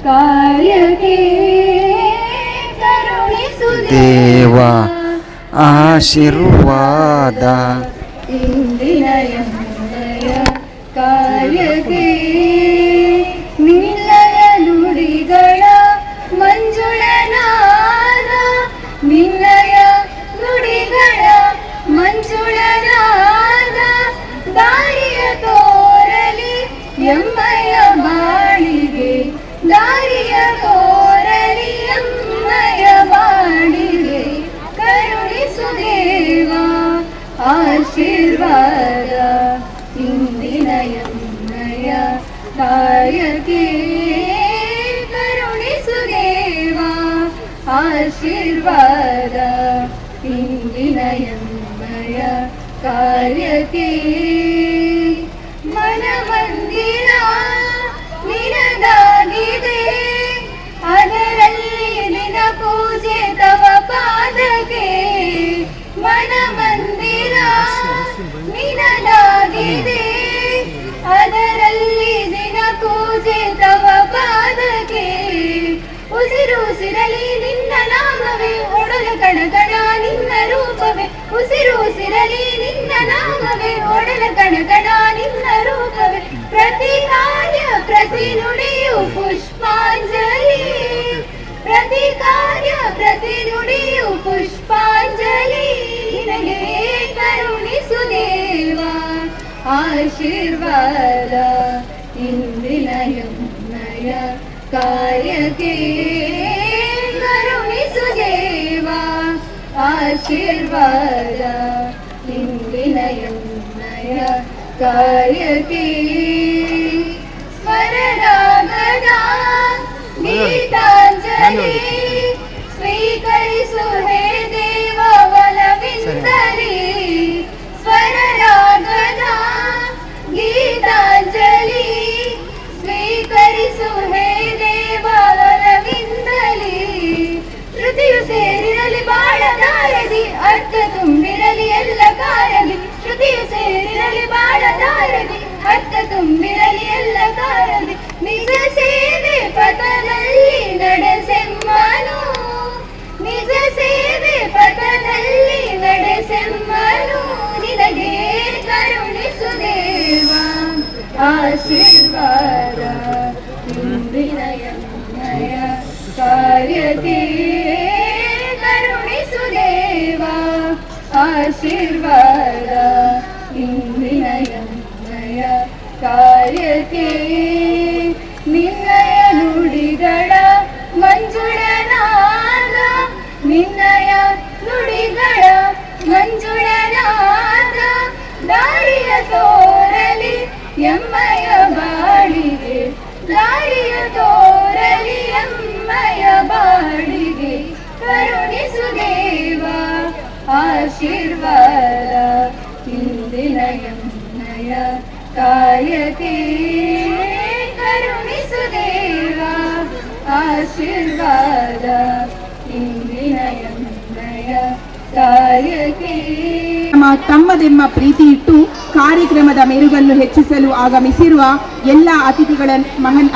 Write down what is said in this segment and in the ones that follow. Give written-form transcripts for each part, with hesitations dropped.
ಕಾರ್ಯಕ್ಕೆ ಕರುಣಿಸು ದೇವ ಆಶೀರ್ವಾದ ಇಂದಿನ ಯಮುನೆಯ ಕಾರ್ಯಕ್ಕೆ ನಿನ್ನಯ ನುಡಿಗಳ ಮಂಜುಳನಾದ ನಿನ್ನಯ ನುಡಿಗಳ ಮಂಜುಳನಾದ ದಾರಿಯ ತೋರಲಿ ಎಮ್ಮಯ ಬಾಳಿಗೆ ದಾರಿಯ ತೋರಲಿ ಎಮ್ಮಯ ಬಾಳಿಗೆ ಕರುಣಿಸು ದೇವ ಆಶೀರ್ವಾದ ಇಂದಿನ ಯಮುನೆಯ ಕಾರ್ಯಕ್ಕೆ ಕರುಣಿಸು ದೇವ ಆಶೀರ್ವಾದ ಇಂದಿನ ಯಮುನೆಯ ಕಾರ್ಯಕ್ಕೆ ಮನಮಂದಿರ ನಿನದಾಗಿದೆ ಅದರಲ್ಲಿ ನಿನ ಪೂಜೆ ತವ ಪಾದಕ್ಕೆ ಮನಮಂದಿರ ನಿನದಾಗಿದೆ ಅದರಲ್ಲಿ ದಿನ ಪೂಜೆ ತವ ಪಾದಕ್ಕೆ ಉಸಿರುಸಿರಲಿ ನಿನ್ನ ನಾಮವೇ ಒಡಲ ಕಣಕಣ ನಿನ್ನ ರೂಪವೇ ಉಸಿರುಸಿರಲಿ ನಿನ್ನ ನಾಮವೇ ಒಡಲ ಕಣಕಣ ನಿನ್ನ ರೂಪವೇ ಪ್ರತಿ ಕಾರ್ಯ ಪ್ರತಿ ನುಡಿಯು ಪುಷ್ಪಾಂಜಲಿ ಪ್ರತಿ ಕಾರ್ಯ ಪ್ರತಿ ನುಡಿಯು ಪುಷ್ಪಾಂಜಲಿ ನಿನಗೆ ಕರುಣಿಸು ದೇವ ಆಶೀರ್ವಾದ ಇಂದಿನ ಯಮುನೆಯ ಕಾರ್ಯಕ್ಕೆ ಕರುಣಿಸು ದೇವ ಆಶೀರ್ವಾದ ಇಂದಿನ ಯಮುನೆಯ ಕಾರ್ಯಕ್ಕೆ ಸ್ವರರಾಗದ ಗೀತಾಂಜಲಿ ಸ್ವೀಕರಿಸು ಹೇ ದೇವ ಒಲವಿಂದಲಿ ಸ್ವರರಾಗದ ಗೀತಾಂಜಲಿ ಸ್ವೀಕರಿಸು ಹೇ ದೇವ ಒಲವಿಂದಲಿ ಶ್ರುತಿಯು ಸೇರಿರಲಿ ಬಾಳದಾರದಿ ಅರ್ಥ ತುಂಬಿರಲಿ ಎಲ್ಲ ಕಾರಲಿ ಶ್ರುತಿಯು ಸೇರಿರಲಿ ಬಾಳದಾರದಿ ಅರ್ಥ ತುಂಬಿರಲಿ ಎಲ್ಲ ಕಾರಲಿ ನಿಜ ಸೇವೆ ಪಥದಲ್ಲಿ ನಡೆಸೆಮ್ಮನು ನಿಜ ಸೇವೆ ಪಥದಲ್ಲಿ ನಡೆಸೆಮ್ಮನು ನಿನಗೆ ಕರುಣಿಸು ದೇವ ಆಶೀರ್ವಾದ ಇಂದಿನ ಯಮುನೆಯ ಕಾರ್ಯಕ್ಕೆ ಕರುಣಿಸು ದೇವ ಆಶೀರ್ವಾದ ಇಂದಿನ ಯಮುನೆಯ ಕಾರ್ಯಕ್ಕೆ ನಿನ್ನಯ ನುಡಿಗಳ ಮಂಜುಳನಾದ ನಿನ್ನಯ ನುಡಿಗಳ ಮಂಜುಳನಾದ ದಾರಿಯ ತೋರಲಿ ಎಮ್ಮಯ ಬಾಳಿಗೆ ದಾರಿಯ ತೋರಲಿ ಎಮ್ಮಯ ಬಾಳಿಗೆ ಕರುಣಿಸು ದೇವ ಆಶೀರ್ವಾದ ಇಂದಿನ ಯಮುನೆಯ ಕಾರ್ಯಕ್ಕೆ ಕರುಣಿಸು ದೇವ ಆಶೀರ್ವಾದ ಇಂದಿನ ಯಮುನೆಯ ಕಾರ್ಯಕ್ಕೆ ತಮ್ಮದೆಮ್ಮ ಪ್ರೀತಿ ಇಟ್ಟು ಕಾರ್ಯಕ್ರಮದ ಮೆರುಗನ್ನು ಹೆಚ್ಚಿಸಲು ಆಗಮಿಸಿರುವ ಎಲ್ಲ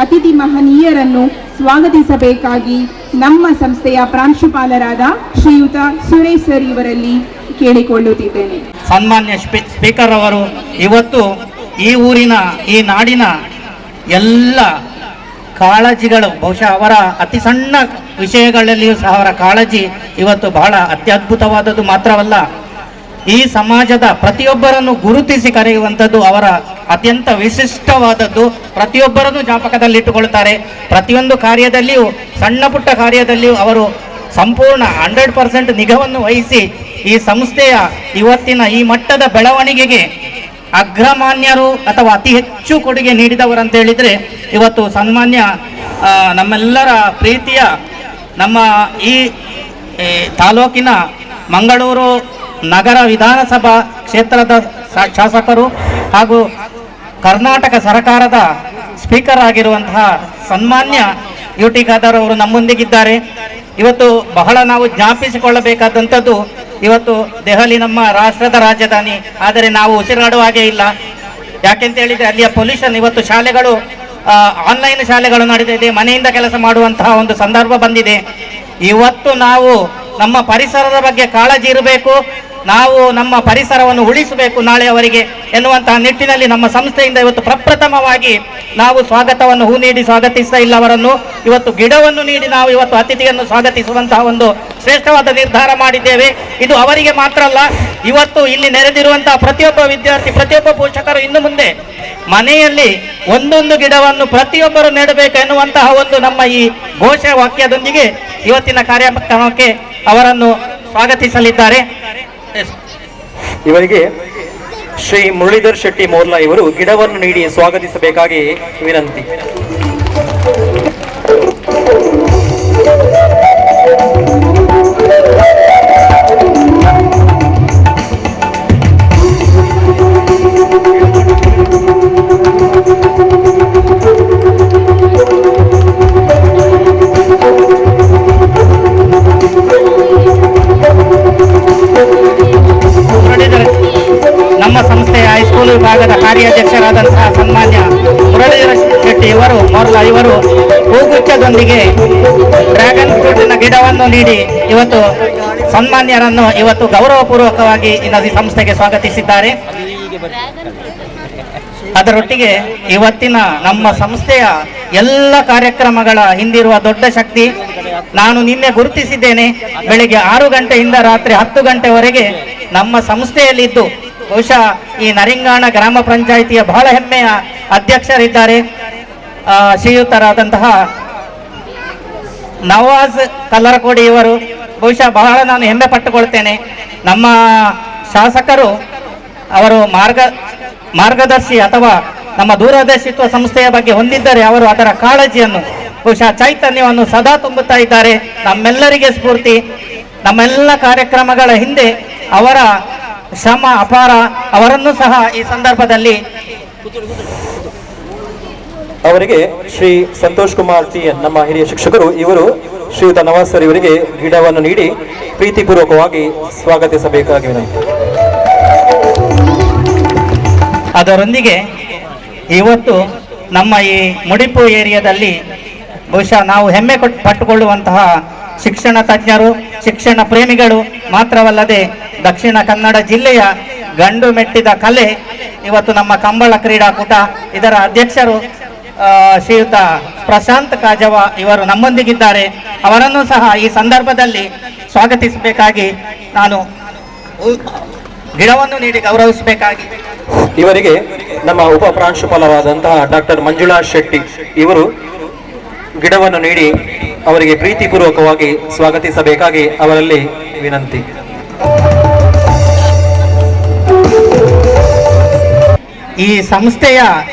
ಅತಿಥಿ ಮಹನೀಯರನ್ನು ಸ್ವಾಗತಿಸಬೇಕಾಗಿ ನಮ್ಮ ಸಂಸ್ಥೆಯ ಪ್ರಾಂಶುಪಾಲರಾದ ಶ್ರೀಯುತ ಸುರೇಶ್ ಸರ್ ಇವರಲ್ಲಿ ಕೇಳಿಕೊಳ್ಳುತ್ತಿದ್ದೇನೆ. ಸನ್ಮಾನ್ಯ ಸ್ಪೀಕರ್ ಅವರು ಇವತ್ತು ಈ ಊರಿನ ಈ ನಾಡಿನ ಎಲ್ಲ ಕಾಳಜಿಗಳು ಬಹುಶಃ ಅವರ ಅತಿ ಸಣ್ಣ ವಿಷಯಗಳಲ್ಲಿಯೂ ಸಹ ಅವರ ಕಾಳಜಿ ಇವತ್ತು ಬಹಳ ಅತ್ಯದ್ಭುತವಾದದ್ದು ಮಾತ್ರವಲ್ಲ, ಈ ಸಮಾಜದ ಪ್ರತಿಯೊಬ್ಬರನ್ನು ಗುರುತಿಸಿ ಕರೆಯುವಂಥದ್ದು ಅವರ ಅತ್ಯಂತ ವಿಶಿಷ್ಟವಾದದ್ದು. ಪ್ರತಿಯೊಬ್ಬರನ್ನು ಜ್ಞಾಪಕದಲ್ಲಿಟ್ಟುಕೊಳ್ತಾರೆ. ಪ್ರತಿಯೊಂದು ಕಾರ್ಯದಲ್ಲಿಯೂ ಸಣ್ಣ ಪುಟ್ಟ ಕಾರ್ಯದಲ್ಲಿಯೂ ಅವರು ಸಂಪೂರ್ಣ 100% ನಿಗಾವನ್ನು ವಹಿಸಿ ಈ ಸಂಸ್ಥೆಯ ಇವತ್ತಿನ ಈ ಮಟ್ಟದ ಬೆಳವಣಿಗೆಗೆ ಅಗ್ರಮಾನ್ಯರು ಅಥವಾ ಅತಿ ಹೆಚ್ಚು ಕೊಡುಗೆ ನೀಡಿದವರು ಅಂತ ಹೇಳಿದರೆ ಇವತ್ತು ಸನ್ಮಾನ್ಯ ನಮ್ಮೆಲ್ಲರ ಪ್ರೀತಿಯ ನಮ್ಮ ಈ ತಾಲೂಕಿನ ಮಂಗಳೂರು ನಗರ ವಿಧಾನಸಭಾ ಕ್ಷೇತ್ರದ ಶಾಸಕರು ಹಾಗೂ ಕರ್ನಾಟಕ ಸರ್ಕಾರದ ಸ್ಪೀಕರ್ ಆಗಿರುವಂತಹ ಸನ್ಮಾನ್ಯ ಯುಟಿ ಖಾದರ್ ಅವರು ನಮ್ಮೊಂದಿಗಿದ್ದಾರೆ. ಇವತ್ತು ಬಹಳ ನಾವು ಜ್ಞಾಪಿಸಿಕೊಳ್ಳಬೇಕಾದಂಥದ್ದು, ಇವತ್ತು ದೆಹಲಿ ನಮ್ಮ ರಾಷ್ಟ್ರದ ರಾಜಧಾನಿ, ಆದರೆ ನಾವು ಉಸಿರಾಡುವ ಹಾಗೆ ಇಲ್ಲ. ಯಾಕೆಂತ ಹೇಳಿದರೆ ಅಲ್ಲಿಯ ಪೊಲ್ಯೂಷನ್, ಇವತ್ತು ಶಾಲೆಗಳು ಆನ್ಲೈನ್ ಶಾಲೆಗಳು ನಡೆದಿದೆ, ಮನೆಯಿಂದ ಕೆಲಸ ಮಾಡುವಂತಹ ಒಂದು ಸಂದರ್ಭ ಬಂದಿದೆ. ಇವತ್ತು ನಾವು ನಮ್ಮ ಪರಿಸರದ ಬಗ್ಗೆ ಕಾಳಜಿ ಇರಬೇಕು, ನಾವು ನಮ್ಮ ಪರಿಸರವನ್ನು ಉಳಿಸಬೇಕು ನಾಳೆಯವರಿಗೆ ಎನ್ನುವಂತಹ ನಿಟ್ಟಿನಲ್ಲಿ ನಮ್ಮ ಸಂಸ್ಥೆಯಿಂದ ಇವತ್ತು ಪ್ರಪ್ರಥಮವಾಗಿ ನಾವು ಸ್ವಾಗತವನ್ನು ಹೂ ನೀಡಿ ಸ್ವಾಗತಿಸ್ತಾ ಇಲ್ಲ ಅವರನ್ನು, ಇವತ್ತು ಗಿಡವನ್ನು ನೀಡಿ ನಾವು ಇವತ್ತು ಅತಿಥಿಯನ್ನು ಸ್ವಾಗತಿಸುವಂತಹ ಒಂದು ಶ್ರೇಷ್ಠವಾದ ನಿರ್ಧಾರ ಮಾಡಿದ್ದೇವೆ. ಇದು ಅವರಿಗೆ ಮಾತ್ರ ಅಲ್ಲ, ಇವತ್ತು ಇಲ್ಲಿ ನೆರೆದಿರುವಂತಹ ಪ್ರತಿಯೊಬ್ಬ ವಿದ್ಯಾರ್ಥಿ, ಪ್ರತಿಯೊಬ್ಬ ಪೋಷಕರು ಇನ್ನು ಮುಂದೆ ಮನೆಯಲ್ಲಿ ಒಂದೊಂದು ಗಿಡವನ್ನು ಪ್ರತಿಯೊಬ್ಬರು ನೆಡಬೇಕು ಎನ್ನುವಂತಹ ಒಂದು ನಮ್ಮ ಈ ಘೋಷವಾಕ್ಯದೊಂದಿಗೆ ಇವತ್ತಿನ ಕಾರ್ಯಕ್ರಮಕ್ಕೆ ಅವರನ್ನು ಸ್ವಾಗತಿಸಲಿದ್ದಾರೆ. ಇವರಿಗೆ ಶ್ರೀ ಮುರಳೀಧರ್ ಶೆಟ್ಟಿ ಮೋರ್ಲಾ ಇವರು ಗಿಡವನ್ನು ನೀಡಿ ಸ್ವಾಗತಿಸಬೇಕಾಗಿ ವಿನಂತಿ. ನಮ್ಮ ಸಂಸ್ಥೆಯ ಹೈಸ್ಕೂಲ್ ವಿಭಾಗದ ಕಾರ್ಯಾಧ್ಯಕ್ಷರಾದಂತಹ ಸನ್ಮಾನ್ಯ ಮುರಳೀಧರ ಶೆಟ್ಟಿ ಮೋರ್ಲಾ ಇವರು ಹೂಗುಚ್ಛದೊಂದಿಗೆ ಡ್ರ್ಯಾಗನ್ ಫ್ರೂಟಿನ ಗಿಡವನ್ನು ನೀಡಿ ಇವತ್ತು ಸನ್ಮಾನ್ಯರನ್ನು ಇವತ್ತು ಗೌರವಪೂರ್ವಕವಾಗಿ ಈ ಸಂಸ್ಥೆಗೆ ಸ್ವಾಗತಿಸಿದ್ದಾರೆ. ಅದರೊಟ್ಟಿಗೆ ಇವತ್ತಿನ ನಮ್ಮ ಸಂಸ್ಥೆಯ ಎಲ್ಲ ಕಾರ್ಯಕ್ರಮಗಳ ಹಿಂದಿರುವ ದೊಡ್ಡ ಶಕ್ತಿ ನಾನು ನಿನ್ನೆ ಗುರುತಿಸಿದ್ದೇನೆ. ಬೆಳಿಗ್ಗೆ 6 ಗಂಟೆಯಿಂದ ರಾತ್ರಿ 10 ಗಂಟೆವರೆಗೆ ನಮ್ಮ ಸಂಸ್ಥೆಯಲ್ಲಿದ್ದು ಬಹುಶಃ ಈ ನರಿಂಗಾಣ ಗ್ರಾಮ ಪಂಚಾಯಿತಿಯ ಬಹಳ ಹೆಮ್ಮೆಯ ಅಧ್ಯಕ್ಷರಿದ್ದಾರೆ, ಶ್ರೀಯುತರಾದಂತಹ ನವಾಜ್ ಕಲ್ಲರಕೋಡಿ ಇವರು. ಬಹುಶಃ ಬಹಳ ನಾನು ಹೆಮ್ಮೆ ಪಟ್ಟುಕೊಳ್ತೇನೆ. ನಮ್ಮ ಶಾಸಕರು ಅವರು ಮಾರ್ಗದರ್ಶಿ ಅಥವಾ ನಮ್ಮ ದೂರದರ್ಶಿತ್ವ ಸಂಸ್ಥೆಯ ಬಗ್ಗೆ ಹೊಂದಿದ್ದರೆ ಅವರು ಅದರ ಕಾಳಜಿಯನ್ನು ಬಹುಶಃ ಚೈತನ್ಯವನ್ನು ಸದಾ ತುಂಬುತ್ತಾ ಇದ್ದಾರೆ. ನಮ್ಮೆಲ್ಲರಿಗೆ ಸ್ಫೂರ್ತಿ. ನಮ್ಮೆಲ್ಲ ಕಾರ್ಯಕ್ರಮಗಳ ಹಿಂದೆ ಅವರ ಶ್ರಮ ಅಪಾರ. ಅವರನ್ನು ಸಹ ಈ ಸಂದರ್ಭದಲ್ಲಿ ಅವರಿಗೆ ಶ್ರೀ ಸಂತೋಷ್ ಕುಮಾರ್ ಟಿ ಎನ್ ನಮ್ಮ ಹಿರಿಯ ಶಿಕ್ಷಕರು ಇವರು ಶ್ರೀಯುತ ನವಾಜ್ ಸರ್ ಇವರಿಗೆ ಗಿಡವನ್ನು ನೀಡಿ ಪ್ರೀತಿಪೂರ್ವಕವಾಗಿ ಸ್ವಾಗತಿಸಬೇಕಾಗಿ ವಿನಂತಿ. ಅದರೊಂದಿಗೆ ಇವತ್ತು ನಮ್ಮ ಈ ಮುಡಿಪು ಏರಿಯಾದಲ್ಲಿ ಬಹುಶಃ ನಾವು ಹೆಮ್ಮೆ ಪಟ್ಟುಕೊಳ್ಳುವಂತಹ ಶಿಕ್ಷಣ ತಜ್ಞರು, ಶಿಕ್ಷಣ ಪ್ರೇಮಿಗಳು ಮಾತ್ರವಲ್ಲದೆ ದಕ್ಷಿಣ ಕನ್ನಡ ಜಿಲ್ಲೆಯ ಗಂಡು ಮೆಟ್ಟಿದ ಕಲೆ ಇವತ್ತು ನಮ್ಮ ಕಂಬಳ ಕ್ರೀಡಾಕೂಟ ಇದರ ಅಧ್ಯಕ್ಷರು ಶ್ರೀಯುತ ಪ್ರಶಾಂತ್ ಕಾಜವ ಇವರು ನಮ್ಮೊಂದಿಗಿದ್ದಾರೆ. ಅವರನ್ನು ಸಹ ಈ ಸಂದರ್ಭದಲ್ಲಿ ಸ್ವಾಗತಿಸಬೇಕಾಗಿ ನಾನು ಗಿಡವನ್ನು ನೀಡಿ ಗೌರವಿಸಬೇಕಾಗಿ ಇವರಿಗೆ ನಮ್ಮ ಉಪ ಪ್ರಾಂಶುಪಾಲರಾದಂತಹ ಡಾಕ್ಟರ್ ಮಂಜುಳಾ ಶೆಟ್ಟಿ ಇವರು ಗಿಡವನ್ನು ನೀಡಿ ಅವರಿಗೆ ಪ್ರೀತಿಪೂರ್ವಕವಾಗಿ ಸ್ವಾಗತಿಸಬೇಕಾಗಿ ಅವರಲ್ಲಿ ವಿನಂತಿ. ಈ ಸಂಸ್ಥೆಯ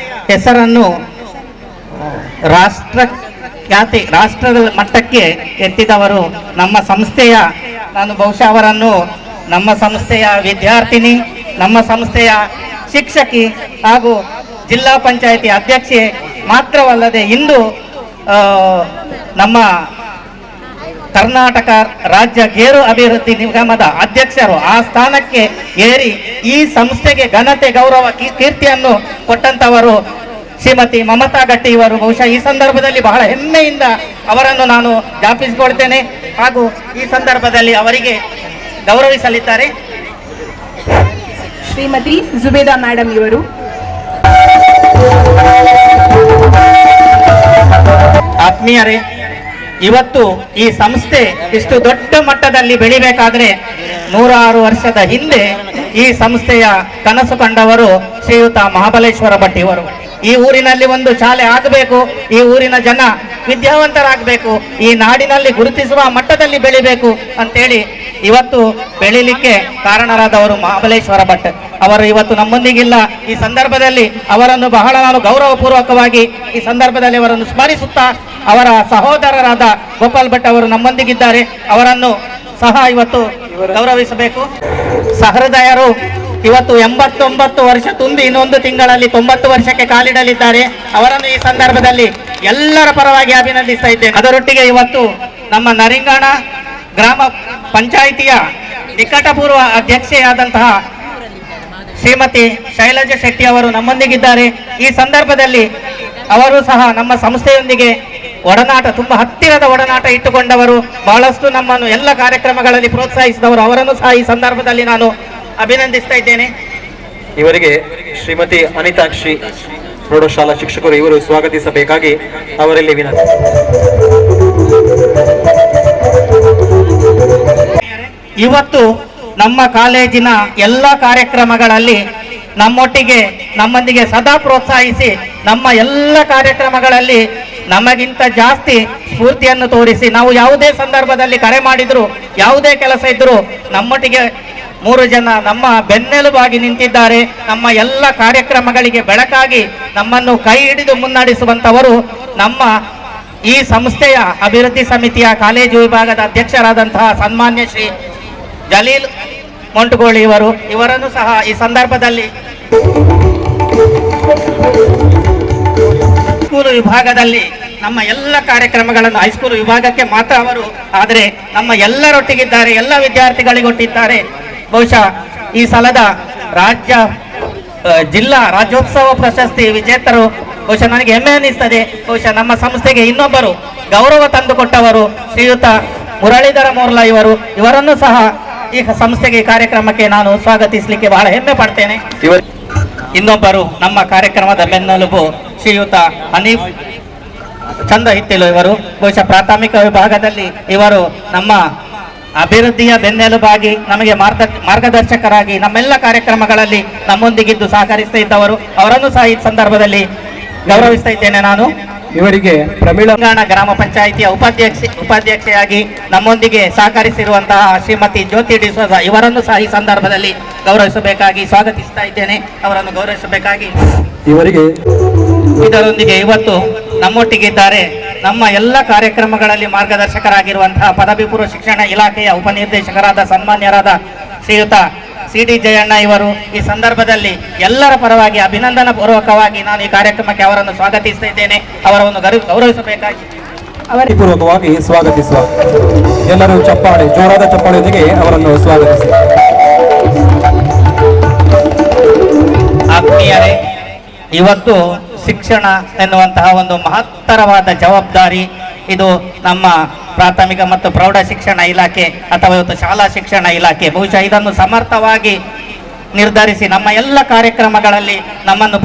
ಹೆಸರನ್ನು ರಾಷ್ಟ್ರದ ಮಟ್ಟಕ್ಕೆ ಎತ್ತಿದವರು ನಮ್ಮ ಸಂಸ್ಥೆಯ, ನಾನು ಬಹುಶಃ ಅವರನ್ನು ನಮ್ಮ ಸಂಸ್ಥೆಯ ವಿದ್ಯಾರ್ಥಿನಿ, ನಮ್ಮ ಸಂಸ್ಥೆಯ ಶಿಕ್ಷಕಿ ಹಾಗೂ ಜಿಲ್ಲಾ ಪಂಚಾಯಿತಿ ಅಧ್ಯಕ್ಷೆ ಮಾತ್ರವಲ್ಲದೆ ಇಂದು ನಮ್ಮ ಕರ್ನಾಟಕ ರಾಜ್ಯ ಗೇರು ಅಭಿವೃದ್ಧಿ ನಿಗಮದ ಅಧ್ಯಕ್ಷರು ಆ ಸ್ಥಾನಕ್ಕೆ ಏರಿ ಈ ಸಂಸ್ಥೆಗೆ ಘನತೆ ಗೌರವ ಕೀರ್ತಿಯನ್ನು ಕೊಟ್ಟಂತವರು ಶ್ರೀಮತಿ ಮಮತಾ ಗಟ್ಟಿ ಇವರು. ಬಹುಶಃ ಈ ಸಂದರ್ಭದಲ್ಲಿ ಬಹಳ ಹೆಮ್ಮೆಯಿಂದ ಅವರನ್ನು ನಾನು ಜ್ಞಾಪಿಸಿಕೊಳ್ತೇನೆ ಹಾಗೂ ಈ ಸಂದರ್ಭದಲ್ಲಿ ಅವರಿಗೆ ಗೌರವಿಸಲಿದ್ದಾರೆ ಶ್ರೀಮತಿ ಜುಬೇದಾ ಮೇಡಮ್ ಇವರು. ಆತ್ಮೀಯರೇ, ಇವತ್ತು ಈ ಸಂಸ್ಥೆ ಇಷ್ಟು ದೊಡ್ಡ ಮಟ್ಟದಲ್ಲಿ ಬೆಳಿಬೇಕಾದ್ರೆ 106 ವರ್ಷದ ಹಿಂದೆ ಈ ಸಂಸ್ಥೆಯ ಕನಸು ಕಂಡವರು ಶ್ರೀಯುತ ಮಹಾಬಲೇಶ್ವರ ಭಟ್ ಇವರು. ಈ ಊರಿನಲ್ಲಿ ಒಂದು ಶಾಲೆ ಆಗಬೇಕು, ಈ ಊರಿನ ಜನ ವಿದ್ಯಾವಂತರಾಗಬೇಕು, ಈ ನಾಡಿನಲ್ಲಿ ಗುರುತಿಸುವ ಮಟ್ಟದಲ್ಲಿ ಬೆಳಿಬೇಕು ಅಂತೇಳಿ ಇವತ್ತು ಬೆಳಿಲಿಕ್ಕೆ ಕಾರಣರಾದವರು ಮಹಾಬಲೇಶ್ವರ ಭಟ್ ಅವರು ಇವತ್ತು ನಮ್ಮೊಂದಿಗಿಲ್ಲ. ಈ ಸಂದರ್ಭದಲ್ಲಿ ಅವರನ್ನು ಬಹಳ ನಾನು ಗೌರವಪೂರ್ವಕವಾಗಿ ಈ ಸಂದರ್ಭದಲ್ಲಿ ಅವರನ್ನು ಸ್ಮರಿಸುತ್ತಾ ಅವರ ಸಹೋದರರಾದ ಗೋಪಾಲ್ ಭಟ್ ಅವರು ನಮ್ಮೊಂದಿಗಿದ್ದಾರೆ, ಅವರನ್ನು ಸಹ ಇವತ್ತು ಗೌರವಿಸಬೇಕು. ಸಹೃದಯರು ಇವತ್ತು 89 ವರ್ಷ ತುಂಬಿ ಇನ್ನೊಂದು ತಿಂಗಳಲ್ಲಿ 90 ವರ್ಷಕ್ಕೆ ಕಾಲಿಡಲಿದ್ದಾರೆ. ಅವರನ್ನು ಈ ಸಂದರ್ಭದಲ್ಲಿ ಎಲ್ಲರ ಪರವಾಗಿ ಅಭಿನಂದಿಸ್ತಾ ಇದ್ದೇನೆ. ಅದರೊಟ್ಟಿಗೆ ಇವತ್ತು ನಮ್ಮ ನರಿಂಗಾಣ ಗ್ರಾಮ ಪಂಚಾಯಿತಿಯ ನಿಕಟಪೂರ್ವ ಅಧ್ಯಕ್ಷೆಯಾದಂತಹ ಶ್ರೀಮತಿ ಶೈಲಜಾ ಶೆಟ್ಟಿ ಅವರು ನಮ್ಮೊಂದಿಗಿದ್ದಾರೆ. ಈ ಸಂದರ್ಭದಲ್ಲಿ ಅವರು ಸಹ ನಮ್ಮ ಸಂಸ್ಥೆಯೊಂದಿಗೆ ಒಡನಾಟ, ತುಂಬ ಹತ್ತಿರದ ಒಡನಾಟ ಇಟ್ಟುಕೊಂಡವರು, ಬಹಳಷ್ಟು ನಮ್ಮನ್ನು ಎಲ್ಲ ಕಾರ್ಯಕ್ರಮಗಳಲ್ಲಿ ಪ್ರೋತ್ಸಾಹಿಸಿದವರು. ಅವರನ್ನು ಸಹ ಈ ಸಂದರ್ಭದಲ್ಲಿ ನಾನು ಅಭಿನಂದಿಸ್ತಾ ಇದ್ದೇನೆ. ಇವರಿಗೆ ಶ್ರೀಮತಿ ಅನಿತಾಕ್ಷಿ ಪ್ರೌಢಶಾಲಾ ಶಿಕ್ಷಕರು ಇವರು ಸ್ವಾಗತಿಸಬೇಕಾಗಿ ಅವರಲ್ಲಿ ವಿನಂತಿ. ಇವತ್ತು ನಮ್ಮ ಕಾಲೇಜಿನ ಎಲ್ಲ ಕಾರ್ಯಕ್ರಮಗಳಲ್ಲಿ ನಮ್ಮೊಂದಿಗೆ ಸದಾ ಪ್ರೋತ್ಸಾಹಿಸಿ, ನಮ್ಮ ಎಲ್ಲ ಕಾರ್ಯಕ್ರಮಗಳಲ್ಲಿ ನಮಗಿಂತ ಜಾಸ್ತಿ ಸ್ಫೂರ್ತಿಯನ್ನು ತೋರಿಸಿ, ನಾವು ಯಾವುದೇ ಸಂದರ್ಭದಲ್ಲಿ ಕರೆ ಮಾಡಿದ್ರು, ಯಾವುದೇ ಕೆಲಸ ಇದ್ದರೂ ನಮ್ಮೊಟ್ಟಿಗೆ 3 ಜನ ನಮ್ಮ ಬೆನ್ನೆಲುಬಾಗಿ ನಿಂತಿದ್ದಾರೆ. ನಮ್ಮ ಎಲ್ಲ ಕಾರ್ಯಕ್ರಮಗಳಿಗೆ ಬೆಳಕಾಗಿ ನಮ್ಮನ್ನು ಕೈ ಹಿಡಿದು ಮುನ್ನಡೆಸುವಂಥವರು ನಮ್ಮ ಈ ಸಂಸ್ಥೆಯ ಅಭಿವೃದ್ಧಿ ಸಮಿತಿಯ ಕಾಲೇಜು ವಿಭಾಗದ ಅಧ್ಯಕ್ಷರಾದಂತಹ ಸನ್ಮಾನ್ಯ ಶ್ರೀ ಜಲೀಲ್ ಮೊಂಟಗೋಳಿ ಇವರನ್ನು ಸಹ ಈ ಸಂದರ್ಭದಲ್ಲಿ ಹೈಸ್ಕೂಲ್ ವಿಭಾಗದಲ್ಲಿ ನಮ್ಮ ಎಲ್ಲ ಕಾರ್ಯಕ್ರಮಗಳನ್ನು, ಹೈಸ್ಕೂಲ್ ವಿಭಾಗಕ್ಕೆ ಮಾತ್ರ ಅವರು, ಆದರೆ ನಮ್ಮ ಎಲ್ಲರೊಟ್ಟಿಗಿದ್ದಾರೆ, ಎಲ್ಲ ವಿದ್ಯಾರ್ಥಿಗಳಿಗೊಟ್ಟಿದ್ದಾರೆ. ಬಹುಶಃ ಈ ಸಲದ ಜಿಲ್ಲಾ ರಾಜ್ಯೋತ್ಸವ ಪ್ರಶಸ್ತಿ ವಿಜೇತರು ಬಹುಶಃ ನನಗೆ ಹೆಮ್ಮೆ ಅನ್ನಿಸ್ತದೆ. ಬಹುಶಃ ನಮ್ಮ ಸಂಸ್ಥೆಗೆ ಇನ್ನೊಬ್ಬರು ಗೌರವ ತಂದುಕೊಟ್ಟವರು ಶ್ರೀಯುತ ಮುರಳೀಧರ ಮೋರ್ಲಾ ಇವರನ್ನು ಸಹ ಈ ಸಂಸ್ಥೆಗೆ ಕಾರ್ಯಕ್ರಮಕ್ಕೆ ನಾನು ಸ್ವಾಗತಿಸಲಿಕ್ಕೆ ಬಹಳ ಹೆಮ್ಮೆ ಪಡ್ತೇನೆ. ಇನ್ನೊಬ್ಬರು ನಮ್ಮ ಕಾರ್ಯಕ್ರಮದ ಬೆನ್ನೆಲುಬು ಶ್ರೀಯುತ ಹನೀಫ್ ಚಂದ ಹಿತ್ತಿಲು ಬಹುಶಃ ಪ್ರಾಥಮಿಕ ವಿಭಾಗದಲ್ಲಿ ಇವರು ನಮ್ಮ ಅಭಿವೃದ್ಧಿಯ ಬೆನ್ನೆಲುಬಾಗಿ ನಮಗೆ ಮಾರ್ಗದರ್ಶಕರಾಗಿ ನಮ್ಮೆಲ್ಲ ಕಾರ್ಯಕ್ರಮಗಳಲ್ಲಿ ನಮ್ಮೊಂದಿಗಿದ್ದು ಸಹಕರಿಸ್ತಾ ಇದ್ದವರು. ಅವರನ್ನು ಸಹ ಈ ಸಂದರ್ಭದಲ್ಲಿ ಗೌರವಿಸ್ತಾ ಇದ್ದೇನೆ. ನಾನು ಇವರಿಗೆ ತೆಲಂಗಾಣ ಗ್ರಾಮ ಪಂಚಾಯಿತಿಯ ಉಪಾಧ್ಯಕ್ಷೆಯಾಗಿ ನಮ್ಮೊಂದಿಗೆ ಸಹಕರಿಸಿರುವಂತಹ ಶ್ರೀಮತಿ ಜ್ಯೋತಿ ಡಿಸೋಜ ಇವರನ್ನು ಸಹ ಈ ಸಂದರ್ಭದಲ್ಲಿ ಗೌರವಿಸಬೇಕಾಗಿ ಸ್ವಾಗತಿಸ್ತಾ ಇದ್ದೇನೆ. ಅವರನ್ನು ಗೌರವಿಸಬೇಕಾಗಿ ಇದರೊಂದಿಗೆ ಇವತ್ತು ನಮ್ಮೊಟ್ಟಿಗಿದ್ದಾರೆ ನಮ್ಮ ಎಲ್ಲ ಕಾರ್ಯಕ್ರಮಗಳಲ್ಲಿ ಮಾರ್ಗದರ್ಶಕರಾಗಿರುವಂತಹ ಪದವಿ ಪೂರ್ವ ಶಿಕ್ಷಣ ಇಲಾಖೆಯ ಉಪನಿರ್ದೇಶಕರಾದ ಸನ್ಮಾನ್ಯರಾದ ಶ್ರೀಯುತ CD ಜಯಣ್ಣ ಈ ಸಂದರ್ಭದಲ್ಲಿ ಎಲ್ಲರ ಪರವಾಗಿ ಅಭಿನಂದನಾ ಪೂರ್ವಕವಾಗಿ ನಾನು ಈ ಕಾರ್ಯಕ್ರಮಕ್ಕೆ ಅವರನ್ನು ಸ್ವಾಗತಿಸ್ತಾ ಇದ್ದೇನೆ. ಅವರನ್ನು ಗೌರವಿಸಬೇಕಾಗಿ ಪೂರ್ವಕವಾಗಿ ಸ್ವಾಗತಿಸುವ ಎಲ್ಲರೂ ಜೋರಾದ ಚಪ್ಪಾಳೆಯೊಂದಿಗೆ ಅವರನ್ನು ಸ್ವಾಗತಿಸಿ. ಆತ್ಮೀಯರೇ, ಇವತ್ತು ಶಿಕ್ಷಣ ಎನ್ನುವಂತಹ ಒಂದು ಮಹತ್ತರವಾದ ಜವಾಬ್ದಾರಿ ಇದು ನಮ್ಮ ಪ್ರಾಥಮಿಕ ಮತ್ತು ಪ್ರೌಢ ಶಿಕ್ಷಣ ಇಲಾಖೆ ಅಥವಾ ಇವತ್ತು ಶಾಲಾ ಶಿಕ್ಷಣ ಇಲಾಖೆ ಬಹುಶಃ ಇದನ್ನು ಸಮರ್ಥವಾಗಿ ನಿರ್ಧರಿಸಿ ನಮ್ಮ ಎಲ್ಲ ಕಾರ್ಯಕ್ರಮಗಳಲ್ಲಿ ನಮ್ಮನ್ನು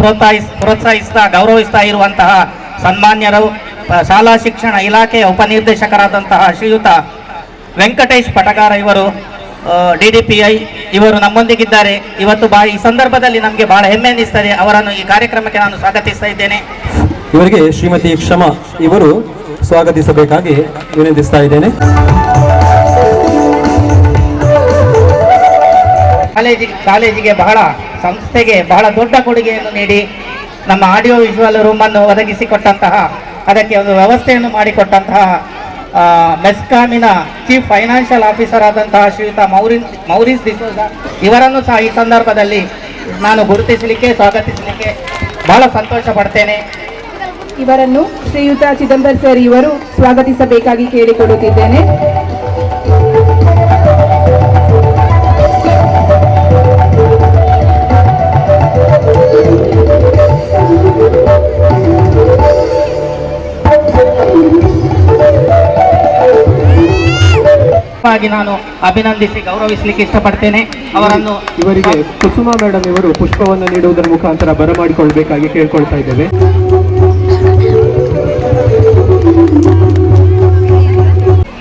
ಪ್ರೋತ್ಸಾಹಿಸ್ತಾ ಗೌರವಿಸ್ತಾ ಇರುವಂತಹ ಸನ್ಮಾನ್ಯರು ಶಾಲಾ ಶಿಕ್ಷಣ ಇಲಾಖೆಯ ಉಪನಿರ್ದೇಶಕರಾದಂತಹ ಶ್ರೀಯುತ ವೆಂಕಟೇಶ್ ಪಟಗಾರ DDPI ನಮ್ಮೊಂದಿಗಿದ್ದಾರೆ. ಇವತ್ತು ಈ ಸಂದರ್ಭದಲ್ಲಿ ನಮಗೆ ಬಹಳ ಹೆಮ್ಮೆ ಅನ್ನಿಸ್ತದೆ. ಅವರನ್ನು ಈ ಕಾರ್ಯಕ್ರಮಕ್ಕೆ ನಾನು ಸ್ವಾಗತಿಸ್ತಾ ಇದ್ದೇನೆ. ಇವರಿಗೆ ಶ್ರೀಮತಿ ಕ್ಷಮಾ ಸ್ವಾಗತಿಸಬೇಕಾಗಿ ವಿನಂತಿಸ್ತಾ ಇದ್ದೇನೆ. ಕಾಲೇಜಿಗೆ ಸಂಸ್ಥೆಗೆ ಬಹಳ ದೊಡ್ಡ ಕೊಡುಗೆಯನ್ನು ನೀಡಿ ನಮ್ಮ ಆಡಿಯೋ ವಿಜುವಲ್ ರೂಮನ್ನು ಒದಗಿಸಿಕೊಟ್ಟಂತಹ, ಅದಕ್ಕೆ ಒಂದು ವ್ಯವಸ್ಥೆಯನ್ನು ಮಾಡಿಕೊಟ್ಟಂತಹ ಮೆಸ್ಕಾಮಿನ ಚೀಫ್ ಫೈನಾನ್ಷಿಯಲ್ ಆಫೀಸರ್ ಆದಂತಹ ಶ್ರೀಯುತ ಮೌರೀಸ್ ಡಿಸೋಜ ಇವರನ್ನು ಸಹ ಈ ಸಂದರ್ಭದಲ್ಲಿ ನಾನು ಗುರುತಿಸಲಿಕ್ಕೆ ಸ್ವಾಗತಿಸಲಿಕ್ಕೆ ಬಹಳ ಸಂತೋಷ ಪಡ್ತೇನೆ. ಇವರನ್ನು ಶ್ರೀಯುತ ಚಿದಂಬರ್ ಸರ್ ಸ್ವಾಗತಿಸಬೇಕಾಗಿ ಕೇಳಿಕೊಳ್ಳುತ್ತಿದ್ದೇನೆ. ನಾನು ಅಭಿನಂದಿಸಿ ಗೌರವಿಸಲಿಕ್ಕೆ ಇಷ್ಟಪಡ್ತೇನೆ. ಅವರನ್ನು ಇವರಿಗೆ ಕುಸುಮಾ ಮೇಡಮ್ ಪುಷ್ಪವನ್ನು ನೀಡುವುದರ ಮುಖಾಂತರ ಬರಮಾಡಿಕೊಳ್ಳಬೇಕಾಗಿ ಕೇಳ್ಕೊಳ್ತಾ ಇದ್ದೇವೆ.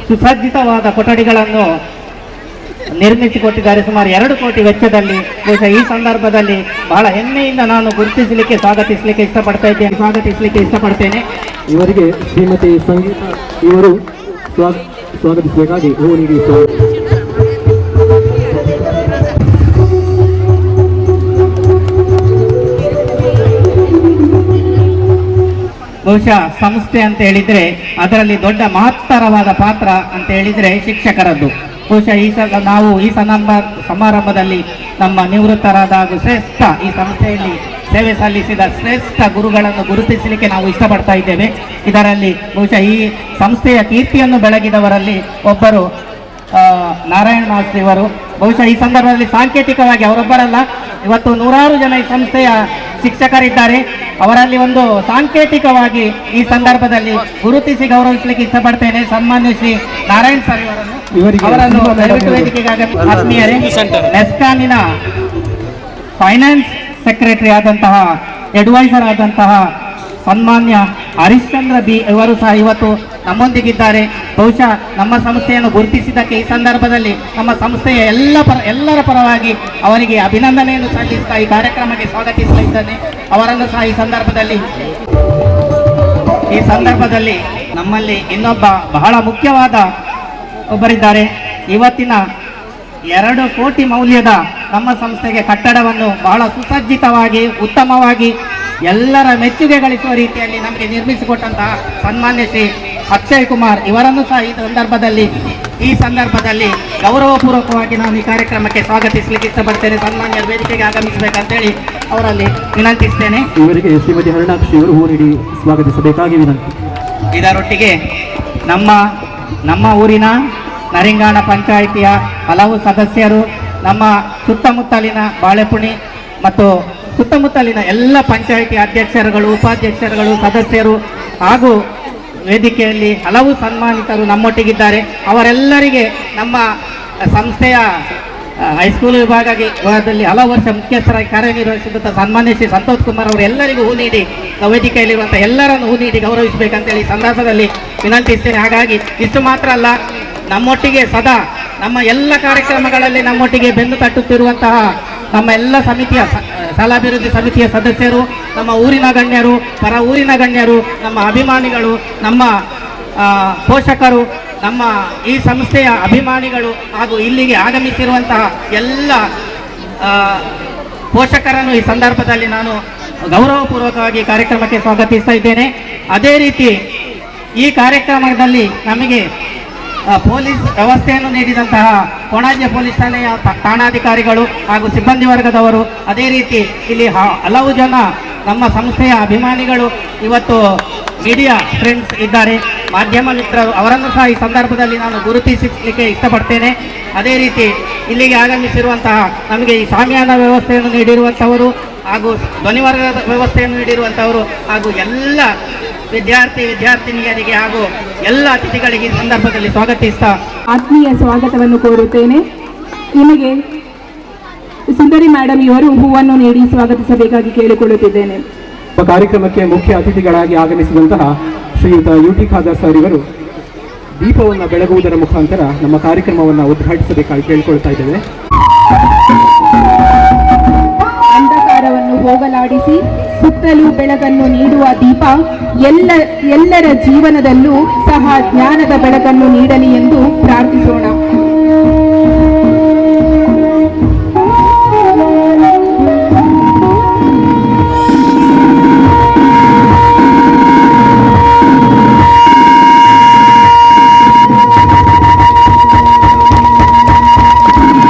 ಸುಸಜ್ಜಿತವಾದ ಕೊಠಡಿಗಳನ್ನು ನಿರ್ಮಿಸಿಕೊಟ್ಟಿದ್ದಾರೆ. ಸುಮಾರು 2 ಕೋಟಿ ವೆಚ್ಚದಲ್ಲಿ. ಬಹುಶಃ ಈ ಸಂದರ್ಭದಲ್ಲಿ ಬಹಳ ಹೆಮ್ಮೆಯಿಂದ ನಾನು ಗುರುತಿಸಲಿಕ್ಕೆ ಸ್ವಾಗತಿಸಲಿಕ್ಕೆ ಇಷ್ಟಪಡ್ತೇನೆ. ಇವರಿಗೆ ಶ್ರೀಮತಿ ಸಂಗೀತ ಸ್ವಾಗತಿಸಬೇಕಾಗಿ ಹೂವು ನೀಡಿ ಬಹುಶಃ ಸಂಸ್ಥೆ ಅಂತ ಹೇಳಿದ್ರೆ ಅದರಲ್ಲಿ ದೊಡ್ಡ ಮಹತ್ತರವಾದ ಪಾತ್ರ ಅಂತ ಹೇಳಿದ್ರೆ ಶಿಕ್ಷಕರದ್ದು. ಬಹುಶಃ ನಾವು ಈ ಸಮಾರಂಭದಲ್ಲಿ ನಮ್ಮ ನಿವೃತ್ತರಾದ ಹಾಗೂ ಶ್ರೇಷ್ಠ ಈ ಸಂಸ್ಥೆಯಲ್ಲಿ ಸೇವೆ ಸಲ್ಲಿಸಿದ ಶ್ರೇಷ್ಠ ಗುರುಗಳನ್ನು ಗುರುತಿಸಲಿಕ್ಕೆ ನಾವು ಇಷ್ಟಪಡ್ತಾ ಇದ್ದೇವೆ. ಇದರಲ್ಲಿ ಬಹುಶಃ ಈ ಸಂಸ್ಥೆಯ ಕೀರ್ತಿಯನ್ನು ಬೆಳಗಿದವರಲ್ಲಿ ಒಬ್ಬರು ನಾರಾಯಣ ಮಾಸ್ತಿ ಬಹುಶಃ ಈ ಸಂದರ್ಭದಲ್ಲಿ ಸಾಂಕೇತಿಕವಾಗಿ ಅವರೊಬ್ಬರಲ್ಲ, ಇವತ್ತು ನೂರಾರು ಜನ ಈ ಸಂಸ್ಥೆಯ ಶಿಕ್ಷಕರಿದ್ದಾರೆ. ಅವರಲ್ಲಿ ಒಂದು ಸಾಂಕೇತಿಕವಾಗಿ ಈ ಸಂದರ್ಭದಲ್ಲಿ ಗುರುತಿಸಿ ಗೌರವಿಸಲಿಕ್ಕೆ ಇಷ್ಟಪಡ್ತೇನೆ. ಸನ್ಮಾನ್ಯ ಶ್ರೀ ನಾರಾಯಣ್ ಸರ್ ಅವರನ್ನು ದಯವಿಟ್ಟು ವೇದಿಕೆಗೆ ಆತ್ಮೀಯರೇ. ನೆಸ್ಕಾಮಿನ ಫೈನಾನ್ಸ್ ಸೆಕ್ರೆಟರಿ ಆದಂತಹ ಅಡ್ವೈಸರ್ ಆದಂತಹ ಸನ್ಮಾನ್ಯ ಹರಿಶ್ಚಂದ್ರ ಬಿ ಇವರು ಸಹ ಇವತ್ತು ನಮ್ಮೊಂದಿಗಿದ್ದಾರೆ. ಬಹುಶಃ ನಮ್ಮ ಸಂಸ್ಥೆಯನ್ನು ಗುರುತಿಸಿದ್ದಕ್ಕೆ ಈ ಸಂದರ್ಭದಲ್ಲಿ ನಮ್ಮ ಸಂಸ್ಥೆಯ ಎಲ್ಲರ ಪರವಾಗಿ ಅವರಿಗೆ ಅಭಿನಂದನೆಯನ್ನು ಸಲ್ಲಿಸ್ತಾ ಈ ಕಾರ್ಯಕ್ರಮಕ್ಕೆ ಸ್ವಾಗತಿಸಲಿದ್ದೇನೆ. ಅವರನ್ನು ಸಹ ಈ ಸಂದರ್ಭದಲ್ಲಿ ನಮ್ಮಲ್ಲಿ ಇನ್ನೊಬ್ಬ ಬಹಳ ಮುಖ್ಯವಾದ ಒಬ್ಬರಿದ್ದಾರೆ. ಇವತ್ತಿನ 2 ಕೋಟಿ ಮೌಲ್ಯದ ನಮ್ಮ ಸಂಸ್ಥೆಗೆ ಕಟ್ಟಡವನ್ನು ಬಹಳ ಸುಸಜ್ಜಿತವಾಗಿ ಉತ್ತಮವಾಗಿ ಎಲ್ಲರ ಮೆಚ್ಚುಗೆ ಗಳಿಸುವ ರೀತಿಯಲ್ಲಿ ನಮಗೆ ನಿರ್ಮಿಸಿಕೊಟ್ಟಂತಹ ಸನ್ಮಾನ್ಯ ಶ್ರೀ ಅಕ್ಷಯ್ ಕುಮಾರ್ ಇವರನ್ನು ಸಹ ಈ ಸಂದರ್ಭದಲ್ಲಿ ಗೌರವಪೂರ್ವಕವಾಗಿ ನಾನು ಈ ಕಾರ್ಯಕ್ರಮಕ್ಕೆ ಸ್ವಾಗತಿಸಲಿಕ್ಕೆ ಇಷ್ಟಪಡ್ತೇನೆ. ಸನ್ಮಾನ್ಯ ವೇದಿಕೆಗೆ ಆಗಮಿಸಬೇಕಂತೇಳಿ ಅವರಲ್ಲಿ ವಿನಂತಿಸ್ತೇನೆ. ಇವರಿಗೆ ಶ್ರೀಮತಿ ಹರಿಣಾಕ್ಷಿ ಅವರು ಹೂ ನೀಡಿ ಸ್ವಾಗತಿಸಬೇಕಾಗಿ ವಿನಂತಿ. ಇದರೊಟ್ಟಿಗೆ ನಮ್ಮ ಊರಿನ ನರಿಂಗಾಣ ಪಂಚಾಯಿತಿಯ ಹಲವು ಸದಸ್ಯರು, ನಮ್ಮ ಸುತ್ತಮುತ್ತಲಿನ ಬಾಳೆಪುಣಿ ಮತ್ತು ಸುತ್ತಮುತ್ತಲಿನ ಎಲ್ಲ ಪಂಚಾಯಿತಿ ಅಧ್ಯಕ್ಷರುಗಳು, ಉಪಾಧ್ಯಕ್ಷರುಗಳು, ಸದಸ್ಯರು ಹಾಗೂ ವೇದಿಕೆಯಲ್ಲಿ ಹಲವು ಸನ್ಮಾನಿತರು ನಮ್ಮೊಟ್ಟಿಗಿದ್ದಾರೆ. ಅವರೆಲ್ಲರಿಗೆ ನಮ್ಮ ಸಂಸ್ಥೆಯ ಹೈಸ್ಕೂಲ್ ವಿಭಾಗದಲ್ಲಿ ಹಲವು ವರ್ಷ ಮುಖ್ಯಸ್ಥರಾಗಿ ಕಾರ್ಯನಿರ್ವಹಿಸಿದಂಥ ಸನ್ಮಾನ್ಯ ಶ್ರೀ ಸಂತೋಷ್ ಕುಮಾರ್ ಅವರೆಲ್ಲರಿಗೂ ಹೂ ನೀಡಿ ವೇದಿಕೆಯಲ್ಲಿರುವಂಥ ಎಲ್ಲರನ್ನು ಹೂ ನೀಡಿ ಗೌರವಿಸಬೇಕಂತೇಳಿ ಸಂದರ್ಭದಲ್ಲಿ ವಿನಂತಿಸ್ತೇನೆ. ಹಾಗಾಗಿ ಇಷ್ಟು ಮಾತ್ರ ಅಲ್ಲ, ನಮ್ಮೊಟ್ಟಿಗೆ ಸದಾ ನಮ್ಮ ಎಲ್ಲ ಕಾರ್ಯಕ್ರಮಗಳಲ್ಲಿ ನಮ್ಮೊಟ್ಟಿಗೆ ಬೆನ್ನು ತಟ್ಟುತ್ತಿರುವಂತಹ ನಮ್ಮ ಎಲ್ಲ ಸಮಿತಿಯ ಶಾಲಾಭಿವೃದ್ಧಿ ಸಮಿತಿಯ ಸದಸ್ಯರು, ನಮ್ಮ ಊರಿನ ಗಣ್ಯರು, ಪರ ಊರಿನ ಗಣ್ಯರು, ನಮ್ಮ ಅಭಿಮಾನಿಗಳು, ನಮ್ಮ ಪೋಷಕರು, ನಮ್ಮ ಈ ಸಂಸ್ಥೆಯ ಅಭಿಮಾನಿಗಳು ಹಾಗೂ ಇಲ್ಲಿಗೆ ಆಗಮಿಸಿರುವಂತಹ ಎಲ್ಲ ಪೋಷಕರನ್ನು ಈ ಸಂದರ್ಭದಲ್ಲಿ ನಾನು ಗೌರವಪೂರ್ವಕವಾಗಿ ಕಾರ್ಯಕ್ರಮಕ್ಕೆ ಸ್ವಾಗತಿಸ್ತಾ ಇದ್ದೇನೆ. ಅದೇ ರೀತಿ ಈ ಕಾರ್ಯಕ್ರಮದಲ್ಲಿ ನಮಗೆ ಪೊಲೀಸ್ ವ್ಯವಸ್ಥೆಯನ್ನು ನೀಡಿದಂತಹ ಕೊಣಾಜೆ ಪೊಲೀಸ್ ಠಾಣೆಯ ಠಾಣಾಧಿಕಾರಿಗಳು ಹಾಗೂ ಸಿಬ್ಬಂದಿ ವರ್ಗದವರು, ಅದೇ ರೀತಿ ಇಲ್ಲಿ ಹಲವು ಜನ ನಮ್ಮ ಸಂಸ್ಥೆಯ ಅಭಿಮಾನಿಗಳು, ಇವತ್ತು ಮೀಡಿಯಾ ಫ್ರೆಂಡ್ಸ್ ಇದ್ದಾರೆ, ಮಾಧ್ಯಮ ಮಿತ್ರರು, ಅವರನ್ನು ಸಹ ಈ ಸಂದರ್ಭದಲ್ಲಿ ನಾನು ಗುರುತಿಸಲಿಕ್ಕೆ ಇಷ್ಟಪಡ್ತೇನೆ. ಅದೇ ರೀತಿ ಇಲ್ಲಿಗೆ ಆಗಮಿಸಿರುವಂತಹ ನಮಗೆ ಈ ಶಾಮಿಯಾನ ವ್ಯವಸ್ಥೆಯನ್ನು ನೀಡಿರುವಂಥವರು ಹಾಗೂ ಧ್ವನಿವರ್ಗದ ವ್ಯವಸ್ಥೆಯನ್ನು ನೀಡಿರುವಂಥವರು ಹಾಗೂ ಎಲ್ಲ ವಿದ್ಯಾರ್ಥಿನಿಯರಿಗೆ ಹಾಗೂ ಎಲ್ಲ ಅತಿಥಿಗಳಿಗೆ ಈ ಸಂದರ್ಭದಲ್ಲಿ ಸ್ವಾಗತಿಸ್ತಾ ಆತ್ಮೀಯ ಸ್ವಾಗತವನ್ನು ಕೋರುತ್ತೇನೆ. ನಿಮಗೆ ಸುಂದರಿ ಮೇಡಮ್ ಇವರು ಹೂವನ್ನು ನೀಡಿ ಸ್ವಾಗತಿಸಬೇಕಾಗಿ ಕೇಳಿಕೊಳ್ಳುತ್ತಿದ್ದೇನೆ. ಕಾರ್ಯಕ್ರಮಕ್ಕೆ ಮುಖ್ಯ ಅತಿಥಿಗಳಾಗಿ ಆಗಮಿಸಿದಂತಹ ಶ್ರೀಯುತ UT ಖಾದರ್ ಸರ್ ಇವರು ದೀಪವನ್ನು ಬೆಳಗುವುದರ ಮುಖಾಂತರ ನಮ್ಮ ಕಾರ್ಯಕ್ರಮವನ್ನು ಉದ್ಘಾಟಿಸಬೇಕಾಗಿ ಕೇಳಿಕೊಳ್ತಾ ಇದ್ದೇವೆ. ಅಂಧಕಾರವನ್ನು ಹೋಗಲಾಡಿಸಿ ಸುತ್ತಲೂ ಬೆಳಕನ್ನು ನೀಡುವ ದೀಪ ಎಲ್ಲರ ಜೀವನದಲ್ಲೂ ಸಹ ಜ್ಞಾನದ ಬೆಳಕನ್ನು ನೀಡಲಿ ಎಂದು ಪ್ರಾರ್ಥಿಸೋಣ.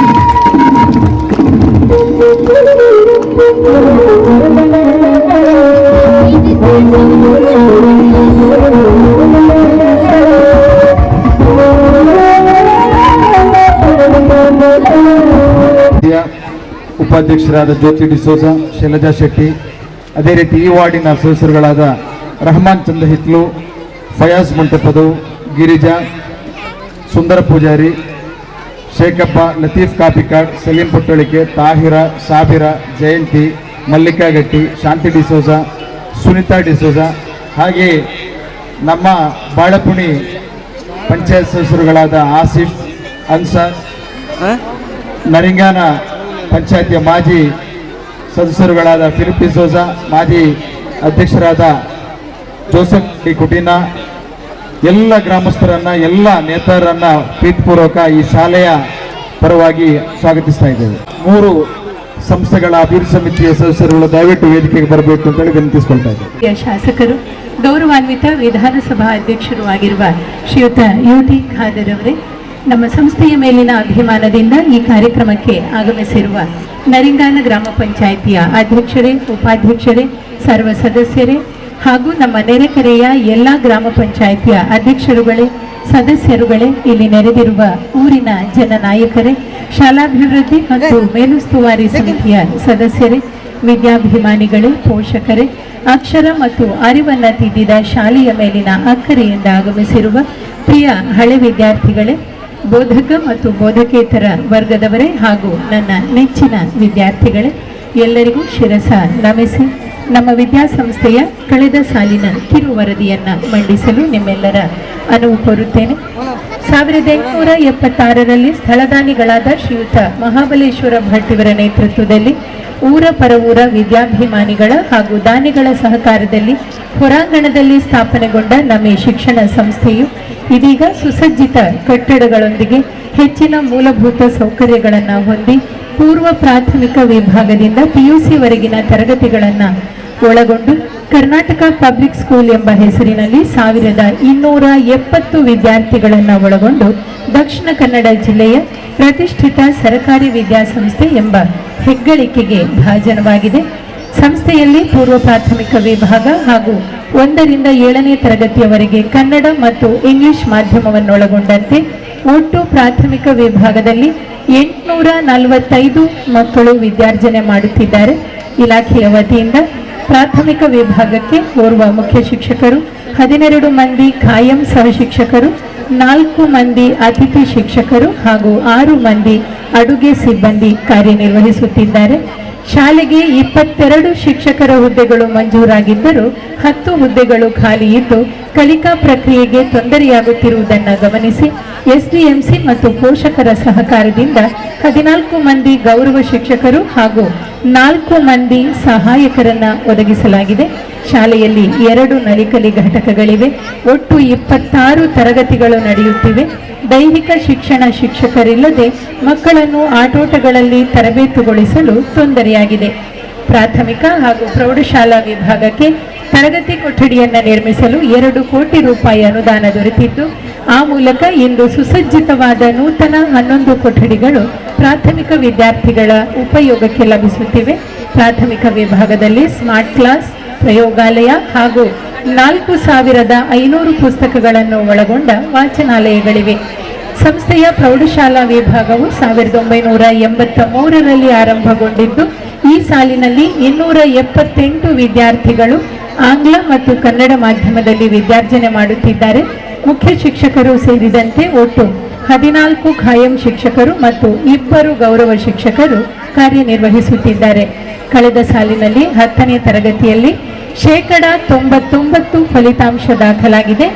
ಉಪಾಧ್ಯಕ್ಷರಾದ ಜ್ಯೋತಿ ಡಿಸೋಜಾ, ಶೈಲಜಾ ಶೆಟ್ಟಿ, ಅದೇ ರೀತಿ ಈ ವಾರ್ಡಿನ ಸದಸ್ಯರುಗಳಾದ ರಹಮಾನ್ ಚಂದ ಹಿತ್ಲು, ಫಯಾಜ್ ಮಂಟಪದು, ಗಿರಿಜಾ, ಸುಂದರ ಪೂಜಾರಿ, ಶೇಖಪ್ಪ, ಲತೀಫ್ ಕಾಪಿಕಾಡ್, ಸಲೀಂ ಪುಟ್ಟಳಿಕೆ, ತಾಹಿರ, ಸಾಬಿರ, ಜಯಂತಿ, ಮಲ್ಲಿಕಾ ಗಟ್ಟಿ, ಶಾಂತಿ ಡಿಸೋಜಾ, ಸುನೀತಾ ಡಿಸೋಜಾ, ಹಾಗೆ ನಮ್ಮ ಬಾಳಪುಣಿ ಪಂಚಾಯತ್ ಸದಸ್ಯರುಗಳಾದ ಆಸಿಫ್, ಅನ್ಸಾರ್, ನರಿಂಗಾನ ಪಂಚಾಯತಿಯ ಮಾಜಿ ಸದಸ್ಯರುಗಳಾದ ಫಿಲಿಪ್ ಡಿಸೋಜಾ, ಮಾಜಿ ಅಧ್ಯಕ್ಷರಾದ ಜೋಸೆಫ್ ಡಿ ಕುಟಿನಾ, ಎಲ್ಲ ಗ್ರಾಮಸ್ಥರನ್ನ, ಎಲ್ಲ ನೇತಾರರನ್ನ ಪ್ರೀತಿಪೂರ್ವಕ ಈ ಶಾಲೆಯ ಪರವಾಗಿ ಸ್ವಾಗತಿಸ್ತಾ ಇದ್ದೇವೆ. 3 ಸಂಸ್ಥೆಗಳ ಅಭಿವೃದ್ಧಿ ಸಮಿತಿಯ ಸದಸ್ಯರುಗಳು ದಯವಿಟ್ಟು ವೇದಿಕೆಗೆ ಬರಬೇಕು ಅಂತೇಳಿ ವಿನಂತಿಸಿಕೊಳ್ತಾ ಇದ್ದೇವೆ. ಶಾಸಕರು, ಗೌರವಾನ್ವಿತ ವಿಧಾನಸಭಾ ಅಧ್ಯಕ್ಷರು ಆಗಿರುವ ಶ್ರೀಯುತ UT ಖಾದರ್ ಅವರೇ, ನಮ್ಮ ಸಂಸ್ಥೆಯ ಮೇಲಿನ ಅಭಿಮಾನದಿಂದ ಈ ಕಾರ್ಯಕ್ರಮಕ್ಕೆ ಆಗಮಿಸಿರುವ ನರಿಂಗಾನ ಗ್ರಾಮ ಪಂಚಾಯಿತಿಯ ಅಧ್ಯಕ್ಷರೇ, ಉಪಾಧ್ಯಕ್ಷರೇ, ಸರ್ವ ಸದಸ್ಯರೇ ಹಾಗೂ ನಮ್ಮ ನೆರೆಕೆರೆಯ ಎಲ್ಲ ಗ್ರಾಮ ಪಂಚಾಯಿತಿಯ ಅಧ್ಯಕ್ಷರುಗಳೇ, ಸದಸ್ಯರುಗಳೇ, ಇಲ್ಲಿ ನೆರೆದಿರುವ ಊರಿನ ಜನನಾಯಕರೇ, ಶಾಲಾಭಿವೃದ್ಧಿ ಮತ್ತು ಮೇಲುಸ್ತುವಾರಿ ಸಮಿತಿಯ ಸದಸ್ಯರೇ, ವಿದ್ಯಾಭಿಮಾನಿಗಳೇ, ಪೋಷಕರೇ, ಅಕ್ಷರ ಮತ್ತು ಅರಿವನ್ನ ತಿದ್ದಿದ ಶಾಲೆಯ ಮೇಲಿನ ಅಕ್ಕರೆಯಿಂದ ಆಗಮಿಸಿರುವ ಪ್ರಿಯ ಹಳೆ ವಿದ್ಯಾರ್ಥಿಗಳೇ, ಬೋಧಕ ಮತ್ತು ಬೋಧಕೇತರ ವರ್ಗದವರೇ ಹಾಗೂ ನನ್ನ ನೆಚ್ಚಿನ ವಿದ್ಯಾರ್ಥಿಗಳೇ, ಎಲ್ಲರಿಗೂ ಶಿರಸ ನಮಿಸಿ ನಮ್ಮ ವಿದ್ಯಾಸಂಸ್ಥೆಯ ಕಳೆದ ಸಾಲಿನ ಕಿರು ವರದಿಯನ್ನು ಮಂಡಿಸಲು ನಿಮ್ಮೆಲ್ಲರ ಅನುವು ಕೋರುತ್ತೇನೆ. 1876ರಲ್ಲಿ ಸ್ಥಳದಾನಿಗಳಾದ ಶ್ರೀಯುತ ಮಹಾಬಲೇಶ್ವರ ಭಟ್ ಇವರ ನೇತೃತ್ವದಲ್ಲಿ ಊರ ಪರವೂರ ವಿದ್ಯಾಭಿಮಾನಿಗಳ ಹಾಗೂ ದಾನಿಗಳ ಸಹಕಾರದಲ್ಲಿ ಹೊರಾಂಗಣದಲ್ಲಿ ಸ್ಥಾಪನೆಗೊಂಡ ನಮ್ಮ ಈ ಶಿಕ್ಷಣ ಸಂಸ್ಥೆಯು ಇದೀಗ ಸುಸಜ್ಜಿತ ಕಟ್ಟಡಗಳೊಂದಿಗೆ ಹೆಚ್ಚಿನ ಮೂಲಭೂತ ಸೌಕರ್ಯಗಳನ್ನು ಹೊಂದಿ ಪೂರ್ವ ಪ್ರಾಥಮಿಕ ವಿಭಾಗದಿಂದ PUC-ವರೆಗಿನ ತರಗತಿಗಳನ್ನು ಒಳಗೊಂಡು ಕರ್ನಾಟಕ ಪಬ್ಲಿಕ್ ಸ್ಕೂಲ್ ಎಂಬ ಹೆಸರಿನಲ್ಲಿ 1270 ವಿದ್ಯಾರ್ಥಿಗಳನ್ನು ಒಳಗೊಂಡು ದಕ್ಷಿಣ ಕನ್ನಡ ಜಿಲ್ಲೆಯ ಪ್ರತಿಷ್ಠಿತ ಸರ್ಕಾರಿ ವಿದ್ಯಾಸಂಸ್ಥೆ ಎಂಬ ಹೆಗ್ಗಳಿಕೆಗೆ ಭಾಜನವಾಗಿದೆ. ಸಂಸ್ಥೆಯಲ್ಲಿ ಪೂರ್ವ ಪ್ರಾಥಮಿಕ ವಿಭಾಗ ಹಾಗೂ 1ರಿಂದ 7ನೇ ತರಗತಿಯವರೆಗೆ ಕನ್ನಡ ಮತ್ತು ಇಂಗ್ಲಿಷ್ ಮಾಧ್ಯಮವನ್ನೊಳಗೊಂಡಂತೆ ಒಟ್ಟು ಪ್ರಾಥಮಿಕ ವಿಭಾಗದಲ್ಲಿ 845 ಮಕ್ಕಳು ವಿದ್ಯಾರ್ಜನೆ ಮಾಡುತ್ತಿದ್ದಾರೆ. ಇಲಾಖೆಯ ವತಿಯಿಂದ ಪ್ರಾಥಮಿಕ ವಿಭಾಗಕ್ಕೆ ಓರ್ವ ಮುಖ್ಯ ಶಿಕ್ಷಕರು, 12 ಮಂದಿ ಖಾಯಂ ಸಹ ಶಿಕ್ಷಕರು, 4 ಮಂದಿ ಅತಿಥಿ ಶಿಕ್ಷಕರು ಹಾಗೂ 6 ಮಂದಿ ಅಡುಗೆ ಸಿಬ್ಬಂದಿ ಕಾರ್ಯನಿರ್ವಹಿಸುತ್ತಿದ್ದಾರೆ. ಶಾಲೆಗೆ 22 ಶಿಕ್ಷಕರ ಹುದ್ದೆಗಳು ಮಂಜೂರಾಗಿದ್ದರೂ 10 ಹುದ್ದೆಗಳು ಖಾಲಿ ಇದ್ದು ಕಲಿಕಾ ಪ್ರಕ್ರಿಯೆಗೆ ತೊಂದರೆಯಾಗುತ್ತಿರುವುದನ್ನು ಗಮನಿಸಿ SDMC ಮತ್ತು ಪೋಷಕರ ಸಹಕಾರದಿಂದ 14 ಮಂದಿ ಗೌರವ ಶಿಕ್ಷಕರು ಹಾಗೂ 4 ಮಂದಿ ಸಹಾಯಕರನ್ನು ಒದಗಿಸಲಾಗಿದೆ. ಶಾಲೆಯಲ್ಲಿ 2 ನಲಿಕಲಿ ಘಟಕಗಳಿವೆ. ಒಟ್ಟು 26 ತರಗತಿಗಳು ನಡೆಯುತ್ತಿವೆ. ದೈಹಿಕ ಶಿಕ್ಷಣ ಶಿಕ್ಷಕರಿಲ್ಲದೆ ಮಕ್ಕಳನ್ನು ಆಟೋಟಗಳಲ್ಲಿ ತರಬೇತುಗೊಳಿಸಲು ತೊಂದರೆಯಾಗಿದೆ. ಪ್ರಾಥಮಿಕ ಹಾಗೂ ಪ್ರೌಢಶಾಲಾ ವಿಭಾಗಕ್ಕೆ ತರಗತಿ ಕೊಠಡಿಯನ್ನು ನಿರ್ಮಿಸಲು 2 ಕೋಟಿ ರೂಪಾಯಿ ಅನುದಾನ ದೊರೆತಿದ್ದು ಆ ಮೂಲಕ ಇಂದು ಸುಸಜ್ಜಿತವಾದ ನೂತನ 11 ಕೊಠಡಿಗಳು ಪ್ರಾಥಮಿಕ ವಿದ್ಯಾರ್ಥಿಗಳ ಉಪಯೋಗಕ್ಕೆ ಲಭಿಸುತ್ತಿವೆ. ಪ್ರಾಥಮಿಕ ವಿಭಾಗದಲ್ಲಿ ಸ್ಮಾರ್ಟ್ ಕ್ಲಾಸ್, ಪ್ರಯೋಗಾಲಯ ಹಾಗೂ 4500 ಪುಸ್ತಕಗಳನ್ನು ಒಳಗೊಂಡ ವಾಚನಾಲಯಗಳಿವೆ. ಸಂಸ್ಥೆಯ ಪ್ರೌಢಶಾಲಾ ವಿಭಾಗವು 1983ರಲ್ಲಿ ಆರಂಭಗೊಂಡಿದ್ದು ಈ ಸಾಲಿನಲ್ಲಿ 278 ವಿದ್ಯಾರ್ಥಿಗಳು ಆಂಗ್ಲ ಮತ್ತು ಕನ್ನಡ ಮಾಧ್ಯಮದಲ್ಲಿ ವಿದ್ಯಾರ್ಜನೆ ಮಾಡುತ್ತಿದ್ದಾರೆ. ಮುಖ್ಯ ಶಿಕ್ಷಕರು ಸೇರಿದಂತೆ ಒಟ್ಟು 14 ಖಾಯಂ ಶಿಕ್ಷಕರು ಮತ್ತು 2 ಗೌರವ ಶಿಕ್ಷಕರು ಕಾರ್ಯನಿರ್ವಹಿಸುತ್ತಿದ್ದಾರೆ. ಕಳೆದ ಸಾಲಿನಲ್ಲಿ 10ನೇ ತರಗತಿಯಲ್ಲಿ 99% ಫಲಿತಾಂಶ ದಾಖಲಾಗಿದೆ.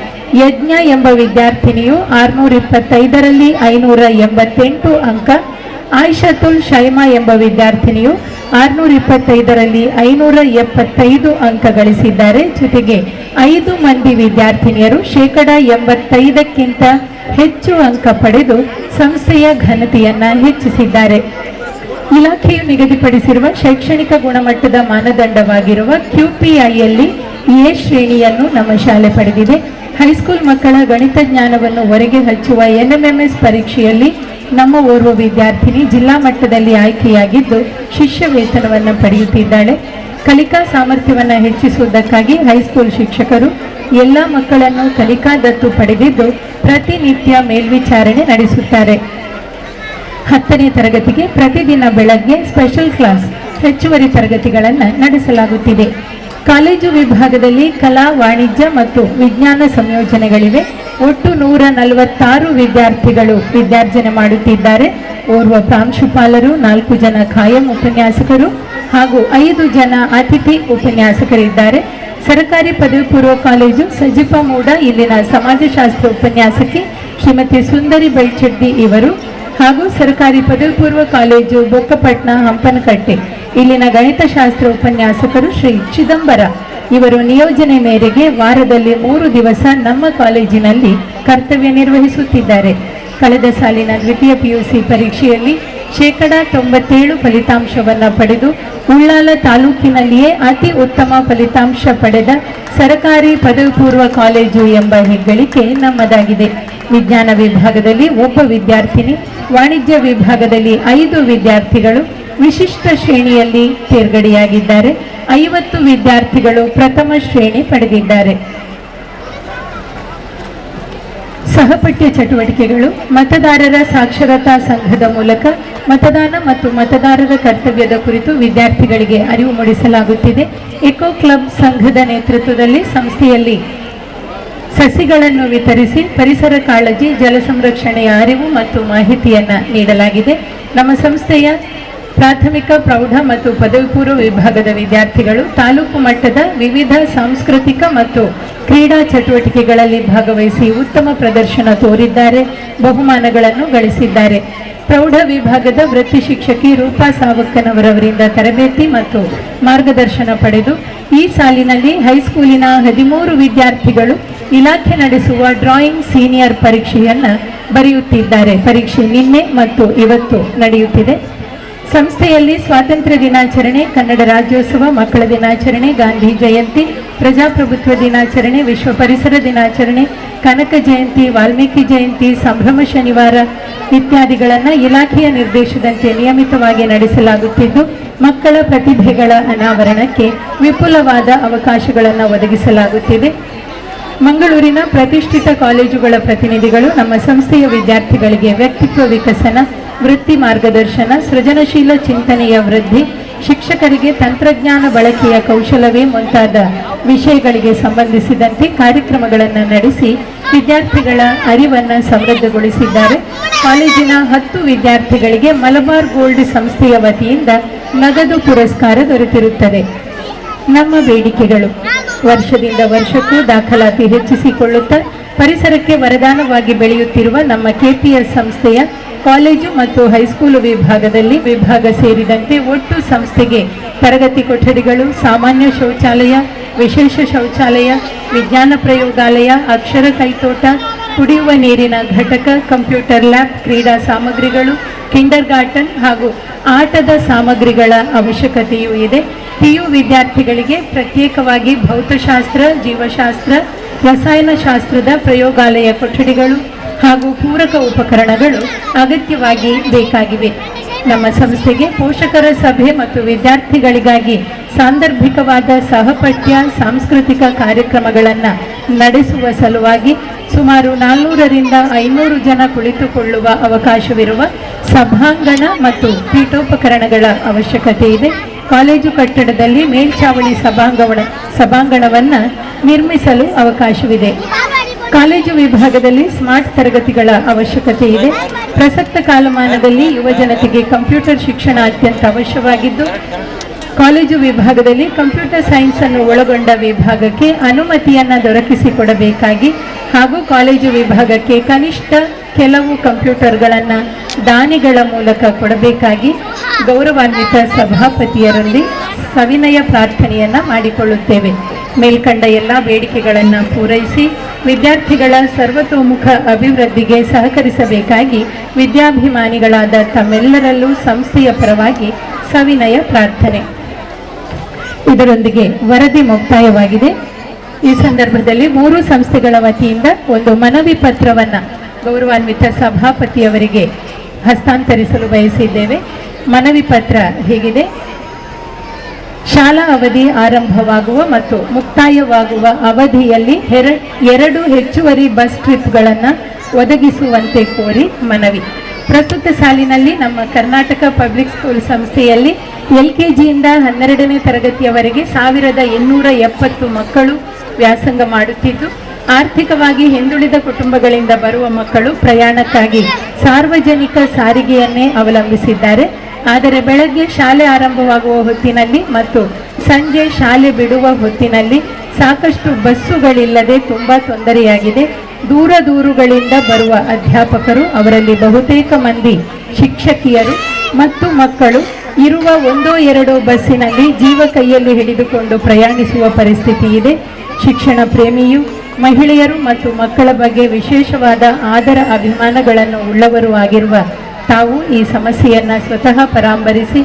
ಯಜ್ಞ ಎಂಬ ವಿದ್ಯಾರ್ಥಿನಿಯು 625ರಲ್ಲಿ 588 ಅಂಕ, ಆಯಿಷತುಲ್ ಶೈಮಾ ಎಂಬ ವಿದ್ಯಾರ್ಥಿನಿಯು 625ರಲ್ಲಿ 575 ಅಂಕ ಗಳಿಸಿದ್ದಾರೆ. ಜೊತೆಗೆ 5 ಮಂದಿ ವಿದ್ಯಾರ್ಥಿನಿಯರು 85%ಕ್ಕಿಂತ ಹೆಚ್ಚು ಅಂಕ ಪಡೆದು ಸಂಸ್ಥೆಯ ಘನತೆಯನ್ನು ಹೆಚ್ಚಿಸಿದ್ದಾರೆ. ಇಲಾಖೆಯು ನಿಗದಿಪಡಿಸಿರುವ ಶೈಕ್ಷಣಿಕ ಗುಣಮಟ್ಟದ ಮಾನದಂಡವಾಗಿರುವ QPIಯಲ್ಲಿ A ಶ್ರೇಣಿಯನ್ನು ನಮ್ಮ ಶಾಲೆ ಪಡೆದಿದೆ. ಹೈಸ್ಕೂಲ್ ಮಕ್ಕಳ ಗಣಿತ ಜ್ಞಾನವನ್ನು ಹೊರಗೆ ಹಚ್ಚುವ NMMS ಪರೀಕ್ಷೆಯಲ್ಲಿ ನಮ್ಮ ಓರ್ವ ವಿದ್ಯಾರ್ಥಿನಿ ಜಿಲ್ಲಾ ಮಟ್ಟದಲ್ಲಿ ಆಯ್ಕೆಯಾಗಿದ್ದು ಶಿಷ್ಯ ವೇತನವನ್ನು ಪಡೆಯುತ್ತಿದ್ದಾಳೆ. ಕಲಿಕಾ ಸಾಮರ್ಥ್ಯವನ್ನು ಹೆಚ್ಚಿಸುವುದಕ್ಕಾಗಿ ಹೈಸ್ಕೂಲ್ ಶಿಕ್ಷಕರು ಎಲ್ಲ ಮಕ್ಕಳನ್ನು ಕಲಿಕಾ ದತ್ತು ಪಡೆದಿದ್ದು ಪ್ರತಿನಿತ್ಯ ಮೇಲ್ವಿಚಾರಣೆ ನಡೆಸುತ್ತಾರೆ. 10ನೇ ತರಗತಿಗೆ ಪ್ರತಿದಿನ ಬೆಳಗ್ಗೆ ಸ್ಪೆಷಲ್ ಕ್ಲಾಸ್ ಹೆಚ್ಚುವರಿ ತರಗತಿಗಳನ್ನು ನಡೆಸಲಾಗುತ್ತಿದೆ. ಕಾಲೇಜು ವಿಭಾಗದಲ್ಲಿ ಕಲಾ, ವಾಣಿಜ್ಯ ಮತ್ತು ವಿಜ್ಞಾನ ಸಂಯೋಜನೆಗಳಿವೆ. ಒಟ್ಟು 146 ವಿದ್ಯಾರ್ಥಿಗಳು ವಿದ್ಯಾರ್ಜನೆ ಮಾಡುತ್ತಿದ್ದಾರೆ. ಓರ್ವ ಪ್ರಾಂಶುಪಾಲರು, 4 ಜನ ಖಾಯಂ ಉಪನ್ಯಾಸಕರು ಹಾಗೂ 5 ಜನ ಅತಿಥಿ ಉಪನ್ಯಾಸಕರಿದ್ದಾರೆ. ಸರ್ಕಾರಿ ಪದವಿ ಪೂರ್ವ ಕಾಲೇಜು ಸಜಿಪ ಮೂಡ ಇಲ್ಲಿನ ಸಮಾಜಶಾಸ್ತ್ರ ಉಪನ್ಯಾಸಕಿ ಶ್ರೀಮತಿ ಸುಂದರಿ ಬೆಳ್ಚಡ್ಡಿ ಇವರು ಹಾಗೂ ಸರ್ಕಾರಿ ಪದವಿ ಪೂರ್ವ ಕಾಲೇಜು ಬೊಕ್ಕಪಟ್ನ ಹಂಪನಕಟ್ಟೆ ಇಲ್ಲಿನ ಗಣಿತಶಾಸ್ತ್ರ ಉಪನ್ಯಾಸಕರು ಶ್ರೀ ಚಿದಂಬರ ಇವರು ನಿಯೋಜನೆ ಮೇರೆಗೆ ವಾರದಲ್ಲಿ 3 ದಿವಸ ನಮ್ಮ ಕಾಲೇಜಿನಲ್ಲಿ ಕರ್ತವ್ಯ ನಿರ್ವಹಿಸುತ್ತಿದ್ದಾರೆ. ಕಳೆದ ಸಾಲಿನ ದ್ವಿತೀಯ PUC ಪರೀಕ್ಷೆಯಲ್ಲಿ 97% ಫಲಿತಾಂಶವನ್ನು ಪಡೆದು ಉಳ್ಳಾಲ ತಾಲೂಕಿನಲ್ಲಿಯೇ ಅತಿ ಉತ್ತಮ ಫಲಿತಾಂಶ ಪಡೆದ ಸರ್ಕಾರಿ ಪದವಿ ಪೂರ್ವ ಕಾಲೇಜು ಎಂಬ ಹೆಗ್ಗಳಿಕೆ ನಮ್ಮದಾಗಿದೆ. ವಿಜ್ಞಾನ ವಿಭಾಗದಲ್ಲಿ 1 ವಿದ್ಯಾರ್ಥಿನಿ, ವಾಣಿಜ್ಯ ವಿಭಾಗದಲ್ಲಿ 5 ವಿದ್ಯಾರ್ಥಿಗಳು ವಿಶಿಷ್ಟ ಶ್ರೇಣಿಯಲ್ಲಿ ತೇರ್ಗಡೆಯಾಗಿದ್ದಾರೆ. 50 ವಿದ್ಯಾರ್ಥಿಗಳು ಪ್ರಥಮ ಶ್ರೇಣಿ ಪಡೆದಿದ್ದಾರೆ. ಸಹಪಠ್ಯ ಚಟುವಟಿಕೆಗಳು, ಮತದಾರರ ಸಾಕ್ಷರತಾ ಸಂಘದ ಮೂಲಕ ಮತದಾನ ಮತ್ತು ಮತದಾರರ ಕರ್ತವ್ಯದ ಕುರಿತು ವಿದ್ಯಾರ್ಥಿಗಳಿಗೆ ಅರಿವು ಮೂಡಿಸಲಾಗುತ್ತಿದೆ. ಎಕೋ ಕ್ಲಬ್ ಸಂಘದ ನೇತೃತ್ವದಲ್ಲಿ ಸಂಸ್ಥೆಯಲ್ಲಿ ಸಸಿಗಳನ್ನು ವಿತರಿಸಿ ಪರಿಸರ ಕಾಳಜಿ, ಜಲ ಸಂರಕ್ಷಣೆಯ ಅರಿವು ಮತ್ತು ಮಾಹಿತಿಯನ್ನು ನೀಡಲಾಗಿದೆ. ನಮ್ಮ ಸಂಸ್ಥೆಯ ಪ್ರಾಥಮಿಕ, ಪ್ರೌಢ ಮತ್ತು ಪದವಿ ಪೂರ್ವ ವಿಭಾಗದ ವಿದ್ಯಾರ್ಥಿಗಳು ತಾಲೂಕು ಮಟ್ಟದ ವಿವಿಧ ಸಾಂಸ್ಕೃತಿಕ ಮತ್ತು ಕ್ರೀಡಾ ಚಟುವಟಿಕೆಗಳಲ್ಲಿ ಭಾಗವಹಿಸಿ ಉತ್ತಮ ಪ್ರದರ್ಶನ ತೋರಿದ್ದಾರೆ, ಬಹುಮಾನಗಳನ್ನು ಗಳಿಸಿದ್ದಾರೆ. ಪ್ರೌಢ ವಿಭಾಗದ ವೃತ್ತಿ ಶಿಕ್ಷಕಿ ರೂಪಾ ಸಾವಕ್ಕನವರವರಿಂದ ತರಬೇತಿ ಮತ್ತು ಮಾರ್ಗದರ್ಶನ ಪಡೆದು ಈ ಸಾಲಿನಲ್ಲಿ ಹೈಸ್ಕೂಲಿನ 13 ವಿದ್ಯಾರ್ಥಿಗಳು ಇಲಾಖೆ ನಡೆಸುವ ಡ್ರಾಯಿಂಗ್ ಸೀನಿಯರ್ ಪರೀಕ್ಷೆಯನ್ನು ಬರೆಯುತ್ತಿದ್ದಾರೆ. ಪರೀಕ್ಷೆ ನಿನ್ನೆ ಮತ್ತು ಇವತ್ತು ನಡೆಯುತ್ತಿದೆ. ಸಂಸ್ಥೆಯಲ್ಲಿ ಸ್ವಾತಂತ್ರ್ಯ ದಿನಾಚರಣೆ, ಕನ್ನಡ ರಾಜ್ಯೋತ್ಸವ, ಮಕ್ಕಳ ದಿನಾಚರಣೆ, ಗಾಂಧಿ ಜಯಂತಿ, ಪ್ರಜಾಪ್ರಭುತ್ವ ದಿನಾಚರಣೆ, ವಿಶ್ವ ಪರಿಸರ ದಿನಾಚರಣೆ, ಕನಕ ಜಯಂತಿ, ವಾಲ್ಮೀಕಿ ಜಯಂತಿ, ಸಂಭ್ರಮ ಶನಿವಾರ ಇತ್ಯಾದಿಗಳನ್ನು ಇಲಾಖೆಯ ನಿರ್ದೇಶದಂತೆ ನಿಯಮಿತವಾಗಿ ನಡೆಸಲಾಗುತ್ತಿದ್ದು, ಮಕ್ಕಳ ಪ್ರತಿಭೆಗಳ ಅನಾವರಣಕ್ಕೆ ವಿಪುಲವಾದ ಅವಕಾಶಗಳನ್ನು ಒದಗಿಸಲಾಗುತ್ತಿದೆ. ಮಂಗಳೂರಿನ ಪ್ರತಿಷ್ಠಿತ ಕಾಲೇಜುಗಳ ಪ್ರತಿನಿಧಿಗಳು ನಮ್ಮ ಸಂಸ್ಥೆಯ ವಿದ್ಯಾರ್ಥಿಗಳಿಗೆ ವ್ಯಕ್ತಿತ್ವ ವಿಕಸನ, ವೃತ್ತಿ ಮಾರ್ಗದರ್ಶನ, ಸೃಜನಶೀಲ ಚಿಂತನೆಯ ವೃದ್ಧಿ, ಶಿಕ್ಷಕರಿಗೆ ತಂತ್ರಜ್ಞಾನ ಬಳಕೆಯ ಕೌಶಲವೇ ಮುಂತಾದ ವಿಷಯಗಳಿಗೆ ಸಂಬಂಧಿಸಿದಂತೆ ಕಾರ್ಯಕ್ರಮಗಳನ್ನು ನಡೆಸಿ ವಿದ್ಯಾರ್ಥಿಗಳ ಅರಿವನ್ನು ಸಮೃದ್ಧಗೊಳಿಸಿದ್ದಾರೆ. ಕಾಲೇಜಿನ 10 ವಿದ್ಯಾರ್ಥಿಗಳಿಗೆ ಮಲಬಾರ್ ಗೋಲ್ಡ್ ಸಂಸ್ಥೆಯ ವತಿಯಿಂದ ನಗದು ಪುರಸ್ಕಾರ ದೊರೆತಿರುತ್ತದೆ. ನಮ್ಮ ಬೇಡಿಕೆಗಳು: ವರ್ಷದಿಂದ ವರ್ಷಕ್ಕೂ ದಾಖಲಾತಿ ಹೆಚ್ಚಿಸಿಕೊಳ್ಳುತ್ತಾ ಪರಿಸರಕ್ಕೆ ವರದಾನವಾಗಿ ಬೆಳೆಯುತ್ತಿರುವ ನಮ್ಮ ಕೆಪಿಎಸ್ ಸಂಸ್ಥೆಯ ಕಾಲೇಜು ಮತ್ತು ಹೈಸ್ಕೂಲು ವಿಭಾಗದಲ್ಲಿ ವಿಭಾಗ ಸೇರಿದಂತೆ ಒಟ್ಟು ಸಂಸ್ಥೆಗೆ ತರಗತಿ ಕೊಠಡಿಗಳು, ಸಾಮಾನ್ಯ ಶೌಚಾಲಯ, ವಿಶೇಷ ಶೌಚಾಲಯ, ವಿಜ್ಞಾನ ಪ್ರಯೋಗಾಲಯ, ಅಕ್ಷರ ಕೈತೋಟ, ಕುಡಿಯುವ ನೀರಿನ ಘಟಕ, ಕಂಪ್ಯೂಟರ್ ಲ್ಯಾಬ್, ಕ್ರೀಡಾ ಸಾಮಗ್ರಿಗಳು, ಕಿಂಡರ್ ಗಾರ್ಟನ್ ಹಾಗೂ ಆಟದ ಸಾಮಗ್ರಿಗಳ ಅವಶ್ಯಕತೆಯೂ ಇದೆ. PU ವಿದ್ಯಾರ್ಥಿಗಳಿಗೆ ಪ್ರತ್ಯೇಕವಾಗಿ ಭೌತಶಾಸ್ತ್ರ, ಜೀವಶಾಸ್ತ್ರ, ರಸಾಯನಶಾಸ್ತ್ರದ ಪ್ರಯೋಗಾಲಯ ಕೊಠಡಿಗಳು ಹಾಗೂ ಪೂರಕ ಉಪಕರಣಗಳು ಅಗತ್ಯವಾಗಿ ಬೇಕಾಗಿವೆ. ನಮ್ಮ ಸಂಸ್ಥೆಗೆ ಪೋಷಕರ ಸಭೆ ಮತ್ತು ವಿದ್ಯಾರ್ಥಿಗಳಿಗಾಗಿ ಸಾಂದರ್ಭಿಕವಾದ ಸಹಪಠ್ಯ ಸಾಂಸ್ಕೃತಿಕ ಕಾರ್ಯಕ್ರಮಗಳನ್ನು ನಡೆಸುವ ಸಲುವಾಗಿ ಸುಮಾರು 400ರಿಂದ 500 ಜನ ಕುಳಿತುಕೊಳ್ಳುವ ಅವಕಾಶವಿರುವ ಸಭಾಂಗಣ ಮತ್ತು ಪೀಠೋಪಕರಣಗಳ ಅವಶ್ಯಕತೆ ಇದೆ. ಕಾಲೇಜು ಕಟ್ಟಡದಲ್ಲಿ ಮೇಲ್ಛಾವಣಿ ಸಭಾಂಗಣವನ್ನು ನಿರ್ಮಿಸಲು ಅವಕಾಶವಿದೆ. ಕಾಲೇಜು ವಿಭಾಗದಲ್ಲಿ ಸ್ಮಾರ್ಟ್ ತರಗತಿಗಳ ಅವಶ್ಯಕತೆ ಇದೆ. ಪ್ರಸಕ್ತ ಕಾಲಮಾನದಲ್ಲಿ ಯುವಜನತೆಗೆ ಕಂಪ್ಯೂಟರ್ ಶಿಕ್ಷಣ ಅತ್ಯಂತ ಅವಶ್ಯವಾಗಿದ್ದು, ಕಾಲೇಜು ವಿಭಾಗದಲ್ಲಿ ಕಂಪ್ಯೂಟರ್ ಸೈನ್ಸ್ ಅನ್ನು ಒಳಗೊಂಡ ವಿಭಾಗಕ್ಕೆ ಅನುಮತಿಯನ್ನು ದೊರಕಿಸಿಕೊಡಬೇಕಾಗಿ ಹಾಗೂ ಕಾಲೇಜು ವಿಭಾಗಕ್ಕೆ ಕನಿಷ್ಠ ಕೆಲವು ಕಂಪ್ಯೂಟರ್ಗಳನ್ನು ದಾನಿಗಳ ಮೂಲಕ ಕೊಡಬೇಕಾಗಿ ಗೌರವಾನ್ವಿತ ಸಭಾಪತಿಯರಲ್ಲಿ ಸವಿನಯ ಪ್ರಾರ್ಥನೆಯನ್ನು ಮಾಡಿಕೊಳ್ಳುತ್ತೇವೆ. ಮೇಲ್ಕಂಡ ಎಲ್ಲ ಬೇಡಿಕೆಗಳನ್ನು ಪೂರೈಸಿ ವಿದ್ಯಾರ್ಥಿಗಳ ಸರ್ವತೋಮುಖ ಅಭಿವೃದ್ಧಿಗೆ ಸಹಕರಿಸಬೇಕಾಗಿ ವಿದ್ಯಾಭಿಮಾನಿಗಳಾದ ತಮ್ಮೆಲ್ಲರಲ್ಲೂ ಸಂಸ್ಥೆಯ ಪರವಾಗಿ ಸವಿನಯ ಪ್ರಾರ್ಥನೆ. ಇದರೊಂದಿಗೆ ವರದಿ ಮುಕ್ತಾಯವಾಗಿದೆ. ಈ ಸಂದರ್ಭದಲ್ಲಿ 3 ಸಂಸ್ಥೆಗಳ ವತಿಯಿಂದ ಒಂದು ಮನವಿ ಪತ್ರವನ್ನು ಗೌರವಾನ್ವಿತ ಸಭಾಪತಿಯವರಿಗೆ ಹಸ್ತಾಂತರಿಸಲು ಬಯಸಿದ್ದೇವೆ. ಮನವಿ ಪತ್ರ ಹೀಗಿದೆ: ಶಾಲಾ ಅವಧಿ ಆರಂಭವಾಗುವ ಮತ್ತು ಮುಕ್ತಾಯವಾಗುವ ಅವಧಿಯಲ್ಲಿ 2 ಹೆಚ್ಚುವರಿ ಬಸ್ ಟ್ರಿಪ್ಗಳನ್ನು ಒದಗಿಸುವಂತೆ ಕೋರಿ ಮನವಿ. ಪ್ರಸ್ತುತ ಸಾಲಿನಲ್ಲಿ ನಮ್ಮ ಕರ್ನಾಟಕ ಪಬ್ಲಿಕ್ ಸ್ಕೂಲ್ ಸಂಸ್ಥೆಯಲ್ಲಿ LKGಯಿಂದ 12ನೇ ತರಗತಿಯವರೆಗೆ 1870 ಮಕ್ಕಳು ವ್ಯಾಸಂಗ ಮಾಡುತ್ತಿದ್ದು, ಆರ್ಥಿಕವಾಗಿ ಹಿಂದುಳಿದ ಕುಟುಂಬಗಳಿಂದ ಬರುವ ಮಕ್ಕಳು ಪ್ರಯಾಣಕ್ಕಾಗಿ ಸಾರ್ವಜನಿಕ ಸಾರಿಗೆಯನ್ನೇ ಅವಲಂಬಿಸಿದ್ದಾರೆ. ಆದರೆ ಬೆಳಗ್ಗೆ ಶಾಲೆ ಆರಂಭವಾಗುವ ಹೊತ್ತಿನಲ್ಲಿ ಮತ್ತು ಸಂಜೆ ಶಾಲೆ ಬಿಡುವ ಹೊತ್ತಿನಲ್ಲಿ ಸಾಕಷ್ಟು ಬಸ್ಸುಗಳಿಲ್ಲದೆ ತುಂಬ ತೊಂದರೆಯಾಗಿದೆ. ದೂರಗಳಿಂದ ಬರುವ ಅಧ್ಯಾಪಕರು, ಅವರಲ್ಲಿ ಬಹುತೇಕ ಮಂದಿ ಶಿಕ್ಷಕಿಯರು ಮತ್ತು ಮಕ್ಕಳು ಇರುವ 1-2 ಬಸ್ಸಿನಲ್ಲಿ ಜೀವ ಕೈಯಲ್ಲಿ ಹಿಡಿದುಕೊಂಡು ಪ್ರಯಾಣಿಸುವ ಪರಿಸ್ಥಿತಿ ಇದೆ. ಶಿಕ್ಷಣ ಪ್ರೇಮಿಯು, ಮಹಿಳೆಯರು ಮತ್ತು ಮಕ್ಕಳ ಬಗ್ಗೆ ವಿಶೇಷವಾದ ಆದರ ಅಭಿಮಾನಗಳನ್ನು ಉಳ್ಳವರು ಆಗಿರುವ ತಾವು ಈ ಸಮಸ್ಯೆಯನ್ನು ಸ್ವತಃ ಪರಾಮರಿಸಿ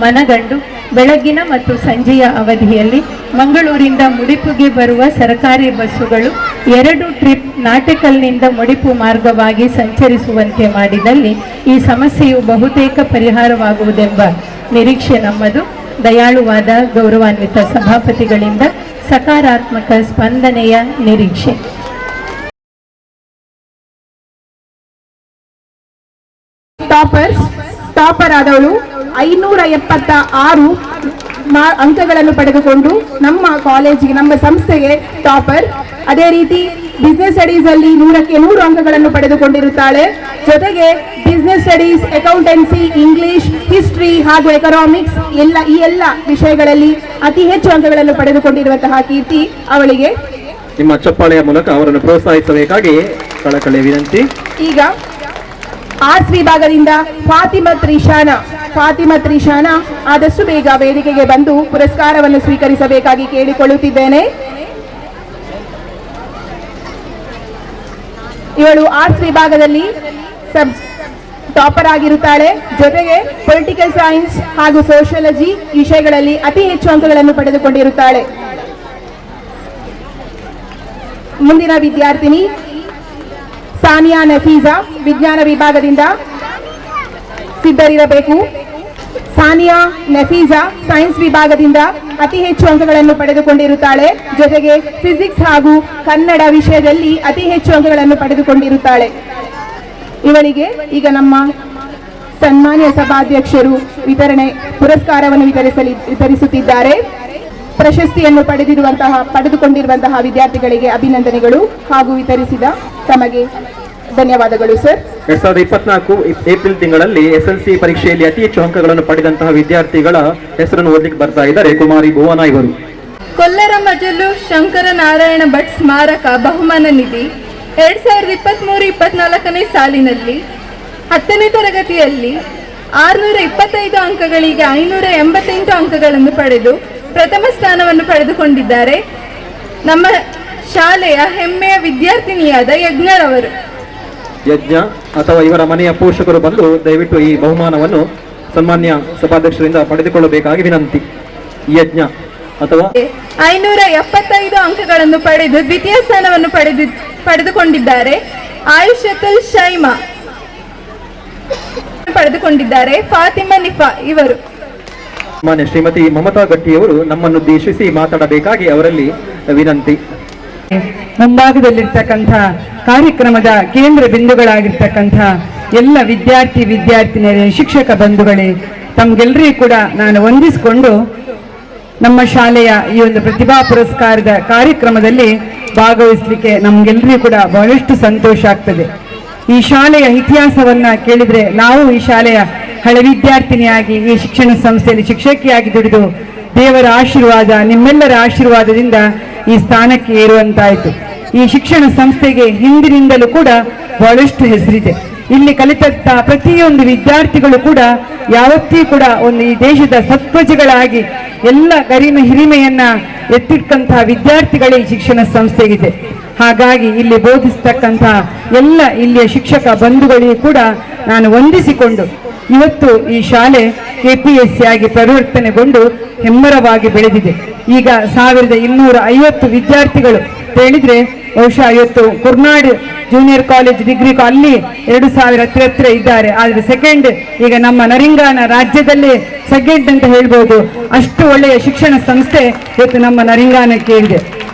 ಮನಗಂಡು ಬೆಳಗ್ಗಿನ ಮತ್ತು ಸಂಜೆಯ ಅವಧಿಯಲ್ಲಿ ಮಂಗಳೂರಿಂದ ಮುಡಿಪುಗೆ ಬರುವ ಸರ್ಕಾರಿ ಬಸ್ಸುಗಳು 2 ಟ್ರಿಪ್ ನಾಟಕಲ್ನಿಂದ ಮುಡಿಪು ಮಾರ್ಗವಾಗಿ ಸಂಚರಿಸುವಂತೆ ಮಾಡಿದಲ್ಲಿ ಈ ಸಮಸ್ಯೆಯು ಬಹುತೇಕ ಪರಿಹಾರವಾಗುವುದೆಂಬ ನಿರೀಕ್ಷೆ ನಮ್ಮದು. ದಯಾಳುವಾದ ಗೌರವಾನ್ವಿತ ಸಭಾಪತಿಗಳಿಂದ ಸಕಾರಾತ್ಮಕ ಸ್ಪಂದನೆಯ ನಿರೀಕ್ಷೆ. ಟಾಪರ್ ಆದವಳು 576 ಅಂಕಗಳನ್ನು ಪಡೆದುಕೊಂಡು ನಮ್ಮ ಕಾಲೇಜಿಗೆ, ನಮ್ಮ ಸಂಸ್ಥೆಗೆ ಟಾಪರ್. ಅದೇ ರೀತಿ ಬಿಸ್ನೆಸ್ ಸ್ಟಡೀಸ್ ಅಲ್ಲಿ 100ಕ್ಕೆ 100 ಅಂಕಗಳನ್ನು ಪಡೆದುಕೊಂಡಿರುತ್ತಾಳೆ. ಜೊತೆಗೆ business studies, accountancy, English, history ಹಾಗೂ ಎಕನಾಮಿಕ್ಸ್ ಈ ಎಲ್ಲ ವಿಷಯಗಳಲ್ಲಿ ಅತಿ ಹೆಚ್ಚು ಅಂಕಗಳನ್ನು ಪಡೆದುಕೊಂಡಿರುವಂತಹ ಕೀರ್ತಿ ಅವಳಿಗೆ. ನಿಮ್ಮ ಚಪ್ಪಾಳೆಯ ಮೂಲಕ ಅವರನ್ನು ಪ್ರೋತ್ಸಾಹಿಸಬೇಕಾಗಿ ಕಳಕಳಿಯ ವಿನಂತಿ. ಈಗ ಆರ್ಟ್ಸ್ ವಿಭಾಗದಿಂದ ಫಾತಿಮಾ ತ್ರಿಶಾನ ಆದಷ್ಟು ಬೇಗ ವೇದಿಕೆಗೆ ಬಂದು ಪುರಸ್ಕಾರವನ್ನು ಸ್ವೀಕರಿಸಬೇಕಾಗಿ ಕೇಳಿಕೊಳ್ಳುತ್ತಿದ್ದೇನೆ. ಇವಳು ಆರ್ಟ್ಸ್ ವಿಭಾಗದಲ್ಲಿ ಟಾಪರ್ ಆಗಿರುತ್ತಾಳೆ. ಜೊತೆಗೆ ಪೊಲಿಟಿಕಲ್ ಸೈನ್ಸ್ ಹಾಗೂ ಸೋಷಿಯಾಲಜಿ ವಿಷಯಗಳಲ್ಲಿ ಅತಿ ಹೆಚ್ಚು ಅಂಕಗಳನ್ನು ಪಡೆದುಕೊಂಡಿರುತ್ತಾಳೆ. ಮುಂದಿನ ವಿದ್ಯಾರ್ಥಿನಿ ಸಾನಿಯಾ ನಫೀಜಾ, ವಿಜ್ಞಾನ ವಿಭಾಗದಿಂದ ಸಿದ್ಧರಿರಬೇಕು. ಸಾನಿಯಾ ನಫೀಜಾ ಸೈನ್ಸ್ ವಿಭಾಗದಿಂದ ಅತಿ ಹೆಚ್ಚು ಅಂಕಗಳನ್ನು ಪಡೆದುಕೊಂಡಿರುತ್ತಾಳೆ. ಜೊತೆಗೆ ಫಿಸಿಕ್ಸ್ ಹಾಗೂ ಕನ್ನಡ ವಿಷಯದಲ್ಲಿ ಅತಿ ಹೆಚ್ಚು ಅಂಕಗಳನ್ನು ಪಡೆದುಕೊಂಡಿರುತ್ತಾಳೆ. ಇವಳಿಗೆ ಈಗ ನಮ್ಮ ಸನ್ಮಾನ್ಯ ಸಭಾಧ್ಯಕ್ಷರು ಪುರಸ್ಕಾರವನ್ನು ವಿತರಿಸುತ್ತಿದ್ದಾರೆ. ಪ್ರಶಸ್ತಿಯನ್ನು ಪಡೆದುಕೊಂಡಿರುವಂತಹ ವಿದ್ಯಾರ್ಥಿಗಳಿಗೆ ಅಭಿನಂದನೆಗಳು ಹಾಗೂ ವಿತರಿಸಿದ ತಮಗೆ ಧನ್ಯವಾದಗಳು ಸರ್. 2024 ಏಪ್ರಿಲ್ ತಿಂಗಳಲ್ಲಿ SLC ಪರೀಕ್ಷೆಯಲ್ಲಿ ಅತಿ ಹೆಚ್ಚು ಅಂಕಗಳನ್ನು ಪಡೆದಂತಹ ವಿದ್ಯಾರ್ಥಿಗಳ ಹೆಸರನ್ನು ಓದಲಿಕ್ಕೆ ಬರ್ತಾ ಇದ್ದಾರೆ. ಕುಮಾರಿ ಭುವನ ಇವರು. ಕೊಲ್ಲರ ಮಜಲು ಶಂಕರ ನಾರಾಯಣ ಭಟ್ ಸ್ಮಾರಕ ಬಹುಮಾನ ನಿಧಿ 2023-24ನೇ ಸಾಲಿನಲ್ಲಿ 10ನೇ ತರಗತಿಯಲ್ಲಿ 625 ಅಂಕಗಳಿಗೆ 588 ಅಂಕಗಳನ್ನು ಪಡೆದು ಪ್ರಥಮ ಸ್ಥಾನವನ್ನು ಪಡೆದುಕೊಂಡಿದ್ದಾರೆ. ನಮ್ಮ ಶಾಲೆಯ ಹೆಮ್ಮೆಯ ವಿದ್ಯಾರ್ಥಿನಿಯಾದ ಯಜ್ಞರವರು. ಯಜ್ಞ ಅಥವಾ ಇವರ ಮನೆಯ ಪೋಷಕರು ಬಂದು ದಯವಿಟ್ಟು ಈ ಬಹುಮಾನವನ್ನು ಸನ್ಮಾನ್ಯ ಸಭಾಧ್ಯಕ್ಷರಿಂದ ಪಡೆದುಕೊಳ್ಳಬೇಕಾಗಿ ವಿನಂತಿ. ಯಜ್ಞ ಅಥವಾ 575 ಅಂಕಗಳನ್ನು ಪಡೆದು ದ್ವಿತೀಯ ಸ್ಥಾನವನ್ನು ಪಡೆದುಕೊಂಡಿದ್ದಾರೆ. ಆಯುಷತುಲ್ ಶೈಮಾ ಪಡೆದುಕೊಂಡಿದ್ದಾರೆ. ಫಾತಿಮಾ ನಿಫಾ ಇವರು. ಮಾನ್ಯ ಶ್ರೀಮತಿ ಮಮತಾ ಗಟ್ಟಿಯವರು ನಮ್ಮನ್ನುದ್ದೇಶಿಸಿ ಮಾತಾಡಬೇಕಾಗಿ ಅವರಲ್ಲಿ ವಿನಂತಿ. ಮುಂಭಾಗದಲ್ಲಿರ್ತಕ್ಕಂಥ ಕಾರ್ಯಕ್ರಮದ ಕೇಂದ್ರ ಬಿಂದುಗಳಾಗಿರ್ತಕ್ಕಂಥ ಎಲ್ಲ ವಿದ್ಯಾರ್ಥಿನಿಯರೇ, ಶಿಕ್ಷಕ ಬಂಧುಗಳೇ, ತಮ್ಗೆಲ್ಲರಿಗೂ ಕೂಡ ನಾನು ವಂದಿಸಿಕೊಂಡು ನಮ್ಮ ಶಾಲೆಯ ಈ ಒಂದು ಪ್ರತಿಭಾ ಪುರಸ್ಕಾರದ ಕಾರ್ಯಕ್ರಮದಲ್ಲಿ ಭಾಗವಹಿಸಲಿಕ್ಕೆ ನಮ್ಗೆಲ್ಲರಿಗೂ ಕೂಡ ಬಹಳಷ್ಟು ಸಂತೋಷ ಆಗ್ತದೆ. ಈ ಶಾಲೆಯ ಇತಿಹಾಸವನ್ನ ಕೇಳಿದ್ರೆ, ನಾವು ಈ ಶಾಲೆಯ ಹಳೆ ವಿದ್ಯಾರ್ಥಿನಿಯಾಗಿ ಈ ಶಿಕ್ಷಣ ಸಂಸ್ಥೆಯಲ್ಲಿ ಶಿಕ್ಷಕಿಯಾಗಿ ದುಡಿದು ದೇವರ ಆಶೀರ್ವಾದ, ನಿಮ್ಮೆಲ್ಲರ ಆಶೀರ್ವಾದದಿಂದ ಈ ಸ್ಥಾನಕ್ಕೆ ಏರುವಂತಾಯಿತು. ಈ ಶಿಕ್ಷಣ ಸಂಸ್ಥೆಗೆ ಹಿಂದಿನಿಂದಲೂ ಕೂಡ ಬಹಳಷ್ಟು ಹೆಸರಿದೆ. ಇಲ್ಲಿ ಕಲಿತಂತ ಪ್ರತಿಯೊಂದು ವಿದ್ಯಾರ್ಥಿಗಳು ಕೂಡ ಯಾವತ್ತೂ ಕೂಡ ಒಂದು ಈ ದೇಶದ ಸತ್ವಜಗಳಾಗಿ ಎಲ್ಲ ಗರಿಮೆ ಹಿರಿಮೆಯನ್ನ ಎತ್ತಿಟ್ಟಂತಹ ವಿದ್ಯಾರ್ಥಿಗಳೇ ಈ ಶಿಕ್ಷಣ ಸಂಸ್ಥೆಗಿದೆ. ಹಾಗಾಗಿ ಇಲ್ಲಿ ಬೋಧಿಸ್ತಕ್ಕಂಥ ಎಲ್ಲ ಇಲ್ಲಿಯ ಶಿಕ್ಷಕ ಬಂಧುಗಳಿಗೂ ಕೂಡ ನಾನು ವಂದಿಸಿಕೊಂಡು, ಇವತ್ತು ಈ ಶಾಲೆ KPSC ಆಗಿ ಪರಿವರ್ತನೆಗೊಂಡು ಹೆಮ್ಮರವಾಗಿ ಬೆಳೆದಿದೆ. ಈಗ 1250 ವಿದ್ಯಾರ್ಥಿಗಳು ಹೇಳಿದ್ರೆ, ಬಹುಶಃ ಇವತ್ತು ಕುರ್ನಾಡ್ ಜೂನಿಯರ್ ಕಾಲೇಜ್ ಡಿಗ್ರಿ ಅಲ್ಲಿ 2000 ಹತ್ರ ಇದ್ದಾರೆ. ಆದ್ರೆ ಸೆಕೆಂಡ್ ಈಗ ನಮ್ಮ ನರಿಂಗಾನ ರಾಜ್ಯದಲ್ಲೇ ಸೆಕೆಂಡ್ ಅಂತ ಹೇಳ್ಬೋದು. ಅಷ್ಟು ಒಳ್ಳೆಯ ಶಿಕ್ಷಣ ಸಂಸ್ಥೆ ಇವತ್ತು ನಮ್ಮ ನರಿಂಗಾನಕ್ಕೆ ಇದೆ.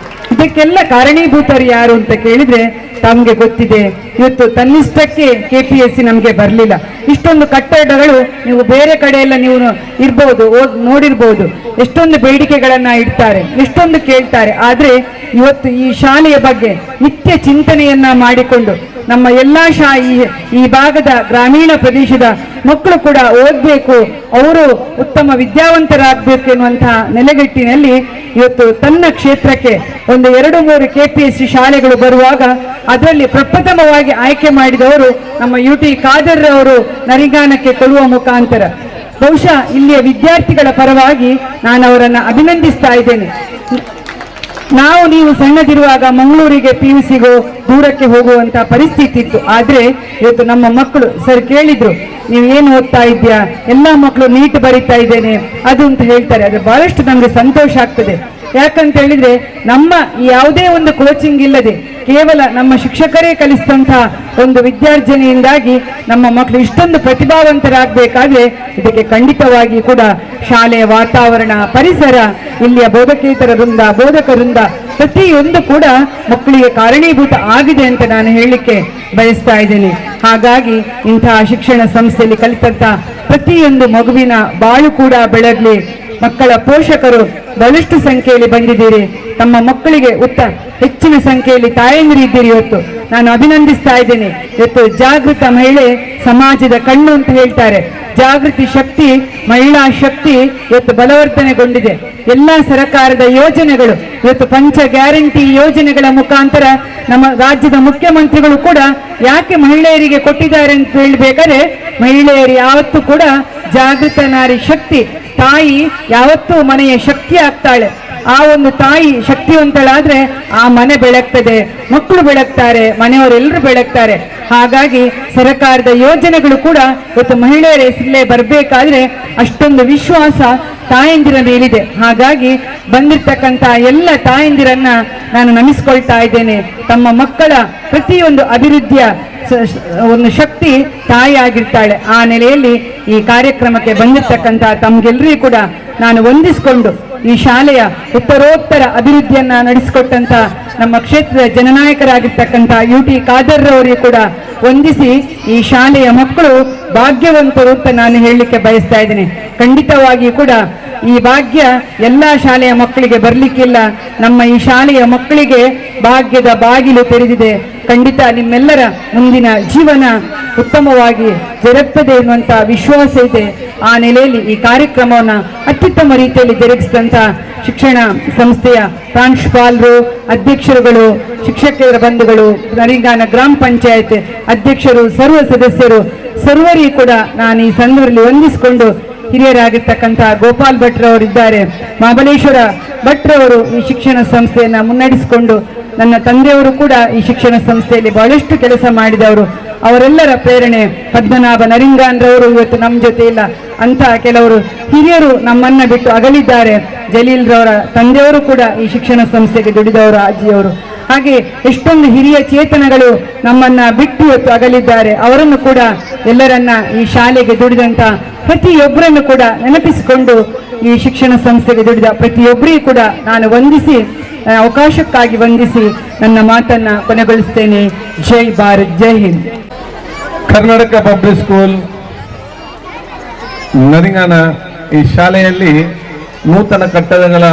ಇದಕ್ಕೆಲ್ಲ ಕಾರಣೀಭೂತರು ಯಾರು ಅಂತ ಕೇಳಿದ್ರೆ ತಮಗೆ ಗೊತ್ತಿದೆ. ಇವತ್ತು ತನ್ನಿಷ್ಟಕ್ಕೆ KPSC ನಮಗೆ ಬರಲಿಲ್ಲ. ಇಷ್ಟೊಂದು ಕಟ್ಟಡಗಳು ನೀವು ಬೇರೆ ಕಡೆಯೆಲ್ಲ ನೀವು ಇರ್ಬೋದು, ನೋಡಿರ್ಬೋದು. ಎಷ್ಟೊಂದು ಬೇಡಿಕೆಗಳನ್ನ ಇಡ್ತಾರೆ, ಎಷ್ಟೊಂದು ಕೇಳ್ತಾರೆ. ಆದ್ರೆ ಇವತ್ತು ಈ ಶಾಲೆಯ ಬಗ್ಗೆ ನಿತ್ಯ ಚಿಂತನೆಯನ್ನ ಮಾಡಿಕೊಂಡು ನಮ್ಮ ಎಲ್ಲಾ ಈ ಭಾಗದ ಗ್ರಾಮೀಣ ಪ್ರದೇಶದ ಮಕ್ಕಳು ಕೂಡ ಓದಬೇಕು, ಅವರು ಉತ್ತಮ ವಿದ್ಯಾವಂತರಾಗಬೇಕು ಎನ್ನುವಂತಹ ನೆಲೆಗಟ್ಟಿನಲ್ಲಿ ಇವತ್ತು ತನ್ನ ಕ್ಷೇತ್ರಕ್ಕೆ ಒಂದು 2-3 KPSC ಶಾಲೆಗಳು ಬರುವಾಗ ಅದರಲ್ಲಿ ಪ್ರಪ್ರಥಮವಾಗಿ ಆಯ್ಕೆ ಮಾಡಿದವರು ನಮ್ಮ UT ಖಾದರ್ ಅವರು ನರಿಗಾನಕ್ಕೆ ಕೊಡುವ ಮುಖಾಂತರ. ಬಹುಶಃ ಇಲ್ಲಿಯ ವಿದ್ಯಾರ್ಥಿಗಳ ಪರವಾಗಿ ನಾನು ಅವರನ್ನು ಅಭಿನಂದಿಸ್ತಾ ಇದ್ದೇನೆ. ನೀವು ಸಣ್ಣದಿರುವಾಗ ಮಂಗಳೂರಿಗೆ PUCಗೋ ದೂರಕ್ಕೆ ಹೋಗುವಂತ ಪರಿಸ್ಥಿತಿ ಇತ್ತು. ಆದ್ರೆ ಇವತ್ತು ನಮ್ಮ ಮಕ್ಕಳು ಸರ್ ಕೇಳಿದ್ರು, ನೀವು ಏನು ಓದ್ತಾ ಇದ್ಯಾ? ಎಲ್ಲ ಮಕ್ಕಳು ನೀಟ್ ಬರೀತಾ ಇದ್ದೇನೆ ಅದು ಅಂತ ಹೇಳ್ತಾರೆ. ಅದು ಬಹಳಷ್ಟು ನಮ್ಗೆ ಸಂತೋಷ ಆಗ್ತದೆ. ಯಾಕಂತ ಹೇಳಿದ್ರೆ ನಮ್ಮ ಯಾವುದೇ ಒಂದು ಕೋಚಿಂಗ್ ಇಲ್ಲದೆ ಕೇವಲ ನಮ್ಮ ಶಿಕ್ಷಕರೇ ಕಲಿಸಿದಂತಹ ಒಂದು ವಿದ್ಯಾರ್ಜನೆಯಿಂದಾಗಿ ನಮ್ಮ ಮಕ್ಕಳು ಇಷ್ಟೊಂದು ಪ್ರತಿಭಾವಂತರಾಗಬೇಕಾದ್ರೆ ಇದಕ್ಕೆ ಖಂಡಿತವಾಗಿ ಕೂಡ ಶಾಲೆಯ ವಾತಾವರಣ, ಪರಿಸರ, ಇಲ್ಲಿಯ ಬೋಧಕೇತರ ವೃಂದ, ಬೋಧಕರಿಂದ ಪ್ರತಿಯೊಂದು ಕೂಡ ಮಕ್ಕಳಿಗೆ ಕಾರಣೀಭೂತ ಆಗಿದೆ ಅಂತ ನಾನು ಹೇಳಲಿಕ್ಕೆ ಬಯಸ್ತಾ ಇದ್ದೇನೆ. ಹಾಗಾಗಿ ಇಂತಹ ಶಿಕ್ಷಣ ಸಂಸ್ಥೆಯಲ್ಲಿ ಕಲಿತಂತ ಪ್ರತಿಯೊಂದು ಮಗುವಿನ ಬಾಳು ಕೂಡ ಬೆಳಗಲಿ. ಮಕ್ಕಳ ಪೋಷಕರು ಬಹಳಷ್ಟು ಸಂಖ್ಯೆಯಲ್ಲಿ ಬಂದಿದ್ದೀರಿ. ತಮ್ಮ ಮಕ್ಕಳಿಗೆ ಹೆಚ್ಚಿನ ಸಂಖ್ಯೆಯಲ್ಲಿ ತಾಯಂದಿರು ಇದ್ದೀರಿ. ಇವತ್ತು ನಾನು ಅಭಿನಂದಿಸ್ತಾ ಇದ್ದೇನೆ. ಇವತ್ತು ಜಾಗೃತ ಮಹಿಳೆ ಸಮಾಜದ ಕಣ್ಣು ಅಂತ ಹೇಳ್ತಾರೆ. ಜಾಗೃತಿ ಶಕ್ತಿ, ಮಹಿಳಾ ಶಕ್ತಿ ಇವತ್ತು ಬಲವರ್ಧನೆಗೊಂಡಿದೆ. ಎಲ್ಲ ಸರ್ಕಾರದ ಯೋಜನೆಗಳು ಇವತ್ತು ಪಂಚ ಗ್ಯಾರಂಟಿ ಯೋಜನೆಗಳ ಮುಖಾಂತರ ನಮ್ಮ ರಾಜ್ಯದ ಮುಖ್ಯಮಂತ್ರಿಗಳು ಕೂಡ ಯಾಕೆ ಮಹಿಳೆಯರಿಗೆ ಕೊಟ್ಟಿದ್ದಾರೆ ಅಂತ ಹೇಳ್ಬೇಕಾದ್ರೆ, ಮಹಿಳೆಯರು ಯಾವತ್ತೂ ಕೂಡ ಜಾಗೃತ ನಾರಿ ಶಕ್ತಿ, ತಾಯಿ ಯಾವತ್ತೂ ಮನೆಯ ಶಕ್ತಿ ಆಗ್ತಾಳೆ. ಆ ಒಂದು ತಾಯಿ ಶಕ್ತಿವಂತಳಾದ್ರೆ ಆ ಮನೆ ಬೆಳಗ್ತದೆ, ಮಕ್ಕಳು ಬೆಳಗ್ತಾರೆ, ಮನೆಯವರೆಲ್ಲರೂ ಬೆಳಗ್ತಾರೆ. ಹಾಗಾಗಿ ಸರ್ಕಾರದ ಯೋಜನೆಗಳು ಕೂಡ ಇವತ್ತು ಮಹಿಳೆಯರ ಹೆಸರಲ್ಲೇ ಬರಬೇಕಾದ್ರೆ ಅಷ್ಟೊಂದು ವಿಶ್ವಾಸ ತಾಯಂದಿರ ಮೇಲಿದೆ. ಹಾಗಾಗಿ ಬಂದಿರ್ತಕ್ಕಂಥ ಎಲ್ಲ ತಾಯಂದಿರನ್ನ ನಾನು ನಮಿಸ್ಕೊಳ್ತಾ ಇದ್ದೇನೆ. ತಮ್ಮ ಮಕ್ಕಳ ಪ್ರತಿಯೊಂದು ಅಭಿವೃದ್ಧಿಯ ಒಂದು ಶಕ್ತಿ ತಾಯಿ ಆಗಿರ್ತಾಳೆ. ಆ ನೆಲೆಯಲ್ಲಿ ಈ ಕಾರ್ಯಕ್ರಮಕ್ಕೆ ಬಂದಿರ್ತಕ್ಕಂಥ ತಮ್ಗೆಲ್ಲರಿಗೂ ಕೂಡ ನಾನು ವಂದಿಸಿಕೊಂಡು ಈ ಶಾಲೆಯ ಉತ್ತರೋತ್ತರ ಅಭಿವೃದ್ಧಿಯನ್ನ ನಡೆಸಿಕೊಟ್ಟಂತ ನಮ್ಮ ಕ್ಷೇತ್ರದ ಜನನಾಯಕರಾಗಿರ್ತಕ್ಕಂಥ UT ಖಾದರ್ ಅವರಿಗೆ ಕೂಡ ವಂದಿಸಿ, ಈ ಶಾಲೆಯ ಮಕ್ಕಳು ಭಾಗ್ಯವಂತರು ಅಂತ ನಾನು ಹೇಳಲಿಕ್ಕೆ ಬಯಸ್ತಾ ಇದ್ದೇನೆ. ಖಂಡಿತವಾಗಿ ಕೂಡ ಈ ಭಾಗ್ಯ ಎಲ್ಲ ಶಾಲೆಯ ಮಕ್ಕಳಿಗೆ ಬರಲಿಕ್ಕಿಲ್ಲ. ನಮ್ಮ ಈ ಶಾಲೆಯ ಮಕ್ಕಳಿಗೆ ಭಾಗ್ಯದ ಬಾಗಿಲು ತೆರೆದಿದೆ. ಖಂಡಿತ ನಿಮ್ಮೆಲ್ಲರ ಮುಂದಿನ ಜೀವನ ಉತ್ತಮವಾಗಿ ಜರುಗುತ್ತದೆ ಎನ್ನುವಂತ ವಿಶ್ವಾಸ ಇದೆ. ಆ ನೆಲೆಯಲ್ಲಿ ಈ ಕಾರ್ಯಕ್ರಮವನ್ನು ಅತ್ಯುತ್ತಮ ರೀತಿಯಲ್ಲಿ ಜರುಗಿಸಿದಂತ ಶಿಕ್ಷಣ ಸಂಸ್ಥೆಯ ಪ್ರಾಂಶುಪಾಲರು, ಅಧ್ಯಕ್ಷರುಗಳು, ಶಿಕ್ಷಕರ ಬಂಧುಗಳು, ನರಿಂಗಾನ ಗ್ರಾಮ ಪಂಚಾಯತ್ ಅಧ್ಯಕ್ಷರು, ಸರ್ವ ಸದಸ್ಯರು, ಸರ್ವರಿಗೂ ಕೂಡ ನಾನು ಈ ಸಂದರ್ಭದಲ್ಲಿ ವಂದಿಸಿಕೊಂಡು, ಹಿರಿಯರಾಗಿರ್ತಕ್ಕಂಥ ಗೋಪಾಲ್ ಭಟ್ರವರಿದ್ದಾರೆ, ಮಹಾಬಲೇಶ್ವರ ಭಟ್ರವರು ಈ ಶಿಕ್ಷಣ ಸಂಸ್ಥೆಯನ್ನು ಮುನ್ನಡೆಸಿಕೊಂಡು, ನನ್ನ ತಂದೆಯವರು ಕೂಡ ಈ ಶಿಕ್ಷಣ ಸಂಸ್ಥೆಯಲ್ಲಿ ಬಹಳಷ್ಟು ಕೆಲಸ ಮಾಡಿದವರು. ಅವರೆಲ್ಲರ ಪ್ರೇರಣೆ ಪದ್ಮನಾಭ ನರಿಂಗಾನ್ರವರು ಇವತ್ತು ನಮ್ಮ ಜೊತೆ ಇಲ್ಲ. ಅಂತ ಕೆಲವರು ಹಿರಿಯರು ನಮ್ಮನ್ನ ಬಿಟ್ಟು ಅಗಲಿದ್ದಾರೆ. ಜಲೀಲ್ ರವರ ತಂದೆಯವರು ಕೂಡ ಈ ಶಿಕ್ಷಣ ಸಂಸ್ಥೆಗೆ ದುಡಿದವರು, ಅಜ್ಜಿಯವರು. ಹಾಗೆ ಎಷ್ಟೊಂದು ಹಿರಿಯ ಚೇತನಗಳು ನಮ್ಮನ್ನ ಬಿಟ್ಟು ಇವತ್ತು ಅಗಲಿದ್ದಾರೆ. ಅವರನ್ನು ಕೂಡ ಎಲ್ಲರನ್ನ ಈ ಶಾಲೆಗೆ ದುಡಿದಂತ ಪ್ರತಿಯೊಬ್ಬರನ್ನು ಕೂಡ ನೆನಪಿಸಿಕೊಂಡು, ಈ ಶಿಕ್ಷಣ ಸಂಸ್ಥೆಗೆ ದುಡಿದ ಪ್ರತಿಯೊಬ್ಬರಿಗೂ ಕೂಡ ನಾನು ವಂದಿಸಿ, ಅವಕಾಶಕ್ಕಾಗಿ ವಂದಿಸಿ ನನ್ನ ಮಾತನ್ನ ಕೊನೆಗೊಳಿಸ್ತೇನೆ. ಜೈ ಭಾರತ್, ಜೈ ಹಿಂದ್. ಕರ್ನಾಟಕ ಪಬ್ಲಿಕ್ ಸ್ಕೂಲ್ ನರಿಂಗಾನ ಈ ಶಾಲೆಯಲ್ಲಿ ನೂತನ ಕಟ್ಟಡಗಳ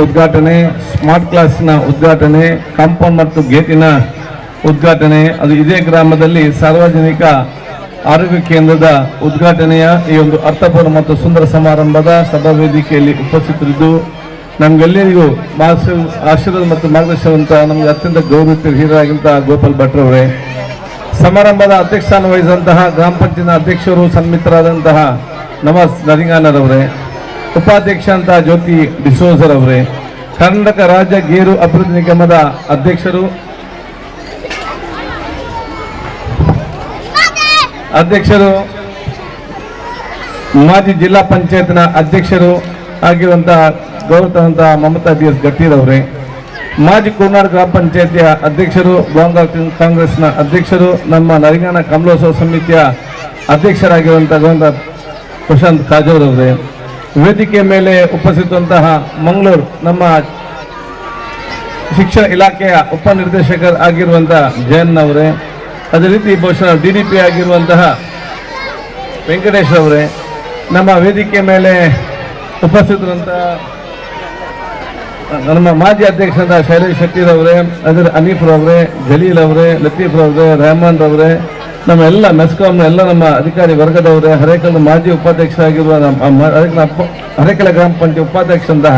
ಉದ್ಘಾಟನೆ, ಸ್ಮಾರ್ಟ್ ಕ್ಲಾಸ್ನ ಉದ್ಘಾಟನೆ, ಕಾಂಪೌಂಡ್ ಮತ್ತು ಗೇಟಿನ ಉದ್ಘಾಟನೆ, ಅದು ಇದೇ ಗ್ರಾಮದಲ್ಲಿ ಸಾರ್ವಜನಿಕ ಆರೋಗ್ಯ ಕೇಂದ್ರದ ಉದ್ಘಾಟನೆಯ ಈ ಒಂದು ಅರ್ಥಪೂರ್ಣ ಮತ್ತು ಸುಂದರ ಸಮಾರಂಭದ ಸಭಾ ವೇದಿಕೆಯಲ್ಲಿ ಉಪಸ್ಥಿತರಿದ್ದು ನಮ್ಗೆಲ್ಲರಿಗೂ ಆಶೀರ್ವಾದ ಮತ್ತು ಮಾರ್ಗದರ್ಶನವಂತ ನಮಗೆ ಅತ್ಯಂತ ಗೌರವಿತ ಹಿರಿಯರಾಗಿದ್ದ ಗೋಪಾಲ್ ಭಟ್ರವರೇ, ಸಮಾರಂಭದ ಅಧ್ಯಕ್ಷಸ್ಥಾನ ವಹಿಸಿದಂತಹ ಗ್ರಾಮ ಪಂಚಾಯತ್ ಅಧ್ಯಕ್ಷರು ಸನ್ಮಿತರಾದಂತಹ ನವಾಜ್ ನರಿಂಗಾನರವರೇ, ಉಪಾಧ್ಯಕ್ಷ ಅಂತ ಜ್ಯೋತಿ ಡಿಸೋಜರವರೇ, ಕರ್ನಾಟಕ ರಾಜ್ಯ ಗೇರು ಅಭಿವೃದ್ಧಿ ನಿಗಮದ ಅಧ್ಯಕ್ಷರು, ಮಾಜಿ ಜಿಲ್ಲಾ ಪಂಚಾಯತ್ನ ಅಧ್ಯಕ್ಷರು ಆಗಿರುವಂತಹ ಗೌರವಂತಹ ಮಮತಾ DS ಗಟ್ಟೀರವರೇ, ಮಾಜಿ ಕೋನಾಡ್ ಗ್ರಾಮ ಪಂಚಾಯತಿಯ ಅಧ್ಯಕ್ಷರು, ಬಾಂಗಾಲ್ ಕಾಂಗ್ರೆಸ್ನ ಅಧ್ಯಕ್ಷರು, ನಮ್ಮ ನರಿಂಗಾನ ಕಮಲೋತ್ಸವ ಸಮಿತಿಯ ಅಧ್ಯಕ್ಷರಾಗಿರುವಂತಹ ಗೌರವ ಪ್ರಶಾಂತ್ ಕಾಜೋರವರೇ, ವೇದಿಕೆ ಮೇಲೆ ಉಪಸ್ಥಿತಂತಹ ಮಂಗಳೂರು ನಮ್ಮ ಶಿಕ್ಷಣ ಇಲಾಖೆಯ ಉಪನಿರ್ದೇಶಕರು ಆಗಿರುವಂತಹ ಜಯನ್ ಅವರೇ, ಅದೇ ರೀತಿ ಬಹುಶಃ DDP ಆಗಿರುವಂತಹ ವೆಂಕಟೇಶ್ ಅವರೇ, ನಮ್ಮ ವೇದಿಕೆ ಮೇಲೆ ಉಪಸ್ಥಿತರಂತಹ ನಮ್ಮ ಮಾಜಿ ಅಧ್ಯಕ್ಷರಾದ ಶೈಲೇಶ್ ಶೆಟ್ಟಿರವರೇ, ಅದರ ಹನೀಫ್ ರವರೇ, ಜಲೀಲ್ ಅವರೇ, ಲತೀಫ್ ರವರೇ, ರೆಹಮಾನ್ ರವರೇ, ನಮ್ಮ ಎಲ್ಲ ಮೆಸ್ಕಾಂನ ಎಲ್ಲ ನಮ್ಮ ಅಧಿಕಾರಿ ವರ್ಗದವರೇ, ಹರೇಕಲ್ ಮಾಜಿ ಉಪಾಧ್ಯಕ್ಷರಾಗಿರುವ ಹರೇಕಲ ಗ್ರಾಮ ಪಂಚಾಯತ್ ಉಪಾಧ್ಯಕ್ಷರಂತಹ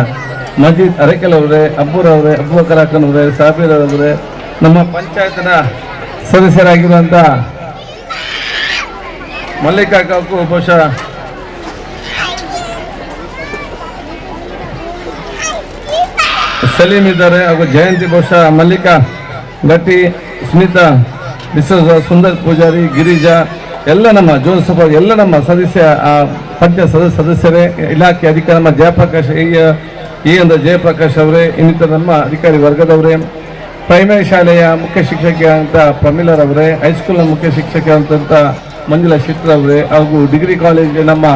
ಮಜೀದ್ ಹರೇಕಲ್ ಅವರೇ, ಅಬ್ಬೂರ್ ಅವರೇ, ಅಬೂಬಕರ್ ಅವರೇ, ಸಾಬೀರ್ ಅವರೇ, ನಮ್ಮ ಪಂಚಾಯತ್ನ ಸದಸ್ಯರಾಗಿರುವಂಥ ಮಲ್ಲಿಕಾಕ್ಕೂ ಬಹುಶಃ ಸಲೀಂ ಇದ್ದಾರೆ, ಹಾಗೂ ಜಯಂತಿ ಬಹುಶಃ ಮಲ್ಲಿಕಾ ಗಟ್ಟಿ, ಸ್ಮಿತಾ ಡಿಸೋಜ, ಸುಂದರ್ ಪೂಜಾರಿ, ಗಿರಿಜಾ, ಎಲ್ಲ ನಮ್ಮ ಜೋಸಫ್ ಎಲ್ಲ ನಮ್ಮ ಸದಸ್ಯ ಪಂಚಾಯತ್ ಸದಸ್ಯರೇ, ಇಲಾಖೆ ಅಧಿಕಾರಿ ನಮ್ಮ ಜಯಪ್ರಕಾಶ್ ಜಯಪ್ರಕಾಶ್ ಅವರೇ, ಇನ್ನಿತರ ನಮ್ಮ ಅಧಿಕಾರಿ ವರ್ಗದವರೇ, ಪ್ರೈಮರಿ ಶಾಲೆಯ ಮುಖ್ಯ ಶಿಕ್ಷಕಿ ಅಂತ ಪ್ರಮೀಲರವರೇ, ಹೈಸ್ಕೂಲ್ನ ಮುಖ್ಯ ಶಿಕ್ಷಕಿ ಅಂತ ಮಂಜುಳಾ ಶೆಟ್ಟರವರೇ, ಹಾಗೂ ಡಿಗ್ರಿ ಕಾಲೇಜ್ ನಮ್ಮ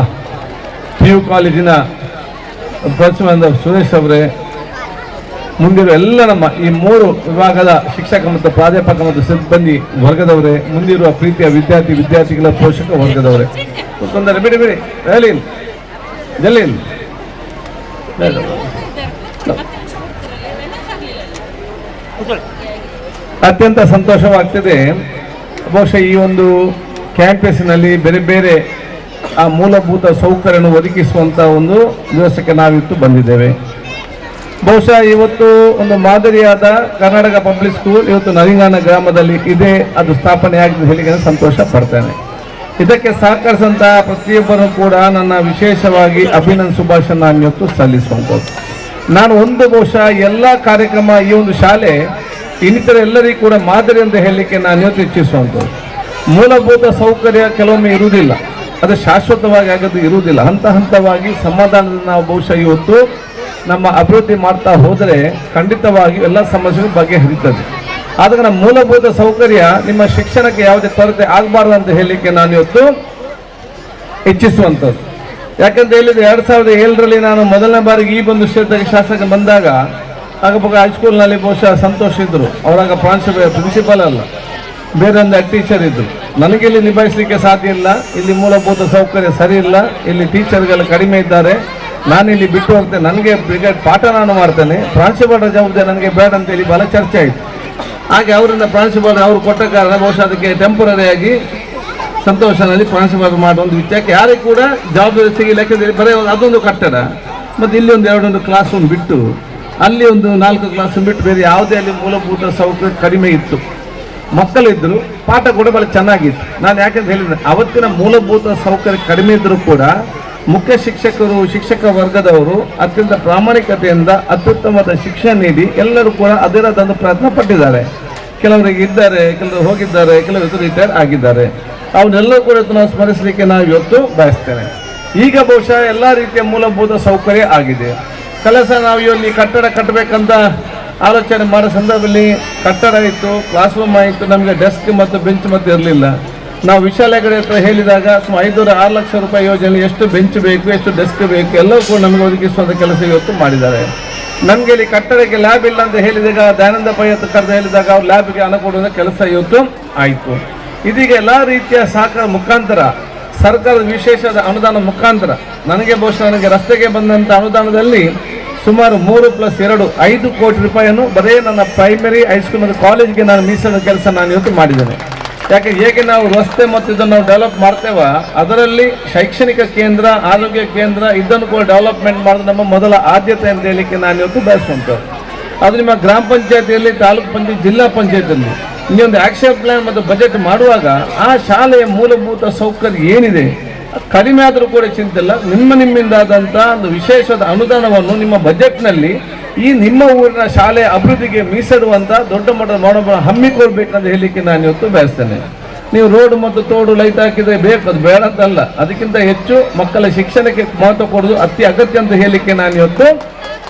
PU ಕಾಲೇಜಿನ ಪ್ರಿನ್ಸಿಪಾಲ್ ಸುರೇಶ್ ಅವರೇ, ಮುಂದಿರುವ ಎಲ್ಲ ನಮ್ಮ ಈ 3 ವಿಭಾಗದ ಶಿಕ್ಷಕ ಮತ್ತು ಪ್ರಾಧ್ಯಾಪಕ ಮತ್ತು ಸಿಬ್ಬಂದಿ ವರ್ಗದವರೇ, ಮುಂದಿರುವ ಪ್ರೀತಿಯ ವಿದ್ಯಾರ್ಥಿಗಳ ಪೋಷಕ ವರ್ಗದವರೇ, ತೊಂದರೆ ಬಿಡಿ ಹೇಳಿ ಜಲ್ಲಿ ಅತ್ಯಂತ ಸಂತೋಷವಾಗ್ತಿದೆ. ಬಹುಶಃ ಈ ಒಂದು ಕ್ಯಾಂಪಸ್ನಲ್ಲಿ ಬೇರೆ ಬೇರೆ ಆ ಮೂಲಭೂತ ಸೌಕರ್ಯವನ್ನು ಒದಗಿಸುವಂತ ಒಂದು ದಿವಸಕ್ಕೆ ನಾವಿತ್ತು ಬಂದಿದ್ದೇವೆ. ಬಹುಶಃ ಇವತ್ತು ಒಂದು ಮಾದರಿಯಾದ ಕರ್ನಾಟಕ ಪಬ್ಲಿಕ್ ಸ್ಕೂಲ್ ಇವತ್ತು ನರಿಂಗಾನ ಗ್ರಾಮದಲ್ಲಿ ಇದೆ, ಅದು ಸ್ಥಾಪನೆ ಆಗಿದೆ ಹೇಳಿಕೆ ಸಂತೋಷ ಪಡ್ತೇನೆ. ಇದಕ್ಕೆ ಸಹಕರಿಸಿದಂತಹ ಪ್ರತಿಯೊಬ್ಬರೂ ಕೂಡ ನನ್ನ ವಿಶೇಷವಾಗಿ ಅಭಿನಂದನೆ ಶುಭಾಶಯ ನಾನು ಇವತ್ತು ಸಲ್ಲಿಸುವಂಥದ್ದು. ನಾನು ಒಂದು ಬಹುಶಃ ಎಲ್ಲ ಕಾರ್ಯಕ್ರಮ ಈ ಒಂದು ಶಾಲೆ ಇನ್ನಿತರ ಎಲ್ಲರಿಗೂ ಕೂಡ ಮಾದರಿ ಅಂತ ಹೇಳಲಿಕ್ಕೆ ನಾನು ಇವತ್ತು ಇಚ್ಛಿಸುವಂಥದ್ದು. ಮೂಲಭೂತ ಸೌಕರ್ಯ ಕೆಲವೊಮ್ಮೆ ಇರುವುದಿಲ್ಲ, ಅದು ಶಾಶ್ವತವಾಗಿ ಆಗೋದು ಇರುವುದಿಲ್ಲ. ಹಂತವಾಗಿ ಸಮಾಧಾನದಿಂದ ನಾವು ಬಹುಶಃ ಇವತ್ತು ನಮ್ಮ ಅಭಿವೃದ್ಧಿ ಮಾಡ್ತಾ ಹೋದರೆ ಖಂಡಿತವಾಗಿ ಎಲ್ಲ ಸಮಸ್ಯೆಗಳು ಬಗೆಹರಿತದೆ. ಆದಾಗ ನಮ್ಮ ಮೂಲಭೂತ ಸೌಕರ್ಯ ನಿಮ್ಮ ಶಿಕ್ಷಣಕ್ಕೆ ಯಾವುದೇ ಕೊರತೆ ಆಗಬಾರ್ದು ಅಂತ ಹೇಳಲಿಕ್ಕೆ ನಾನು ಇವತ್ತು ಇಚ್ಛಿಸುವಂಥದ್ದು. ಯಾಕಂತ ಹೇಳಿದ್ರೆ 2007ರಲ್ಲಿ ನಾನು ಮೊದಲನೇ ಬಾರಿಗೆ ಈ ಒಂದು ಕ್ಷೇತ್ರಕ್ಕೆ ಶಾಸಕ ಬಂದಾಗ ಆಗ ಹೈಸ್ಕೂಲ್ನಲ್ಲಿ ಬಹುಶಃ ಸಂತೋಷ್ ಇದ್ರು, ಅವರಾಗ ಪ್ರಿನ್ಸಿಪಾಲ್ ಅಲ್ಲ, ಬೇರೆ ಒಂದು ಟೀಚರ್ ಇದ್ರು. ನನಗೆ ಇಲ್ಲಿ ನಿಭಾಯಿಸಲಿಕ್ಕೆ ಸಾಧ್ಯ ಇಲ್ಲ, ಇಲ್ಲಿ ಮೂಲಭೂತ ಸೌಕರ್ಯ ಸರಿ ಇಲ್ಲ, ಇಲ್ಲಿ ಟೀಚರ್ಗಳು ಕಡಿಮೆ ಇದ್ದಾರೆ, ನಾನಿಲ್ಲಿ ಬಿಟ್ಟು ಹೋಗ್ತೇನೆ, ನನಗೆ ಬ್ರಿಗೇಡ್ ಪಾಠ ನಾನು ಮಾಡ್ತೇನೆ, ಪ್ರಾಂಶುಪಾಲರ ಜವಾಬ್ದಾರಿ ನನಗೆ ಬೇಡ ಅಂತೇಳಿ ಬಹಳ ಚರ್ಚೆ ಆಯಿತು. ಹಾಗೆ ಅವರಿಂದ ಪ್ರಾಂಶುಪಾಲ ಅವರು ಕೊಟ್ಟ ಕಾರಣ ಬಹುಶಃ ಅದಕ್ಕೆ ಟೆಂಪರರಿ ಆಗಿ ಸಂತೋಷನಲ್ಲಿ ಪ್ರಾಂಶುಪಾಲ ಮಾಡುವ ಒಂದು ವಿಚಾರಕ್ಕೆ ಯಾರಿಗೂ ಕೂಡ ಜವಾಬ್ದಾರಿ ಸಿಗಲಿಕ್ಕೆ ಬರೀ ಅದೊಂದು ಕಟ್ಟಡ ಮತ್ತು ಇಲ್ಲಿ ಒಂದು 2 ಕ್ಲಾಸ್ ರೂಮ್ ಬಿಟ್ಟು ಅಲ್ಲಿ ಒಂದು 4 ಕ್ಲಾಸ್ ರೂಮ್ ಬಿಟ್ಟು ಬೇರೆ ಯಾವುದೇ ಅಲ್ಲಿ ಮೂಲಭೂತ ಸೌಕರ್ಯ ಕಡಿಮೆ ಇತ್ತು. ಮಕ್ಕಳಿದ್ರು, ಪಾಠ ಕೂಡ ಬಹಳ ಚೆನ್ನಾಗಿತ್ತು. ನಾನು ಯಾಕಂತ ಹೇಳಿದ್ರೆ ಅವತ್ತಿನ ಮೂಲಭೂತ ಸೌಕರ್ಯ ಕಡಿಮೆ ಇದ್ದರೂ ಕೂಡ ಮುಖ್ಯ ಶಿಕ್ಷಕರು, ಶಿಕ್ಷಕ ವರ್ಗದವರು ಅತ್ಯಂತ ಪ್ರಾಮಾಣಿಕತೆಯಿಂದ ಅತ್ಯುತ್ತಮವಾದ ಶಿಕ್ಷಣ ನೀಡಿ ಎಲ್ಲರೂ ಕೂಡ ಅದರದೊಂದು ಪ್ರಯತ್ನ ಪಟ್ಟಿದ್ದಾರೆ. ಕೆಲವರಿಗೆ ಇದ್ದಾರೆ, ಕೆಲವರು ಹೋಗಿದ್ದಾರೆ, ಕೆಲವರು ರಿಟೈರ್ ಆಗಿದ್ದಾರೆ. ಅವನ್ನೆಲ್ಲರೂ ಕೂಡ ನಾವು ಸ್ಮರಿಸಲಿಕ್ಕೆ ನಾವು ಇವತ್ತು ಬಯಸ್ತೇನೆ. ಈಗ ಬಹುಶಃ ಎಲ್ಲ ರೀತಿಯ ಮೂಲಭೂತ ಸೌಕರ್ಯ ಆಗಿದೆ. ಕೆಲಸ ನಾವು ಇಲ್ಲಿ ಕಟ್ಟಡ ಕಟ್ಟಬೇಕಂತ ಆಲೋಚನೆ ಮಾಡೋ ಸಂದರ್ಭದಲ್ಲಿ ಕಟ್ಟಡ ಇತ್ತು, ಕ್ಲಾಸ್ ರೂಮ್ ಆಯಿತು, ನಮಗೆ ಡೆಸ್ಕ್ ಮತ್ತು ಬೆಂಚ್ ಮತ್ತು ಇರಲಿಲ್ಲ. ನಾವು ವಿಶಾಲಗಳ ಹತ್ರ ಹೇಳಿದಾಗ ಸುಮಾರು 5-6 ಲಕ್ಷ ರೂಪಾಯಿ ಯೋಜನೆ ಎಷ್ಟು ಬೆಂಚ್ ಬೇಕು, ಎಷ್ಟು ಡೆಸ್ಕ್ ಬೇಕು ಎಲ್ಲವೂ ಕೂಡ ನಮಗೆ ಒದಗಿಸುವಂಥ ಕೆಲಸ ಇವತ್ತು ಮಾಡಿದ್ದಾರೆ. ನಮಗೆ ಇಲ್ಲಿ ಕಟ್ಟಡಕ್ಕೆ ಲ್ಯಾಬ್ ಇಲ್ಲ ಅಂತ ಹೇಳಿದಾಗ ದಯಾನಂದ ಪೈ ಹತ್ರ ಕರೆದು ಹೇಳಿದಾಗ ಅವ್ರು ಲ್ಯಾಬ್ಗೆ ಹಣ ಕೊಡುವಂಥ ಕೆಲಸ ಇವತ್ತು ಆಯಿತು. ಇದೀಗ ಎಲ್ಲ ರೀತಿಯ ಸಹಕಾರ ಮುಖಾಂತರ ಸರ್ಕಾರದ ವಿಶೇಷದ ಅನುದಾನ ಮುಖಾಂತರ ನನಗೆ ರಸ್ತೆಗೆ ಬಂದಂಥ ಅನುದಾನದಲ್ಲಿ ಸುಮಾರು 3+2 5 ಕೋಟಿ ರೂಪಾಯಿಯನ್ನು ಬರೀ ನನ್ನ ಪ್ರೈಮರಿ ಹೈಸ್ಕೂಲ್ ಮತ್ತು ಕಾಲೇಜ್ಗೆ ನಾನು ಮೀಸಲು ಕೆಲಸ ನಾನು ಇವತ್ತು ಮಾಡಿದ್ದೇನೆ. ಯಾಕೆ ಹೇಗೆ ನಾವು ರಸ್ತೆ ಮತ್ತು ಇದನ್ನು ನಾವು ಡೆವಲಪ್ ಮಾಡ್ತೇವೆ, ಅದರಲ್ಲಿ ಶೈಕ್ಷಣಿಕ ಕೇಂದ್ರ, ಆರೋಗ್ಯ ಕೇಂದ್ರ ಇದನ್ನು ಕೂಡ ಡೆವಲಪ್ಮೆಂಟ್ ಮಾಡೋದು ನಮ್ಮ ಮೊದಲ ಆದ್ಯತೆ ಅಂತ ಹೇಳಲಿಕ್ಕೆ ನಾನು ಇವತ್ತು ಬಯಸುವಂಥದ್ದು. ಅದು ನಿಮ್ಮ ಗ್ರಾಮ ಪಂಚಾಯತಿಯಲ್ಲಿ, ತಾಲೂಕು ಪಂಚಾಯತ್, ಜಿಲ್ಲಾ ಪಂಚಾಯತಿಯಲ್ಲಿ ಇನ್ನೊಂದು ಆಕ್ಷನ್ ಪ್ಲಾನ್ ಮತ್ತು ಬಜೆಟ್ ಮಾಡುವಾಗ ಆ ಶಾಲೆಯ ಮೂಲಭೂತ ಸೌಕರ್ಯ ಏನಿದೆ ಕಡಿಮೆ ಆದರೂ ಕೂಡ ಚಿಂತಿಲ್ಲ, ನಿಮ್ಮಿಂದಾದಂಥ ಒಂದು ವಿಶೇಷವಾದ ಅನುದಾನವನ್ನು ನಿಮ್ಮ ಬಜೆಟ್ನಲ್ಲಿ ಈ ನಿಮ್ಮ ಊರಿನ ಶಾಲೆಯ ಅಭಿವೃದ್ಧಿಗೆ ಮೀಸಡುವಂಥ ದೊಡ್ಡ ಮಟ್ಟದ ಮನೋಭಾವ ಹಮ್ಮಿಕೊಳ್ಬೇಕಂತ ಹೇಳಲಿಕ್ಕೆ ನಾನು ಇವತ್ತು ಬಯಸ್ತೇನೆ. ನೀವು ರೋಡ್ ಮತ್ತು ತೋಡು ಲೈಟ್ ಹಾಕಿದರೆ ಬೇಕು, ಅದು ಬೇಡ ಅಂತಲ್ಲ, ಅದಕ್ಕಿಂತ ಹೆಚ್ಚು ಮಕ್ಕಳ ಶಿಕ್ಷಣಕ್ಕೆ ಮಹತ್ವ ಕೊಡೋದು ಅತಿ ಅಗತ್ಯ ಅಂತ ಹೇಳಲಿಕ್ಕೆ ನಾನು ಇವತ್ತು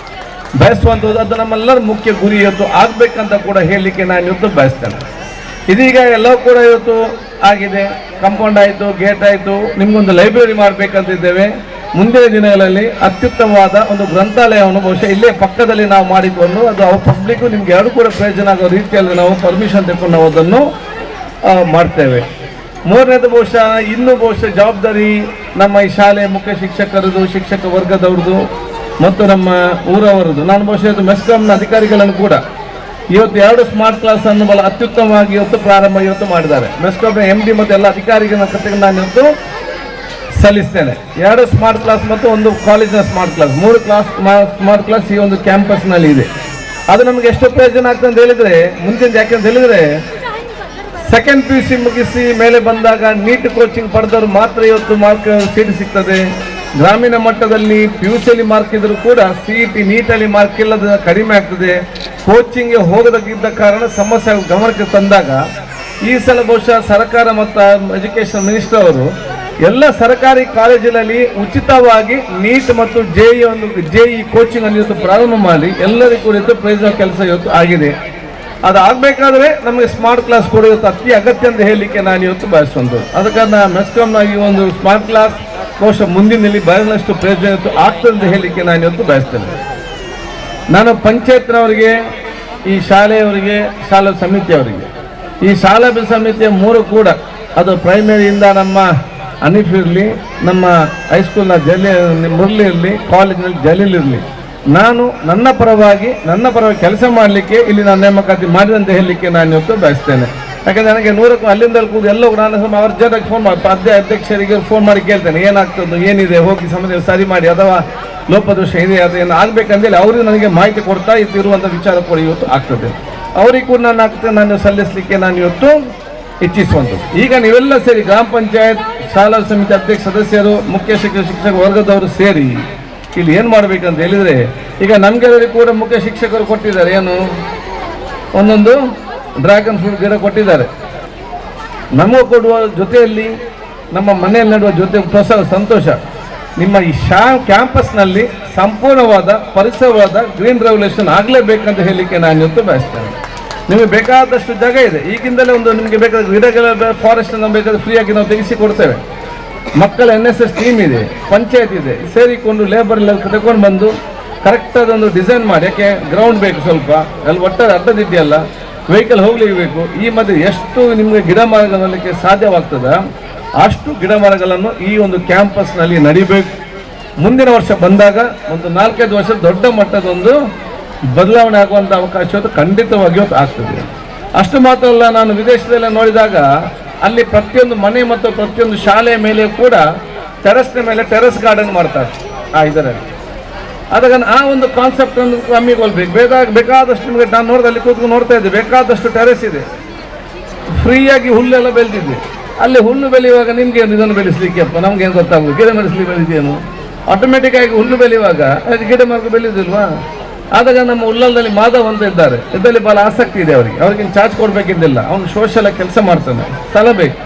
ಬಯಸುವಂಥದ್ದು. ಅದು ನಮ್ಮೆಲ್ಲರ ಮುಖ್ಯ ಗುರಿ ಇವತ್ತು ಆಗಬೇಕಂತ ಕೂಡ ಹೇಳಲಿಕ್ಕೆ ನಾನು ಇವತ್ತು ಬಯಸ್ತೇನೆ. ಇದೀಗ ಎಲ್ಲವೂ ಕೂಡ ಇವತ್ತು ಆಗಿದೆ, ಕಾಂಪೌಂಡ್ ಆಯಿತು, ಗೇಟ್ ಆಯಿತು, ನಿಮಗೊಂದು ಲೈಬ್ರರಿ ಮಾಡಬೇಕಂತಿದ್ದೇವೆ. ಮುಂದಿನ ದಿನಗಳಲ್ಲಿ ಅತ್ಯುತ್ತಮವಾದ ಒಂದು ಗ್ರಂಥಾಲಯವನ್ನು ಬಹುಶಃ ಇಲ್ಲೇ ಪಕ್ಕದಲ್ಲಿ ನಾವು ಮಾಡಿಕೊಂಡು ಅದು ಅವ್ರ ಪಬ್ಲಿಕ್ಕು ನಿಮ್ಗೆ ಎರಡು ಕೂಡ ಪ್ರಯೋಜನ ಆಗೋ ರೀತಿಯಲ್ಲಿ ನಾವು ಪರ್ಮಿಷನ್ ತೆಗೆದುಕೊಂಡು ನಾವು ಅದನ್ನು ಮಾಡ್ತೇವೆ. ಮೂರನೇದು ಬಹುಶಃ ಜವಾಬ್ದಾರಿ ನಮ್ಮ ಈ ಶಾಲೆ ಮುಖ್ಯ ಶಿಕ್ಷಕರದು, ಶಿಕ್ಷಕ ವರ್ಗದವ್ರದ್ದು ಮತ್ತು ನಮ್ಮ ಊರವರದು. ನಾನು ಬಹುಶಃ ಇದು ಮೆಸ್ಕಾಂನ ಅಧಿಕಾರಿಗಳನ್ನು ಕೂಡ ಇವತ್ತು 2 ಸ್ಮಾರ್ಟ್ ಕ್ಲಾಸ್ ಅನ್ನು ಬಹಳ ಅತ್ಯುತ್ತಮವಾಗಿ ಇವತ್ತು ಮಾಡಿದ್ದಾರೆ. ಮೆಸ್ಕಾಂನ MD ಮತ್ತು ಎಲ್ಲ ಅಧಿಕಾರಿಗಳ ಕತೆಗೆ ನಾನು ಇವತ್ತು ಸಲ್ಲಿಸ್ತೇನೆ. 2 ಸ್ಮಾರ್ಟ್ ಕ್ಲಾಸ್ ಮತ್ತು 1 ಕಾಲೇಜಿನ ಸ್ಮಾರ್ಟ್ ಕ್ಲಾಸ್, 3 ಸ್ಮಾರ್ಟ್ ಕ್ಲಾಸ್ ಈ ಒಂದು ಕ್ಯಾಂಪಸ್ನಲ್ಲಿ ಇದೆ. ಅದು ನಮಗೆ ಎಷ್ಟು ಪ್ರಯೋಜನ ಆಗ್ತದೆ ಅಂತ ಹೇಳಿದ್ರೆ ಮುಂಚಿನ ಯಾಕೆಂತ ಹೇಳಿದ್ರೆ ಸೆಕೆಂಡ್ PUC ಮುಗಿಸಿ ಮೇಲೆ ಬಂದಾಗ ನೀಟ್ ಕೋಚಿಂಗ್ ಪಡೆದವರು ಮಾತ್ರ ಇವತ್ತು ಮಾರ್ಕ್ ಸೀಟ್ ಸಿಗ್ತದೆ. ಗ್ರಾಮೀಣ ಮಟ್ಟದಲ್ಲಿ PUCಯಲ್ಲಿ ಮಾರ್ಕ್ ಇದ್ರೂ ಕೂಡ CET ನೀಟಲ್ಲಿ ಮಾರ್ಕ್ ಇಲ್ಲದ ಕಡಿಮೆ ಆಗ್ತದೆ. ಕೋಚಿಂಗ್ಗೆ ಹೋಗದಾಗಿದ್ದ ಕಾರಣ ಸಮಸ್ಯೆ ಗಮನಕ್ಕೆ ತಂದಾಗ ಈ ಸಲ ಬಹುಶಃ ಸರ್ಕಾರ ಮತ್ತು ಎಜುಕೇಷನ್ ಮಿನಿಸ್ಟರ್ ಅವರು ಎಲ್ಲ ಸರ್ಕಾರಿ ಕಾಲೇಜಿನಲ್ಲಿ ಉಚಿತವಾಗಿ ನೀಟ್ ಮತ್ತು JEE ಕೋಚಿಂಗ್ ಅನ್ನು ಇವತ್ತು ಪ್ರಾರಂಭ ಮಾಡಿ ಎಲ್ಲರಿಗೂ ಕೂಡ ಪ್ರಯೋಜನ ಕೆಲಸ ಇವತ್ತು ಆಗಿದೆ. ಅದು ಆಗಬೇಕಾದ್ರೆ ನಮಗೆ ಸ್ಮಾರ್ಟ್ ಕ್ಲಾಸ್ ಕೂಡ ಇವತ್ತು ಅತಿ ಅಗತ್ಯ ಅಂತ ಹೇಳಲಿಕ್ಕೆ ನಾನು ಇವತ್ತು ಬಯಸುವಂಥದ್ದು. ಅದಕ್ಕೆ ಮೆಸ್ಕಾಂನ ಈ ಒಂದು ಸ್ಮಾರ್ಟ್ ಕ್ಲಾಸ್ ಬಹುಶಃ ಮುಂದಿನಲ್ಲಿ ಬಹಳಷ್ಟು ಪ್ರಯೋಜನ ಆಗ್ತದೆ ಅಂತ ಹೇಳಲಿಕ್ಕೆ ನಾನು ಇವತ್ತು ಬಯಸ್ತೇನೆ. ನಾನು ಪಂಚಾಯತ್ನವರಿಗೆ, ಈ ಶಾಲೆಯವರಿಗೆ, ಶಾಲಾ ಸಮಿತಿಯವರಿಗೆ, ಈ ಶಾಲಾ ಸಮಿತಿಯ ಮೂರು ಕೂಡ, ಅದು ಪ್ರೈಮರಿಯಿಂದ ನಮ್ಮ ಅನೀಫ್ ಇರಲಿ, ನಮ್ಮ ಹೈಸ್ಕೂಲ್ನ ಮುರಳಿ ಇರಲಿ, ಕಾಲೇಜಿನಲ್ಲಿ ಜಲೀಲ್ ಇರಲಿ, ನಾನು ನನ್ನ ಪರವಾಗಿ ಕೆಲಸ ಮಾಡಲಿಕ್ಕೆ ಇಲ್ಲಿ ನಾನು ನೇಮಕಾತಿ ಮಾಡಿದಂತ ಹೇಳಲಿಕ್ಕೆ ನಾನು ಇವತ್ತು ಬಯಸ್ತೇನೆ. ಯಾಕಂದರೆ ನನಗೆ 100ಕ್ಕೂ ಅಲ್ಲಿಂದ ಕೂದು ಎಲ್ಲವೂ ನಾನು ಅವ್ರ ಜೊತೆಗೆ ಫೋನ್ ಮಾಡಿ ಅಧ್ಯಕ್ಷರಿಗೆ ಫೋನ್ ಮಾಡಿ ಕೇಳ್ತೇನೆ, ಏನಾಗ್ತದೆ, ಏನಿದೆ, ಹೋಗಿ ಸಮಸ್ಯೆ ಸರಿ ಮಾಡಿ, ಅಥವಾ ಲೋಪದೋಷ ಇದೆ, ಅದೇನು ಆಗಬೇಕಂದೇಳಿ ಅವರಿಗೆ ನನಗೆ ಮಾಹಿತಿ ಕೊಡ್ತಾ ಇರುವಂಥ ವಿಚಾರ ಕೂಡ ಇವತ್ತು ಆಗ್ತದೆ. ಅವರಿಗೆ ಕೂಡ ನಾನು ಸಲ್ಲಿಸಲಿಕ್ಕೆ ನಾನು ಇವತ್ತು ಇಚ್ಛಿಸುವಂಥದ್ದು. ಈಗ ನೀವೆಲ್ಲ ಸೇರಿ ಗ್ರಾಮ ಪಂಚಾಯತ್, ಶಾಲಾ ಸಮಿತಿ ಅಧ್ಯಕ್ಷ ಸದಸ್ಯರು, ಮುಖ್ಯ ಶಿಕ್ಷಕ ವರ್ಗದವರು ಸೇರಿ ಇಲ್ಲಿ ಏನು ಮಾಡಬೇಕಂತ ಹೇಳಿದರೆ, ಈಗ ನಮಗೆಲ್ಲರಿಗೂ ಕೂಡ ಮುಖ್ಯ ಶಿಕ್ಷಕರು ಕೊಟ್ಟಿದ್ದಾರೆ, ಏನು ಒಂದೊಂದು ಡ್ರ್ಯಾಗನ್ ಫ್ರೂಟ್ ಗಿಡ ಕೊಟ್ಟಿದ್ದಾರೆ. ನಮಗೂ ಕೊಡುವ ಜೊತೆಯಲ್ಲಿ ನಮ್ಮ ಮನೆಯಲ್ಲಿ ನಡುವ ಜೊತೆ ಪ್ರೋತ್ಸಾಹ, ಸಂತೋಷ. ನಿಮ್ಮ ಈ ಕ್ಯಾಂಪಸ್ನಲ್ಲಿ ಸಂಪೂರ್ಣವಾದ ಪರಿಸರವಾದ ಗ್ರೀನ್ ರೆವಲ್ಯೂಷನ್ ಆಗಲೇಬೇಕಂತ ಹೇಳಲಿಕ್ಕೆ ನಾನು ಇವತ್ತು ಬಯಸ್ತೇನೆ. ನಿಮಗೆ ಬೇಕಾದಷ್ಟು ಜಾಗ ಇದೆ, ಈಗಿಂದಲೇ ಒಂದು ನಿಮಗೆ ಬೇಕಾದ ಗಿಡಗಳ ಫಾರೆಸ್ಟ್ ನಾವು ಬೇಕಾದ್ರೆ ಫ್ರೀಯಾಗಿ ನಾವು ತೆಗೆಸಿ ಕೊಡ್ತೇವೆ. ಮಕ್ಕಳ NSS ಟೀಮ್ ಇದೆ, ಪಂಚಾಯತ್ ಇದೆ, ಸೇರಿಕೊಂಡು ಲೇಬರ್ ಎಲ್ಲ ತಗೊಂಡು ಬಂದು ಕರೆಕ್ಟಾದ ಒಂದು ಡಿಸೈನ್ ಮಾಡಿ. ಯಾಕೆ ಗ್ರೌಂಡ್ ಬೇಕು ಸ್ವಲ್ಪ, ಅಲ್ಲಿ ಒಟ್ಟಾರೆ ಅಡ್ಡದಿದೆಯಲ್ಲ, ವೆಹಿಕಲ್ ಹೋಗ್ಲಿಕ್ಕೆ ಬೇಕು. ಈ ಮಧ್ಯೆ ಎಷ್ಟು ನಿಮಗೆ ಗಿಡ ಮರಗಳಕ್ಕೆ ಸಾಧ್ಯವಾಗ್ತದ ಅಷ್ಟು ಗಿಡ ಮರಗಳನ್ನು ಈ ಒಂದು ಕ್ಯಾಂಪಸ್ನಲ್ಲಿ ನಡಿಬೇಕು. ಮುಂದಿನ ವರ್ಷ ಬಂದಾಗ ಒಂದು 4-5 ವರ್ಷ ದೊಡ್ಡ ಮಟ್ಟದ ಒಂದು ಬದಲಾವಣೆ ಆಗುವಂಥ ಅವಕಾಶ ಖಂಡಿತವಾಗಿಯೂ ಆಗ್ತದೆ. ಅಷ್ಟು ಮಾತ್ರ ಅಲ್ಲ, ನಾನು ವಿದೇಶದಲ್ಲ ನೋಡಿದಾಗ ಅಲ್ಲಿ ಪ್ರತಿಯೊಂದು ಮನೆ ಮತ್ತು ಪ್ರತಿಯೊಂದು ಶಾಲೆಯ ಮೇಲೆ ಕೂಡ ಟೆರೆಸ್ನ ಮೇಲೆ ಟೆರೆಸ್ ಗಾರ್ಡನ್ ಮಾಡ್ತಾರೆ. ಇದರಲ್ಲಿ ಆದಾಗ ಆ ಒಂದು ಕಾನ್ಸೆಪ್ಟ್ ಅನ್ನು ಹಮ್ಮಿಕೊಳ್ಬೇಕು. ಬೇಕಾದಷ್ಟು ನಿಮಗೆ ನಾನು ನೋಡಿದ ಅಲ್ಲಿ ಕೂತ್ಕೊಂಡು ನೋಡ್ತಾ ಇದ್ದೆ, ಬೇಕಾದಷ್ಟು ಟೆರೆಸ್ ಇದೆ, ಫ್ರೀಯಾಗಿ ಹುಲ್ಲೆಲ್ಲ ಬೆಳೆದಿದೆ. ಅಲ್ಲಿ ಹುಲ್ಲು ಬೆಳೆಯುವಾಗ ನಿಮ್ಗೆ ಇದನ್ನು ಬೆಳೆಸಲಿಕ್ಕೆ ನಮ್ಗೆ ಏನು ಗೊತ್ತಾಗೋದು, ಗಿಡ ಬೆಳೆಸಲಿಕ್ಕೆ ಬೆಳೆದೇನು, ಆಟೋಮೆಟಿಕ್ ಆಗಿ ಹುಲ್ಲು ಬೆಳೆಯುವಾಗ ಅದು ಗಿಡ ಮರಕ್ಕೆ ಬೆಳೆಯುವುದಿಲ್ವಾ? ಆದಾಗ ನಮ್ಮ ಉಲ್ಲಲ್ದಲ್ಲಿ ಮಾಧವ್ ಅಂತ ಇದ್ದಾರೆ, ಇದರಲ್ಲಿ ಭಾಳ ಆಸಕ್ತಿ ಇದೆ ಅವ್ರಿಗೆ ಚಾರ್ಜ್ ಕೊಡಬೇಕಿದ್ದಿಲ್ಲ, ಅವನು ಸೋಷಲ್ ಕೆಲಸ ಮಾಡ್ತಾನೆ, ಸಲಬೇಕು.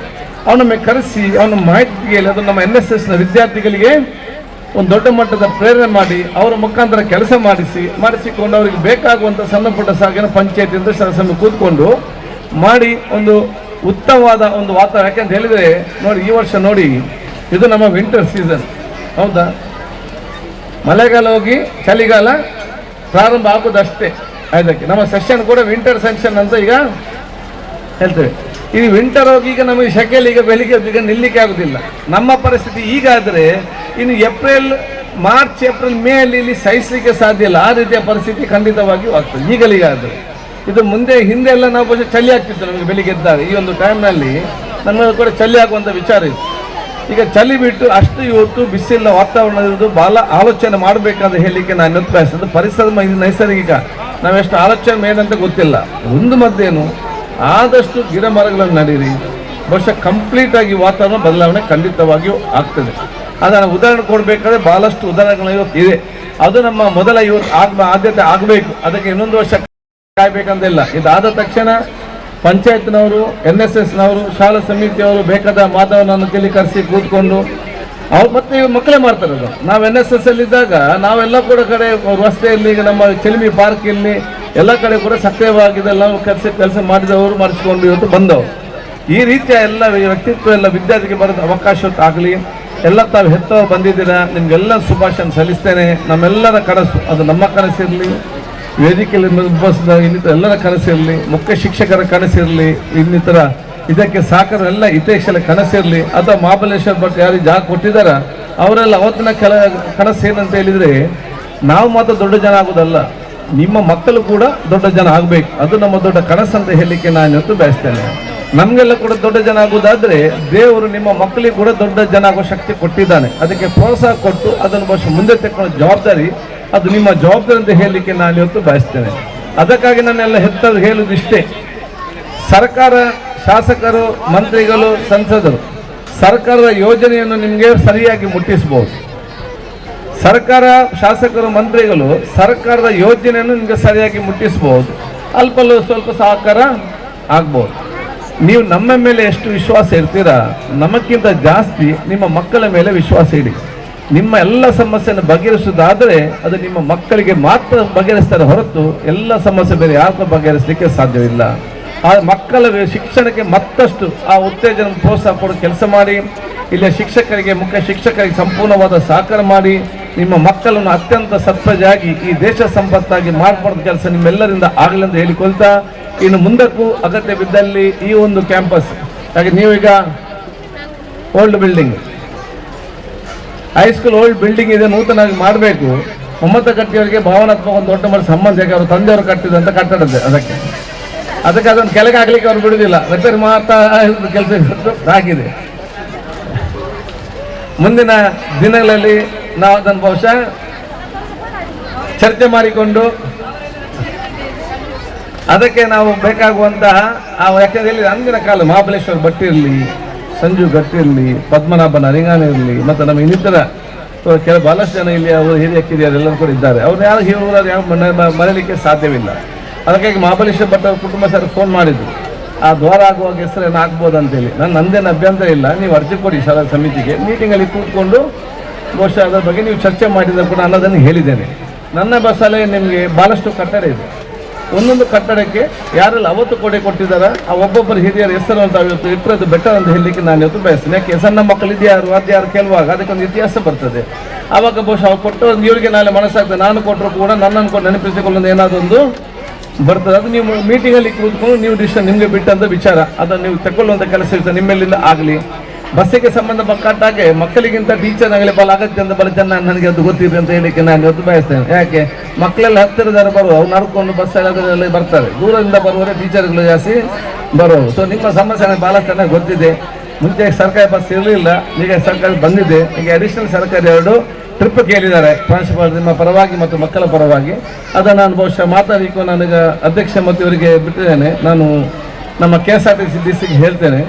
ಅವನೊಮ್ಮೆ ಕರೆಸಿ ಅವನ ಮಾಹಿತಿಗೆ ಅದು ನಮ್ಮ NSSನ ವಿದ್ಯಾರ್ಥಿಗಳಿಗೆ ಒಂದು ದೊಡ್ಡ ಮಟ್ಟದ ಪ್ರೇರಣೆ ಮಾಡಿ ಅವರ ಮುಖಾಂತರ ಕೆಲಸ ಮಾಡಿಸಿಕೊಂಡು ಅವರಿಗೆ ಬೇಕಾಗುವಂಥ ಸಣ್ಣ ಪುಟ್ಟ ಸಾಗಿನ ಪಂಚಾಯತಿಯಿಂದ ಸದಸ್ಯರು ಕೂತ್ಕೊಂಡು ಮಾಡಿ ಒಂದು ಉತ್ತಮವಾದ ಒಂದು ವಾತಾವರಣ. ಯಾಕೆಂತ ಹೇಳಿದರೆ ನೋಡಿ, ಈ ವರ್ಷ ನೋಡಿ, ಇದು ನಮ್ಮ ವಿಂಟರ್ ಸೀಸನ್, ಹೌದಾ? ಮಳೆಗಾಲ ಹೋಗಿ ಚಳಿಗಾಲ ಪ್ರಾರಂಭ ಆಗೋದಷ್ಟೇ. ಅದಕ್ಕೆ ನಮ್ಮ ಸೆಷನ್ ಕೂಡ ವಿಂಟರ್ ಸೆಷನ್ ಅಂತ ಈಗ ಹೇಳ್ತೇವೆ. ಈ ವಿಂಟರ್ ಹೋಗಿ ಈಗ ನಮಗೆ ಶೆಕೆಯಲ್ಲಿ ಈಗ ಬೆಳಿಗ್ಗೆ ಈಗ ನಿಲ್ಲಿಕ್ಕೆ ಆಗೋದಿಲ್ಲ. ನಮ್ಮ ಪರಿಸ್ಥಿತಿ ಈಗಾದರೆ ಇನ್ನು ಮಾರ್ಚ್ ಏಪ್ರಿಲ್ ಮೇ ಅಲ್ಲಿ ಇಲ್ಲಿ ಸಹಿಸಲಿಕ್ಕೆ ಸಾಧ್ಯ ಇಲ್ಲ. ಆ ರೀತಿಯ ಪರಿಸ್ಥಿತಿ ಖಂಡಿತವಾಗಿಯೂ ಆಗ್ತದೆ ಈಗಲೀಗಾದರೆ. ಇದು ಹಿಂದೆ ಎಲ್ಲ ನಾವು ಬಹುಶಃ ಚಳಿ ಆಗ್ತಿತ್ತು ನಮಗೆ ಬೆಳಿಗ್ಗೆ ಎದ್ದಾಗ. ಈ ಒಂದು ಟೈಮ್ನಲ್ಲಿ ನಮಗೆ ಕೂಡ ಚಳಿ ಆಗುವಂಥ ವಿಚಾರ ಇತ್ತು. ಈಗ ಚಳಿ ಬಿಟ್ಟು ಅಷ್ಟು ಇವತ್ತು ಬಿಸಿಲಿನ ವಾತಾವರಣ ಇರೋದು ಭಾಳ ಆಲೋಚನೆ ಮಾಡಬೇಕಂತ ಹೇಳಲಿಕ್ಕೆ ನಾನು ನಿರ್ಧರಿಸಿದ್ದು. ಪರಿಸರ ನೈಸರ್ಗಿಕ, ನಾವೆಷ್ಟು ಆಲೋಚನೆ ಮೇಲಂತ ಗೊತ್ತಿಲ್ಲ. ಒಂದು ಮದ್ದೇನು, ಆದಷ್ಟು ಗಿಡ ಮರಗಳನ್ನು ನಡೀರಿ, ಬಹುಶಃ ಕಂಪ್ಲೀಟ್ ಆಗಿ ವಾತಾವರಣ ಬದಲಾವಣೆ ಖಂಡಿತವಾಗಿಯೂ ಆಗ್ತದೆ. ಅದನ್ನು ಉದಾಹರಣೆ ಕೊಡಬೇಕಾದ್ರೆ ಭಾಳಷ್ಟು ಉದಾಹರಣೆಗಳು ಇವತ್ತು ಇದೆ. ಅದು ನಮ್ಮ ಮೊದಲ ಆದ್ಯತೆ ಆಗಬೇಕು. ಅದಕ್ಕೆ ಇನ್ನೊಂದು ವರ್ಷ ಕಾಯಬೇಕಂತಿಲ್ಲ. ಇದಾದ ತಕ್ಷಣ ಪಂಚಾಯತ್ನವರು, NSSನವರು, ಶಾಲಾ ಸಮಿತಿಯವರು ಬೇಕಾದ ಮಾಧವನನ್ನು ತಿಳಿ ಕರೆಸಿ ಕೂತ್ಕೊಂಡು ಅವ್ರು ಮತ್ತೆ ಮಕ್ಕಳೇ ಮಾಡ್ತಾರೆ. ಅದು ನಾವು NSS ಅಲ್ಲಿದ್ದಾಗ ನಾವೆಲ್ಲ ಕೂಡ ಕಡೆ ರಸ್ತೆಯಲ್ಲಿ, ನಮ್ಮ ಚಿಲಿಮಿ ಪಾರ್ಕ್ ಇಲ್ಲಿ ಎಲ್ಲ ಕಡೆ ಕೂಡ ಸಕ್ರಿಯವಾಗಿದ್ದೆಲ್ಲ ಕೆಲಸ ಮಾಡಿದವರು ಮಾಡಿಸ್ಕೊಂಡು ಇವತ್ತು ಬಂದವರು. ಈ ರೀತಿಯ ಎಲ್ಲ ವ್ಯಕ್ತಿತ್ವ ಎಲ್ಲ ವಿದ್ಯಾರ್ಥಿಗೆ ಬರೋದು ಅವಕಾಶ ಆಗಲಿ. ಎಲ್ಲ ತಾವು ಹೆತ್ತವರು ಬಂದಿದ್ದೀರಾ, ನಿಮಗೆಲ್ಲ ಶುಭಾಶಯ ಸಲ್ಲಿಸ್ತೇನೆ. ನಮ್ಮೆಲ್ಲರ ಕನಸು, ಅದು ನಮ್ಮ ಕನಸಿರಲಿ, ವೇದಿಕೆಯಲ್ಲಿ ಉಪಸ್ಥಿತ ಇನ್ನಿತರ ಎಲ್ಲರ ಕನಸಿರಲಿ, ಮುಖ್ಯ ಶಿಕ್ಷಕರ ಕನಸಿರಲಿ, ಇನ್ನಿತರ ಇದಕ್ಕೆ ಸಾಕಾರ ಎಲ್ಲ ಹಿತೈಷಿಗಳ ಕನಸಿರಲಿ, ಅಥವಾ ಮಹಾಬಲೇಶ್ವರ ಭಟ್ ಯಾರಿಗೆ ಜಾಗ ಕೊಟ್ಟಿದ್ದಾರ ಅವರೆಲ್ಲ ಅವತ್ತಿನ ಕನಸು ಏನಂತ ಹೇಳಿದರೆ, ನಾವು ಮಾತ್ರ ದೊಡ್ಡ ಜನ ಆಗೋದಲ್ಲ, ನಿಮ್ಮ ಮಕ್ಕಳು ಕೂಡ ದೊಡ್ಡ ಜನ ಆಗಬೇಕು. ಅದು ನಮ್ಮ ದೊಡ್ಡ ಕನಸು ಅಂತ ಹೇಳಲಿಕ್ಕೆ ನಾನು ಇವತ್ತು ಬಯಸ್ತೇನೆ. ನಮಗೆಲ್ಲ ಕೂಡ ದೊಡ್ಡ ಜನ ಆಗೋದಾದರೆ ದೇವರು ನಿಮ್ಮ ಮಕ್ಕಳಿಗೆ ಕೂಡ ದೊಡ್ಡ ಜನ ಆಗೋ ಶಕ್ತಿ ಕೊಟ್ಟಿದ್ದಾನೆ. ಅದಕ್ಕೆ ಪ್ರೋತ್ಸಾಹ ಕೊಟ್ಟು ಅದನ್ನು ಬಹುಶಃ ಮುಂದೆ ತೆಕ್ಕೊಳ್ಳೋ ಜವಾಬ್ದಾರಿ ಅದು ನಿಮ್ಮ ಜವಾಬ್ದಾರಿ ಅಂತ ಹೇಳಲಿಕ್ಕೆ ನಾನು ಇವತ್ತು ಬಯಸ್ತೇನೆ. ಅದಕ್ಕಾಗಿ ನಾನೆಲ್ಲ ಹೆತ್ತರು ಹೇಳುವುದಿಷ್ಟೇ, ಸರ್ಕಾರ, ಶಾಸಕರು, ಮಂತ್ರಿಗಳು, ಸಂಸದರು ಸರ್ಕಾರದ ಯೋಜನೆಯನ್ನು ನಿಮಗೆ ಸರಿಯಾಗಿ ಮುಟ್ಟಿಸಬಹುದು. ಸರ್ಕಾರ, ಶಾಸಕರು, ಮಂತ್ರಿಗಳು ಸರ್ಕಾರದ ಯೋಜನೆಯನ್ನು ನಿಮಗೆ ಸರಿಯಾಗಿ ಮುಟ್ಟಿಸಬಹುದು. ಅಲ್ಪ ಸ್ವಲ್ಪ ಸಹಕಾರ ಆಗ್ಬೋದು. ನೀವು ನಮ್ಮ ಮೇಲೆ ಎಷ್ಟು ವಿಶ್ವಾಸ ಇರ್ತೀರಾ, ನಮಗಿಂತ ಜಾಸ್ತಿ ನಿಮ್ಮ ಮಕ್ಕಳ ಮೇಲೆ ವಿಶ್ವಾಸ ಇಡಿ. ನಿಮ್ಮ ಎಲ್ಲ ಸಮಸ್ಯೆಯನ್ನು ಬಗೆಹರಿಸುವುದಾದರೆ ಅದು ನಿಮ್ಮ ಮಕ್ಕಳಿಗೆ ಮಾತ್ರ ಬಗೆಹರಿಸ್ತಾರೆ ಹೊರತು ಎಲ್ಲ ಸಮಸ್ಯೆ ಬೇರೆ ಯಾರಿಗೂ ಬಗೆಹರಿಸಲಿಕ್ಕೆ ಸಾಧ್ಯವಿಲ್ಲ. ಆ ಮಕ್ಕಳ ಶಿಕ್ಷಣಕ್ಕೆ ಮತ್ತಷ್ಟು ಆ ಉತ್ತೇಜನ ಪ್ರೋತ್ಸಾಹ ಕೊಡೋ ಕೆಲಸ ಮಾಡಿ. ಇಲ್ಲಿಯ ಶಿಕ್ಷಕರಿಗೆ, ಮುಖ್ಯ ಶಿಕ್ಷಕರಿಗೆ ಸಂಪೂರ್ಣವಾದ ಸಹಕಾರ ಮಾಡಿ. ನಿಮ್ಮ ಮಕ್ಕಳನ್ನು ಅತ್ಯಂತ ಸತ್ವಜಾಗಿ ಈ ದೇಶ ಸಂಪತ್ತಾಗಿ ಮಾಡ್ಕೊಡೋ ಕೆಲಸ ನಿಮ್ಮೆಲ್ಲರಿಂದ ಆಗಲಿ ಅಂತ ಹೇಳಿಕೊಳ್ತಾ, ಇನ್ನು ಮುಂದಕ್ಕೂ ಅಗತ್ಯ ಬಿದ್ದಲ್ಲಿ ಈ ಒಂದು ಕ್ಯಾಂಪಸ್ ಹಾಗೆ ನೀವೀಗ old building high school old building ಇದೆ, ನೂತನವಾಗಿ ಮಾಡಬೇಕು. ಮೊಹಮ್ಮದ್ ಕಟ್ಟಿಯವರಿಗೆ ಭಾವನಾತ್ಮಕ ಒಂದು ದೊಡ್ಡ ಮಟ್ಟ ಸಂಬಂಧ, ಯಾಕೆ ಅವರು ತಂದೆಯವರು ಕಟ್ಟಿದಂತ ಕಟ್ಟಡದೆ ಅದಕ್ಕೆ ಅದನ್ನು ಕೆಳಗೆ ಆಗ್ಲಿಕ್ಕೆ ಅವ್ರು ಬಿಡುವುದಿಲ್ಲ, ರಿಪೇರಿ ಮಾಡ್ತಾ ಕೆಲಸ ಆಗಿದೆ. ಮುಂದಿನ ದಿನಗಳಲ್ಲಿ ನಾವು ಅದನ್ನು ಬಹುಶಃ ಚರ್ಚೆ ಮಾಡಿಕೊಂಡು ಅದಕ್ಕೆ ನಾವು ಬೇಕಾಗುವಂತಹ ಯಾಕೆಂದ್ರೆ ಇಲ್ಲಿ ಅಂದಿನ ಕಾಲ ಮಹಾಬಲೇಶ್ವರ ಭಟ್ ಇರಲಿ, ಸಂಜು ಗಟ್ಟಿ ಇರಲಿ, ಪದ್ಮನಾಭ ನರಿಂಗಾನ ಇರಲಿ, ಮತ್ತು ನಮ್ಮ ಇನ್ನಿತರ ಕೆಲವು ಬಹಳಷ್ಟು ಜನ ಇಲ್ಲಿ ಅವರು ಹಿರಿಯ ಕಿರಿಯರೆಲ್ಲರೂ ಕೂಡ ಇದ್ದಾರೆ. ಅವ್ರು ಯಾರು ಹೀರೋರು ಯಾವ ಮರೆಯಲಿಕ್ಕೆ ಸಾಧ್ಯವಿಲ್ಲ. ಅದಕ್ಕಾಗಿ ಮಹಾಬಲೇಶ್ವರ ಭಟ್ ಅವ್ರ ಕುಟುಂಬ ಸರ್ ಫೋನ್ ಮಾಡಿದ್ರು, ಆ ದ್ವಾರ ಆಗುವಾಗ ಹೆಸರೇನು ಹಾಕ್ಬೋದು ಅಂತೇಳಿ. ನಂದೇನು ಅಭ್ಯಂತರ ಇಲ್ಲ, ನೀವು ಅರ್ಜಿ ಕೊಡಿ ಶಾಲಾ ಸಮಿತಿಗೆ, ಮೀಟಿಂಗಲ್ಲಿ ಕೂತ್ಕೊಂಡು ಬಹುಶಃ ಅದರ ಬಗ್ಗೆ ನೀವು ಚರ್ಚೆ ಮಾಡಿದ್ರೆ ಕೂಡ ಅನ್ನೋದನ್ನು ಹೇಳಿದ್ದೇನೆ. ನನ್ನ ಬಸ್ಸಲ್ಲೇ ನಿಮಗೆ ಭಾಳಷ್ಟು ಕಟ್ಟಡ ಇದೆ. ಒಂದೊಂದು ಕಟ್ಟಡಕ್ಕೆ ಯಾರೆಲ್ಲ ಅವತ್ತು ಕೊಟ್ಟಿದ್ದಾರೆ ಆ ಒಬ್ಬೊಬ್ಬರು ಹಿರಿಯರ ಹೆಸರು ಅಂತ ಇವತ್ತು ಇಟ್ಟರದ್ದು ಬೆಟರ್ ಅಂತ ಹೇಳಲಿಕ್ಕೆ ನಾನು ಇವತ್ತು ಬಯಸ್ತೇನೆ. ಯಾಕೆ ಸಣ್ಣ ಮಕ್ಕಳಿದ್ದು ಯಾರು ಅದ್ಯಾರು ಕೇಳುವಾಗ ಅದಕ್ಕೊಂದು ಇತಿಹಾಸ ಬರ್ತದೆ. ಆವಾಗ ಬಹುಶಃ ಅವ್ರು ಕೊಟ್ಟು ಇವರಿಗೆ ನಾಳೆ ಮನಸ್ಸಾಗ್ತದೆ, ನಾನು ಕೊಟ್ಟರು ಕೂಡ ನನ್ನನ್ನು ಕೊಟ್ಟು ನೆನಪಿಸಿಕೊಳ್ಳೋದು ಏನಾದರೂ ಒಂದು ಬರ್ತದೆ. ಅದು ನೀವು ಮೀಟಿಂಗಲ್ಲಿ ಕೂತ್ಕೊಂಡು ನೀವು ಡಿಸಿಷನ್ ನಿಮಗೆ ಬಿಟ್ಟಂತ ವಿಚಾರ, ಅದನ್ನು ನೀವು ತಗೊಳ್ಳುವಂಥ ಕೆಲಸ ಇರ್ತದೆ ನಿಮ್ಮೆಲ್ಲಿಂದ ಆಗಲಿ. ಬಸ್ಸಿಗೆ ಸಂಬಂಧಪಟ್ಟಾಗೆ ಮಕ್ಕಳಿಗಿಂತ ಟೀಚರ್ ಆಗಲಿ ಬಹಳ ಅಗತ್ಯ ಅಂತ ಬಹಳ ಚೆನ್ನಾಗಿ ನನಗೆ ಅದು ಗೊತ್ತಿದೆ ಅಂತ ಹೇಳಲಿಕ್ಕೆ ನಾನು ಇವತ್ತು ಬಯಸ್ತೇನೆ. ಯಾಕೆ ಮಕ್ಕಳೆಲ್ಲ ಹತ್ತಿರದಾರ ಬರುವ ಅವ್ರು ನಡ್ಕೊಂಡು ಬಸ್ ಎಲ್ಲ ಬರ್ತಾರೆ, ದೂರದಿಂದ ಬರುವವರೇ ಟೀಚರ್ಗಳು ಜಾಸ್ತಿ ಬರೋರು. ಸೊ ನಿಮ್ಮ ಸಮಸ್ಯೆ ನನಗೆ ಭಾಳ ಚೆನ್ನಾಗಿ ಗೊತ್ತಿದೆ. ಮುಂಚೆ ಸರ್ಕಾರಿ ಬಸ್ ಇರಲಿಲ್ಲ, ಈಗ ಸರ್ಕಾರಿ ಬಂದಿದೆ. ಈಗ ಅಡಿಷನಲ್ ಸರ್ಕಾರಿ 2 ಟ್ರಿಪ್ ಕೇಳಿದ್ದಾರೆ ಪ್ರಾಂಶುಪಾಲ ನಿಮ್ಮ ಪರವಾಗಿ ಮತ್ತು ಮಕ್ಕಳ ಪರವಾಗಿ. ಅದನ್ನು ನಾನು ಬಹುಶಃ ಮಾತಾಡಲಿಕ್ಕೂ ನನಗೆ ಅಧ್ಯಕ್ಷ ಮತ್ತು ಇವರಿಗೆ ಬಿಟ್ಟಿದ್ದೇನೆ. ನಾನು ನಮ್ಮ KSRTC ಡಿಸಿಗೆ ಹೇಳ್ತೇನೆ,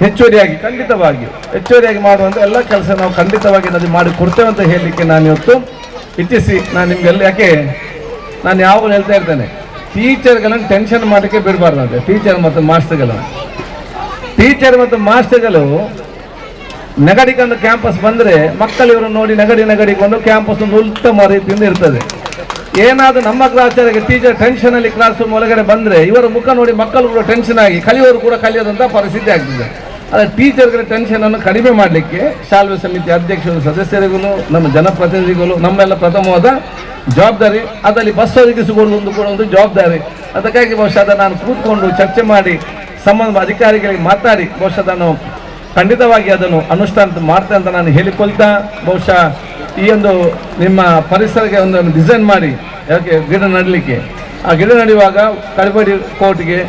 ಹೆಚ್ಚುವರಿಯಾಗಿ ಖಂಡಿತವಾಗಿ ಹೆಚ್ಚುವರಿಯಾಗಿ ಮಾಡುವಂಥ ಎಲ್ಲ ಕೆಲಸ ನಾವು ಖಂಡಿತವಾಗಿ ಅದು ಮಾಡಿ ಕೊಡ್ತೇವೆ ಅಂತ ಹೇಳಲಿಕ್ಕೆ ನಾನು ಇವತ್ತು ಇಚ್ಛಿಸಿ ನಾನು ನಿಮಗೆಲ್ಲ, ಯಾಕೆ ನಾನು ಯಾವಾಗಲೂ ಹೇಳ್ತಾ ಇರ್ತೇನೆ, ಟೀಚರ್ಗಳನ್ನು ಟೆನ್ಷನ್ ಮಾಡೋಕ್ಕೆ ಬಿಡಬಾರ್ದಂತೆ. ಟೀಚರ್ ಮತ್ತು ಮಾಸ್ಟರ್ಗಳು ನೆಗಡಿಕೊಂಡು ಕ್ಯಾಂಪಸ್ ಬಂದರೆ ಮಕ್ಕಳು ಇವರು ನೋಡಿ ನೆಗಡಿಕೊಂಡು ಕ್ಯಾಂಪಸ್ ಒಂದು ಉತ್ತಮ ರೀತಿಯಿಂದ ಇರ್ತದೆ. ಏನಾದರೂ ನಮ್ಮ ಕ್ಲಾಸರಿಗೆ ಟೀಚರ್ ಟೆನ್ಷನಲ್ಲಿ ಕ್ಲಾಸ್ ರೂಮ್ ಒಳಗಡೆ ಬಂದರೆ ಇವರ ಮುಖ ನೋಡಿ ಮಕ್ಕಳು ಕೂಡ ಟೆನ್ಷನ್ ಆಗಿ ಕಲಿಯೋರು ಕೂಡ ಕಲಿಯೋದಂಥ ಪರಿಸ್ಥಿತಿ ಆಗ್ತಿದೆ. ಆದರೆ ಟೀಚರ್ಗಳ ಟೆನ್ಷನನ್ನು ಕಡಿಮೆ ಮಾಡಲಿಕ್ಕೆ ಶಾಲ್ವೆ ಸಮಿತಿ ಅಧ್ಯಕ್ಷರು, ಸದಸ್ಯರಿಗೂ, ನಮ್ಮ ಜನಪ್ರತಿನಿಧಿಗಳು ನಮ್ಮೆಲ್ಲ ಪ್ರಥಮವಾದ ಜವಾಬ್ದಾರಿ. ಅದರಲ್ಲಿ ಬಸ್ ಒದಗಿಸಿಕೊಳ್ಳುವುದು ಕೂಡ ಒಂದು ಜವಾಬ್ದಾರಿ. ಅದಕ್ಕಾಗಿ ಬಹುಶಃ ಅದನ್ನು ನಾನು ಕೂತ್ಕೊಂಡು ಚರ್ಚೆ ಮಾಡಿ ಸಂಬಂಧ ಅಧಿಕಾರಿಗಳಿಗೆ ಮಾತಾಡಿ ಬಹುಶಃ ಅದನ್ನು ಖಂಡಿತವಾಗಿ ಅದನ್ನು ಅನುಷ್ಠಾನ ಮಾಡ್ತೇನೆ ಅಂತ ನಾನು ಹೇಳಿಕೊಳ್ತಾ, ಬಹುಶಃ ಈ ಒಂದು ನಿಮ್ಮ ಪರಿಸರಕ್ಕೆ ಒಂದು ಡಿಸೈನ್ ಮಾಡಿ, ಯಾಕೆ ಗಿಡ ನೆಡಲಿಕ್ಕೆ, ಆ ಗಿಡ ನೆಡುವಾಗ ಕಬಡ್ಡಿ ಕೋರ್ಟ್ಗೆ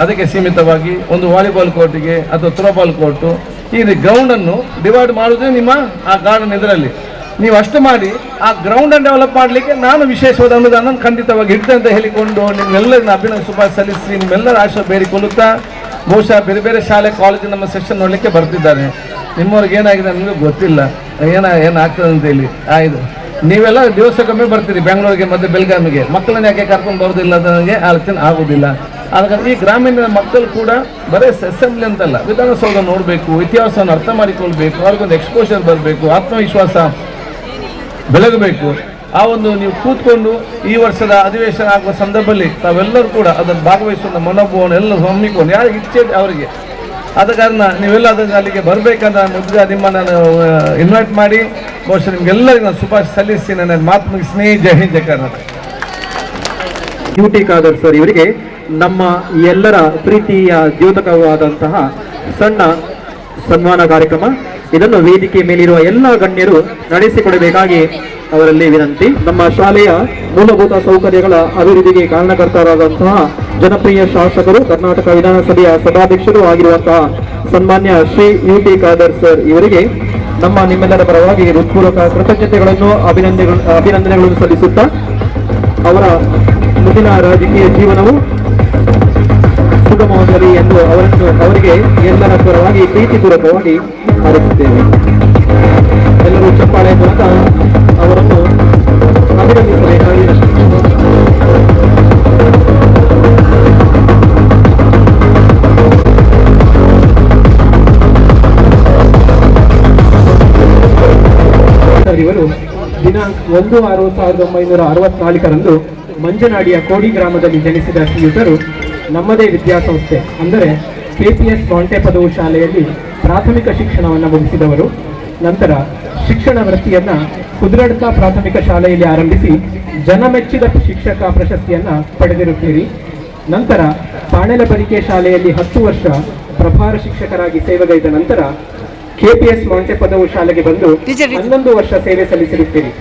ಅದಕ್ಕೆ ಸೀಮಿತವಾಗಿ ಒಂದು ವಾಲಿಬಾಲ್ ಕೋರ್ಟಿಗೆ ಅಥವಾ ಥ್ರೋಬಾಲ್ ಕೋರ್ಟು ಈ ಗ್ರೌಂಡನ್ನು ಡಿವೈಡ್ ಮಾಡೋದೇ ನಿಮ್ಮ ಆ ಗಾರ್ಡನ್ ಇದರಲ್ಲಿ ನೀವು ಅಷ್ಟು ಮಾಡಿ ಆ ಗ್ರೌಂಡನ್ನು ಡೆವಲಪ್ ಮಾಡಲಿಕ್ಕೆ ನಾನು ವಿಶೇಷವಾದ ಅನುದಾನ ಖಂಡಿತವಾಗಿ ಇಡ್ತೇನೆ ಅಂತ ಹೇಳಿಕೊಂಡು ನಿಮ್ಮೆಲ್ಲರನ್ನ ಅಭಿನಂದನೆ ಶುಭ ಸಲ್ಲಿಸಿ ನಿಮ್ಮೆಲ್ಲರ ಆಶಯ ಬೇಡಿಕೊಳ್ಳುತ್ತಾ, ಬಹುಶಃ ಬೇರೆ ಬೇರೆ ಶಾಲೆ ಕಾಲೇಜು ನಮ್ಮ ಸೆಕ್ಷನ್ ನೋಡಲಿಕ್ಕೆ ಬರ್ತಿದ್ದಾರೆ. ನಿಮ್ಮವ್ರಿಗೆ ಏನಾಗಿದೆ ನನಗೆ ಗೊತ್ತಿಲ್ಲ, ಏನಾಗ್ತದೆ ಅಂತೇಳಿ. ಆಯ್ತು, ನೀವೆಲ್ಲ ದಿವಸಕ್ಕೊಮ್ಮೆ ಬರ್ತೀರಿ ಬೆಂಗಳೂರಿಗೆ ಮತ್ತು ಬೆಳಗಾವಿಗೆ, ಮಕ್ಕಳನ್ನ ಯಾಕೆ ಕರ್ಕೊಂಡು ಬರೋದಿಲ್ಲ ಅಂತ ನನಗೆ ಆಲೋಚನೆ ಆಗೋದಿಲ್ಲ. ಆಗ ಈ ಗ್ರಾಮೀಣ ಮಕ್ಕಳು ಕೂಡ ಬರೀ ಅಸೆಂಬ್ಲಿ ಅಂತಲ್ಲ, ವಿಧಾನಸೌಧ ನೋಡಬೇಕು, ಇತಿಹಾಸವನ್ನು ಅರ್ಥ ಮಾಡಿಕೊಳ್ಬೇಕು, ಅವ್ರಿಗೊಂದು ಎಕ್ಸ್ಪೋಷರ್ ಬರಬೇಕು, ಆತ್ಮವಿಶ್ವಾಸ ಬೆಳಗಬೇಕು. ಆ ಒಂದು ನೀವು ಕೂತ್ಕೊಂಡು ಈ ವರ್ಷದ ಅಧಿವೇಶನ ಆಗುವ ಸಂದರ್ಭದಲ್ಲಿ ತಾವೆಲ್ಲರೂ ಕೂಡ ಅದನ್ನು ಭಾಗವಹಿಸುವ ಮನೋಭಾವನೆ ಎಲ್ಲರೂ ಹಮ್ಮಿಕೊಂಡು ಯಾರು ಇಚ್ಛೆ ಅವರಿಗೆ, ಆದ ಕಾರಣ ನೀವೆಲ್ಲ ಅದನ್ನು ಅಲ್ಲಿಗೆ ಬರಬೇಕಂತ ನಿಮ್ಮನ್ನು ಇನ್ವೈಟ್ ಮಾಡಿ ಬಹುಶಃ ನಿಮ್ಗೆಲ್ಲರಿಗೂ ನಾನು ಶುಭಾಶಯ ಸಲ್ಲಿಸಿ ನನ್ನ ಮಾತು ಮುಗಿಸ್ನೇ. ಜೈ ಹಿಂದ್, ಜೈ ಕರ್ನಾಟಕ. UT ಖಾದರ್ ಸರ್ ಇವರಿಗೆ ನಮ್ಮ ಎಲ್ಲರ ಪ್ರೀತಿಯ ದ್ಯೋತಕವಾದಂತಹ ಸಣ್ಣ ಸನ್ಮಾನ ಕಾರ್ಯಕ್ರಮ, ಇದನ್ನು ವೇದಿಕೆ ಮೇಲಿರುವ ಎಲ್ಲ ಗಣ್ಯರು ನಡೆಸಿಕೊಡಬೇಕಾಗಿ ಅವರಲ್ಲಿ ವಿನಂತಿ. ನಮ್ಮ ಶಾಲೆಯ ಮೂಲಭೂತ ಸೌಕರ್ಯಗಳ ಅಭಿವೃದ್ಧಿಗೆ ಕಾರಣಕರ್ತರಾದಂತಹ ಜನಪ್ರಿಯ ಶಾಸಕರು, ಕರ್ನಾಟಕ ವಿಧಾನಸಭೆಯ ಸಭಾಧ್ಯಕ್ಷರು ಆಗಿರುವಂತಹ ಸನ್ಮಾನ್ಯ ಶ್ರೀ UT ಖಾದರ್ ಸರ್ ಇವರಿಗೆ ನಿಮ್ಮೆಲ್ಲರ ಪರವಾಗಿ ಹೃತ್ಪೂರ್ವಕ ಕೃತಜ್ಞತೆಗಳನ್ನು ಅಭಿನಂದನೆಗಳನ್ನು ಸಲ್ಲಿಸುತ್ತಾ ಅವರ ಮುಂದಿನ ರಾಜಕೀಯ ಜೀವನವು ಸುಗಮವಾಗಲಿ ಎಂದು ಅವರಿಗೆ ಎಲ್ಲರ ಪರವಾಗಿ ಪ್ರೀತಿಪೂರ್ವಕವಾಗಿ ಹಾರೈಸುತ್ತೇವೆ. ಎಲ್ಲರೂ ಚಪ್ಪಾಳೆ ಮೂಲಕ ಅವರನ್ನು ಅಭಿನಂದಿಸಬೇಕಾಗಿ ಇವರು ದಿನಾಂಕ 1/6/1964 ಮಂಜನಾಡಿಯ ಕೋಡಿ ಗ್ರಾಮದಲ್ಲಿ ಜನಿಸಿದ ಶ್ರೀಯುತರು ನಮ್ಮದೇ ವಿದ್ಯಾಸಂಸ್ಥೆ ಅಂದರೆ KPS ಮಾಂಟೆ ಪದವು ಶಾಲೆಯಲ್ಲಿ ಪ್ರಾಥಮಿಕ ಶಿಕ್ಷಣವನ್ನು ಮುಗಿಸಿದವರು. ನಂತರ ಶಿಕ್ಷಣ ವೃತ್ತಿಯನ್ನು ಕುದುರಡ್ಕ ಪ್ರಾಥಮಿಕ ಶಾಲೆಯಲ್ಲಿ ಆರಂಭಿಸಿ ಜನಮೆಚ್ಚಿದ ಶಿಕ್ಷಕ ಪ್ರಶಸ್ತಿಯನ್ನ ಪಡೆದಿರುತ್ತೀರಿ. ನಂತರ ಪಾಣೆಲಬರಿಕೆ ಶಾಲೆಯಲ್ಲಿ 10 ವರ್ಷ ಪ್ರಭಾರ ಶಿಕ್ಷಕರಾಗಿ ಸೇವೆಗೈದ ನಂತರ ಕೆಪಿಎಸ್ ಮಾಂಟೆಪದವು ಶಾಲೆಗೆ ಬಂದು 11 ವರ್ಷ ಸೇವೆ ಸಲ್ಲಿಸಿರುತ್ತೀರಿ.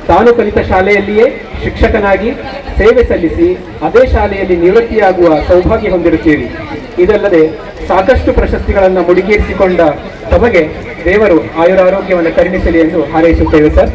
ತಾನು ಕಲಿತ ಶಾಲೆಯಲ್ಲಿಯೇ ಶಿಕ್ಷಕನಾಗಿ ಸೇವೆ ಸಲ್ಲಿಸಿ ಅದೇ ಶಾಲೆಯಲ್ಲಿ ನಿವೃತ್ತಿಯಾಗುವ ಸೌಭಾಗ್ಯ ಹೊಂದಿರುತ್ತೀರಿ. ಇದಲ್ಲದೆ ಸಾಕಷ್ಟು ಪ್ರಶಸ್ತಿಗಳನ್ನು ಮುಡಿಗೇರಿಸಿಕೊಂಡ ತಮಗೆ ದೇವರು ಆಯುರಾರೋಗ್ಯವನ್ನು ಕರುಣಿಸಲಿ ಎಂದು ಹಾರೈಸುತ್ತೇವೆ ಸರ್.